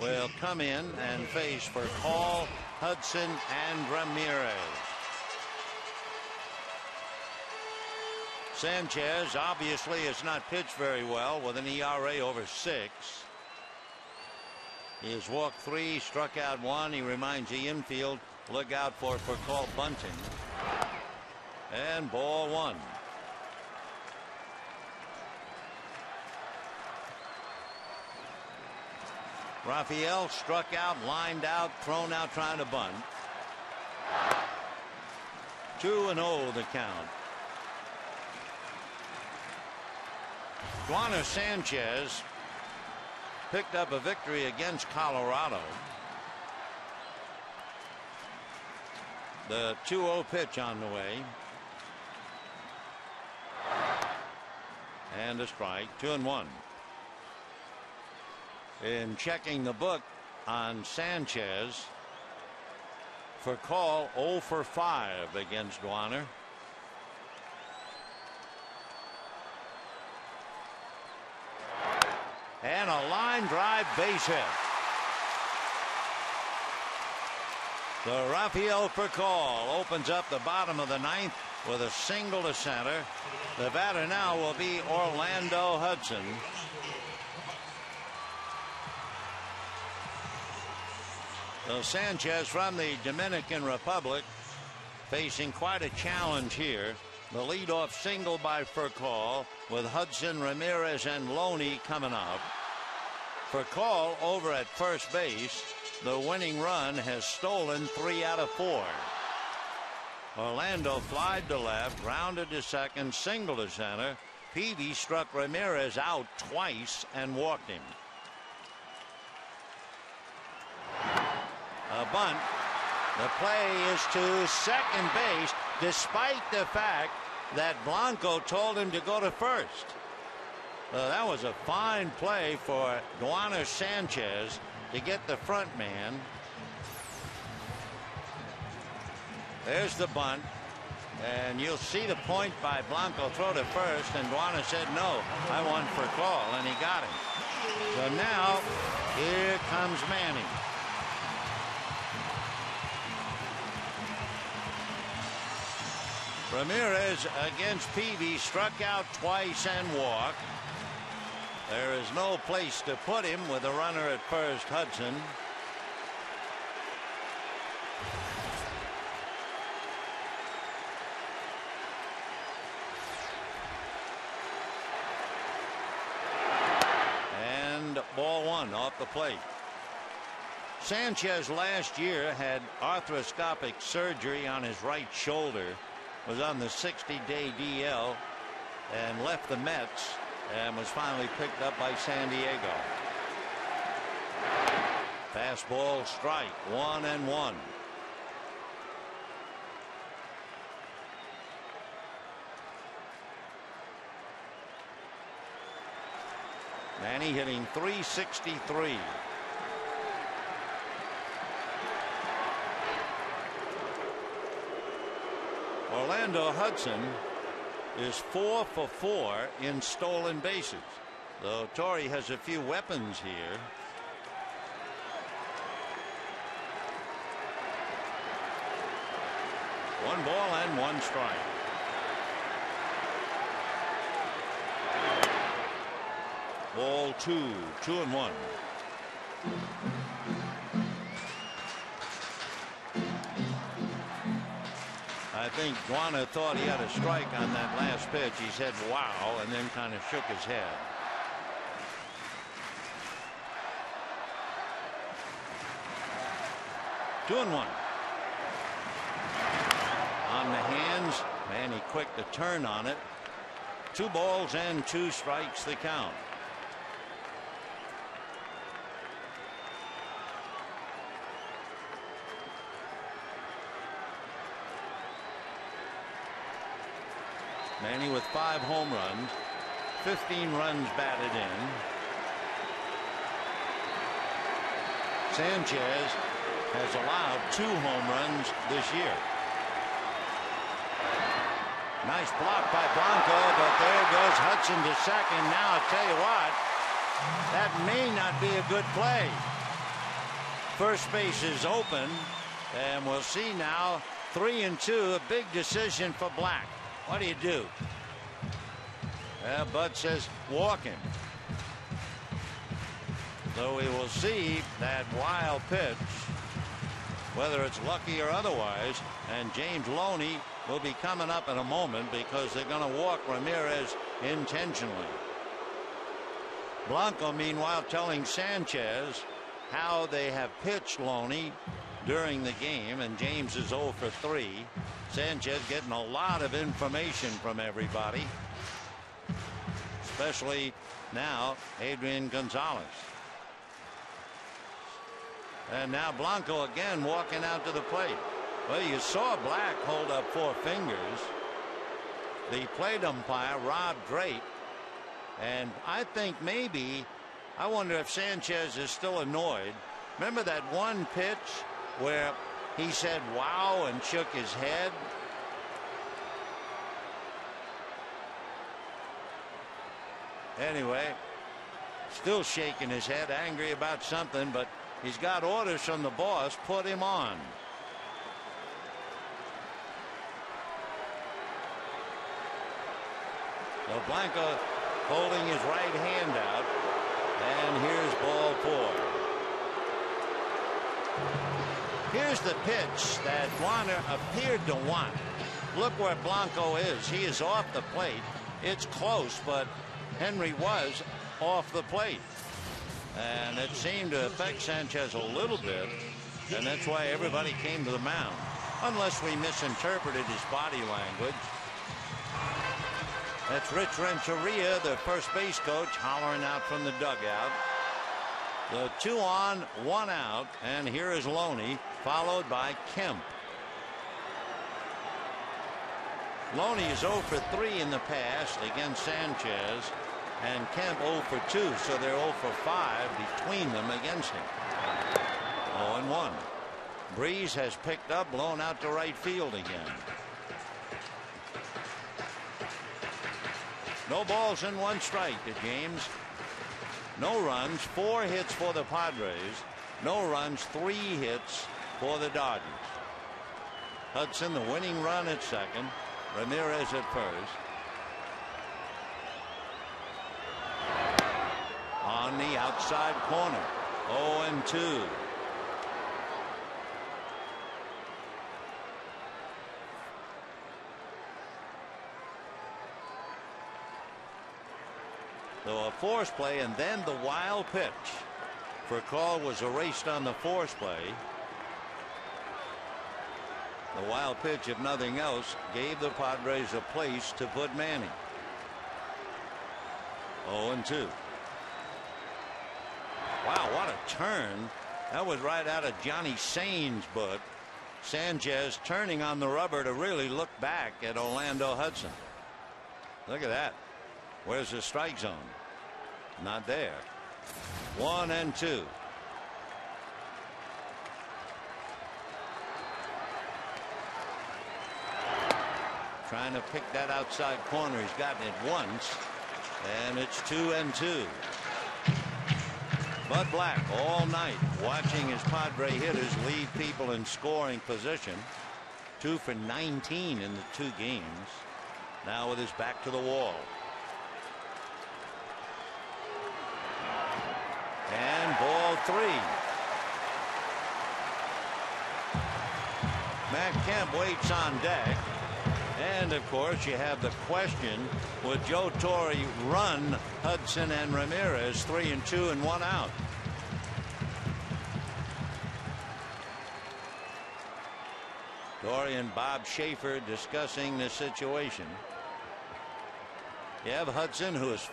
will come in and face for Hall, Hudson, and Ramirez. Sanchez obviously has not pitched very well with an ERA over 6. He has walked 3, struck out 1. He reminds the infield, look out for call bunting. And ball 1. Raphael struck out, lined out, thrown out, trying to bunt. 2-0 the count. Duaner Sanchez picked up a victory against Colorado. The 2-0 pitch on the way. And a strike. 2-1. In checking the book on Sanchez, for call 0 for 5 against Duaner. And a line drive base hit. So Raphael Furcal opens up the bottom of the 9th with a single to center. The batter now will be Orlando Hudson. So Sanchez from the Dominican Republic facing quite a challenge here. The leadoff single by Furcal with Hudson, Ramirez, and Loney coming up. Furcal over at first base. The winning run has stolen 3 out of 4. Orlando flied to left, grounded to second, single to center. Peavy struck Ramirez out twice and walked him. A bunt. The play is to second base, despite the fact that Blanco told him to go to first. That was a fine play for Duaner Sanchez to get the front man. There's the bunt. And you'll see the point by Blanco, throw to first, and Duaner said no, I want for call, and he got him. So now here comes Manny. Ramirez against Peavy, struck out twice and walked. There is no place to put him with a runner at first, Hudson. And ball 1 off the plate. Sanchez last year had arthroscopic surgery on his right shoulder, was on the 60-day DL, and left the Mets and was finally picked up by San Diego. Fastball strike, 1-1. Manny hitting .363. Orlando Hudson is 4 for 4 in stolen bases, though Torrey has a few weapons here. One ball and 1 strike. Ball 2, 2-1. I think Duaner thought he had a strike on that last pitch. He said wow, and then kind of shook his head. Two and 1. On the hands, Manny quick to turn on it. 2 balls and 2 strikes the count. Manny with 5 home runs, 15 runs batted in. Sanchez has allowed 2 home runs this year. Nice block by Blanco, but there goes Hudson to second. Now I'll tell you what, that may not be a good play. First base is open, and we'll see now 3-2, a big decision for Black. What do you do? Bud says walk him. So we will see that wild pitch, whether it's lucky or otherwise, and James Loney will be coming up in a moment because they're going to walk Ramirez intentionally. Blanco, meanwhile, telling Sanchez how they have pitched Loney during the game, and James is 0 for 3. Sanchez getting a lot of information from everybody, especially now Adrian Gonzalez. And now Blanco again walking out to the plate. Well, you saw Black hold up 4 fingers. The plate umpire, Rob Drake, and I think maybe, I wonder if Sanchez is still annoyed. Remember that one pitch where he said wow and shook his head? Anyway, still shaking his head, angry about something, but he's got orders from the boss, put him on. So Blanco holding his right hand out, and here's ball 4. Here's the pitch that Warner appeared to want. Look where Blanco is. He is off the plate. It's close, but Henry was off the plate, and it seemed to affect Sanchez a little bit, and that's why everybody came to the mound, unless we misinterpreted his body language. That's Rich Renteria, the first base coach, hollering out from the dugout. The 2 on, 1 out, and here is Loney, followed by Kemp. Loney is 0 for 3 in the past against Sanchez, and Kemp 0 for 2, so they're 0 for 5 between them against him. 0-1. Breeze has picked up, blown out to right field again. No balls and 1 strike to James. No runs, 4 hits for the Padres. No runs, 3 hits for the Dodgers. Hudson, the winning run at second. Ramirez at first. On the outside corner. 0-2. So a force play, and then the wild pitch for call was erased on the force play. The wild pitch, if nothing else, gave the Padres a place to put Manny. 0-2. Wow, what a turn. That was right out of Johnny Sain's book. Sanchez turning on the rubber to really look back at Orlando Hudson. Look at that. Where's the strike zone? Not there. 1-2. Trying to pick that outside corner. He's gotten it once, and it's 2-2. Bud Black all night watching his Padre hitters leave people in scoring position. 2 for 19 in the 2 games. Now with his back to the wall. And ball 3. Matt Kemp waits on deck. And of course you have the question, would Joe Torre run Hudson and Ramirez 3-2 and 1 out? Torre and Bob Schaefer discussing the situation. You have Hudson, who is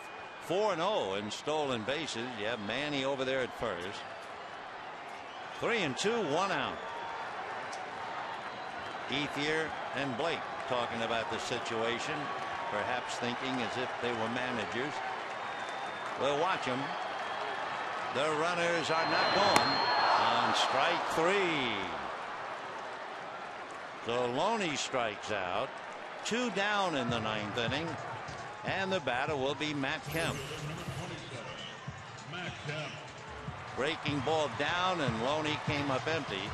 4-0 in stolen bases. You have Manny over there at first. 3-2, 1 out. Ethier and Blake talking about the situation. perhaps thinking as if they were managers. We'll watch them. The runners are not gone on strike 3. So Loney strikes out. 2 down in the 9th inning. And the batter will be Matt Kemp. Breaking ball down, and Loney came up empty.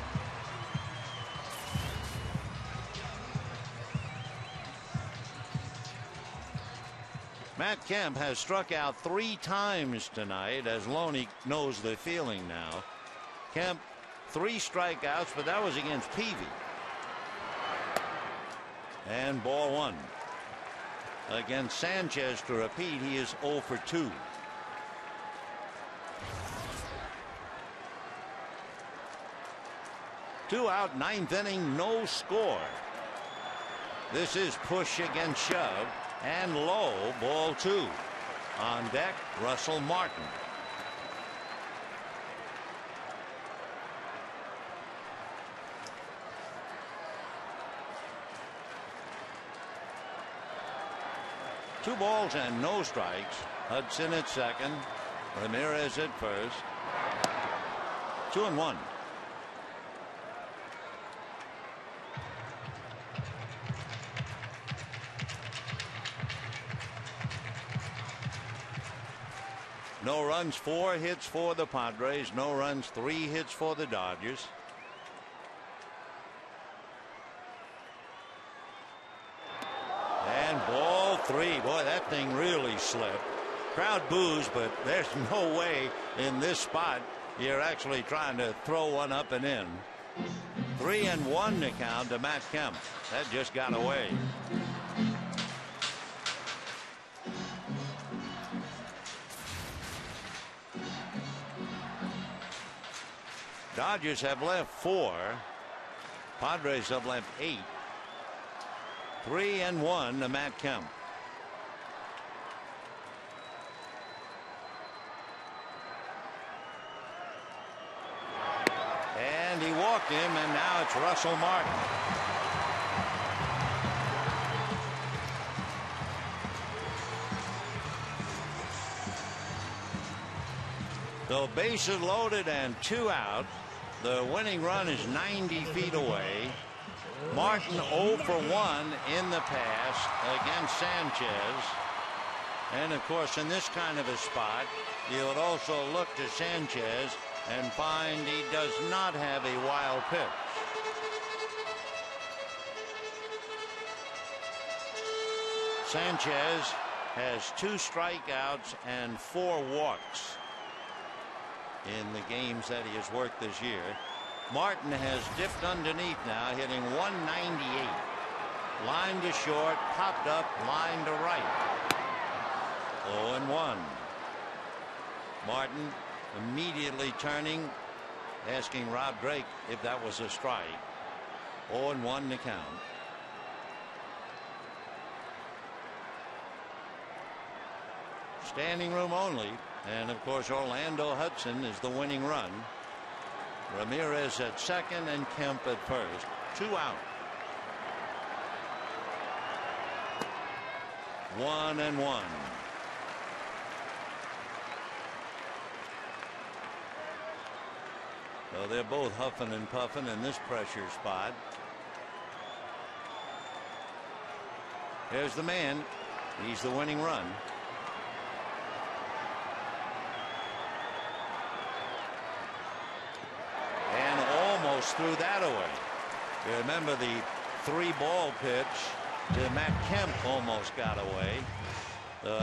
Matt Kemp has struck out 3 times tonight, as Loney knows the feeling now. Kemp 3 strikeouts, but that was against Peavy. And ball 1. Against Sanchez, to repeat, he is 0 for 2. Two out, 9th inning, no score. This is push against shove, and low, ball 2. On deck, Russell Martin. Two balls and no strikes. Hudson at second. Ramirez at first. 2-1. No runs, 4 hits for the Padres. No runs, 3 hits for the Dodgers. And ball 3. Boy, that thing really slipped. Crowd boos, but there's no way in this spot you're actually trying to throw one up and in. 3-1 to count to Matt Kemp. That just got away. Dodgers have left 4. Padres have left 8. 3-1 to Matt Kemp. And he walked him, and now it's Russell Martin. So bases loaded and 2 out. The winning run is 90 feet away. Martin 0 for 1 in the past against Sanchez. And of course, in this kind of a spot, you would also look to Sanchez and find he does not have a wild pitch. Sanchez has 2 strikeouts and 4 walks in the games that he has worked this year. Martin has dipped underneath now, hitting 198. Line to short, popped up, line to right. 0-1. Martin immediately turning, asking Rob Drake if that was a strike. 0-1 to count. Standing room only. And of course, Orlando Hudson is the winning run. Ramirez at second and Kemp at first. 2 out. 1-1. So they're both huffing and puffing in this pressure spot. Here's the man. He's the winning run. And almost threw that away. You remember the 3-ball pitch to Matt Kemp almost got away.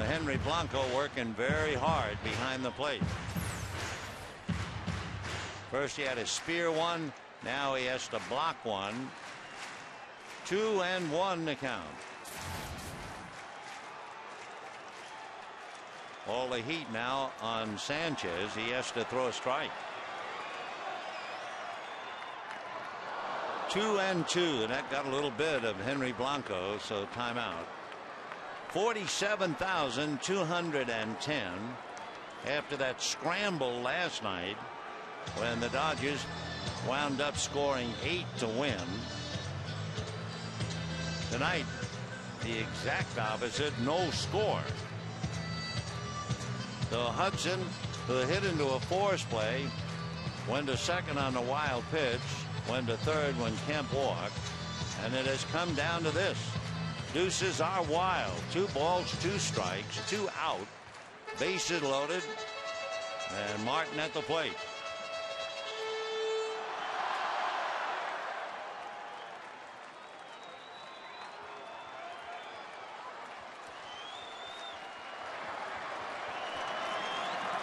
Henry Blanco working very hard behind the plate. First he had to spear one. Now he has to block one. 2-1 to count. All the heat now on Sanchez. He has to throw a strike. 2-2, and that got a little bit of Henry Blanco, so timeout. 47,210 after that scramble last night when the Dodgers wound up scoring 8 to win. Tonight the exact opposite, no score. So Hudson, who hit into a force play, went to second on the wild pitch, went to third when Kemp walked, and it has come down to this. Deuces are wild. 2 balls, 2 strikes, 2 out, bases loaded, and Martin at the plate.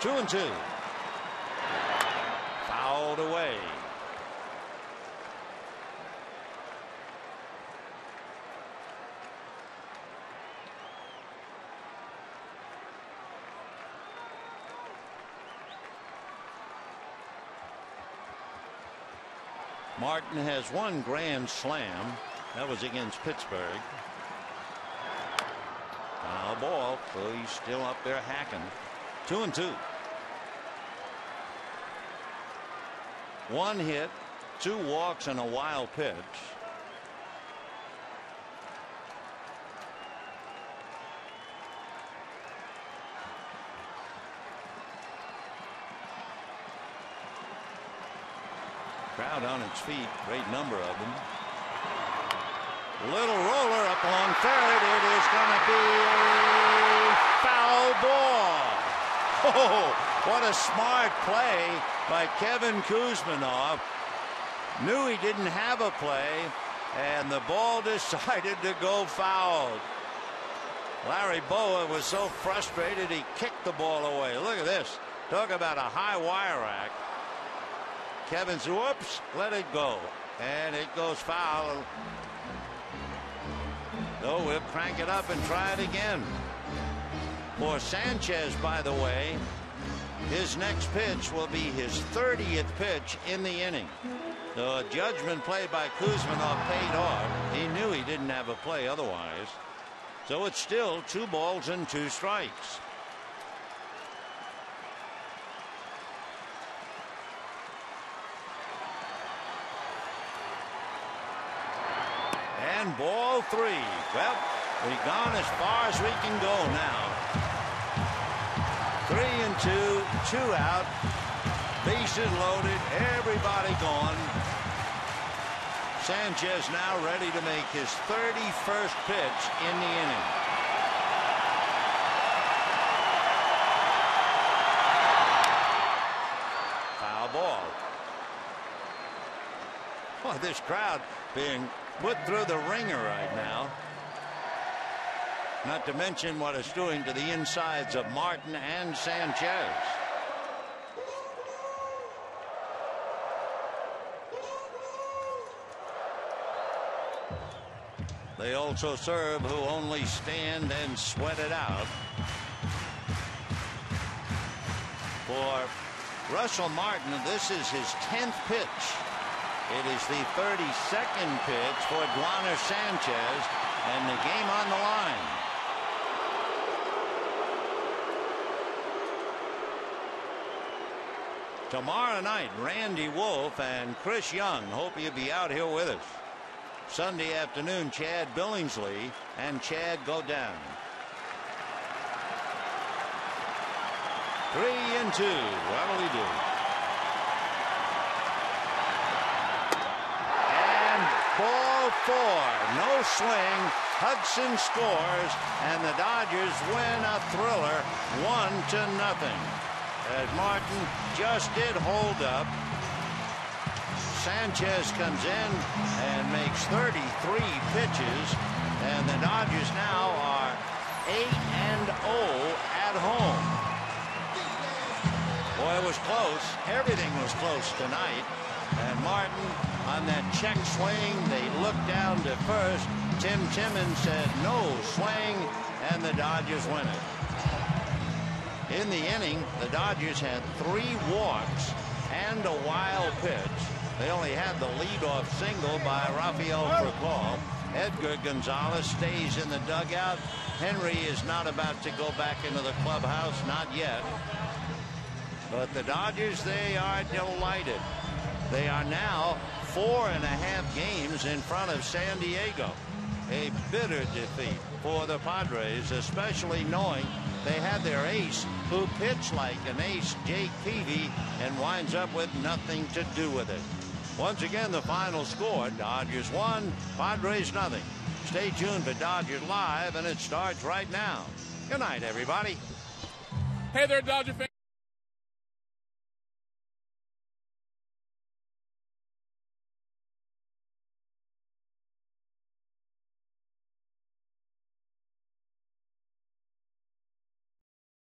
Two and 2. Fouled away. Martin has 1 grand slam. That was against Pittsburgh. Foul ball, so he's still up there hacking. 2 and 2. 1 hit, 2 walks, and a wild pitch. Crowd on its feet, great number of them. Little roller up along third. It is going to be a foul ball. Oh, what a smart play by Kevin Kuzminov. Knew he didn't have a play, and the ball decided to go foul. Larry Boa was so frustrated he kicked the ball away. Look at this. Talk about a high wire act. Kevin's whoops, let it go, and it goes foul. So we'll crank it up and try it again. For Sanchez, by the way, his next pitch will be his 30th pitch in the inning. So a judgment play by Kuzminov paid off. He knew he didn't have a play otherwise. So it's still 2 balls and 2 strikes. And ball 3. Well, we've gone as far as we can go now. 3 and 2, 2 out, bases loaded, everybody gone. Sanchez now ready to make his 31st pitch in the inning. Foul ball. Well, this crowd being put through the ringer right now. Not to mention what it's doing to the insides of Martin and Sanchez. They also serve who only stand and sweat it out. For Russell Martin, this is his 10th pitch. It is the 32nd pitch for Duaner Sanchez, and the game on the line. Tomorrow night, Randy Wolf and Chris Young. Hope you'll be out here with us. Sunday afternoon, Chad Billingsley and Chad go down. 3 and 2. What'll he do? And ball 4. No swing. Hudson scores, and the Dodgers win a thriller 1-0. As Martin just did hold up. Sanchez comes in and makes 33 pitches, and the Dodgers now are 8-0 at home. Boy, it was close. Everything was close tonight. And Martin on that check swing, they looked down to first. Tim Timmons said no swing, and the Dodgers win it. In the inning, the Dodgers had 3 walks and a wild pitch. They only had the leadoff single by Rafael Furcal. Edgar Gonzalez stays in the dugout. Henry is not about to go back into the clubhouse, not yet. But the Dodgers, they are delighted. They are now 4.5 games in front of San Diego. a bitter defeat for the Padres, especially knowing they had their ace who pitched like an ace, Jake Peavy, and winds up with nothing to do with it. Once again, the final score, Dodgers 1, Padres nothing. Stay tuned for Dodgers Live, and it starts right now. Good night, everybody. Hey there, Dodger fans.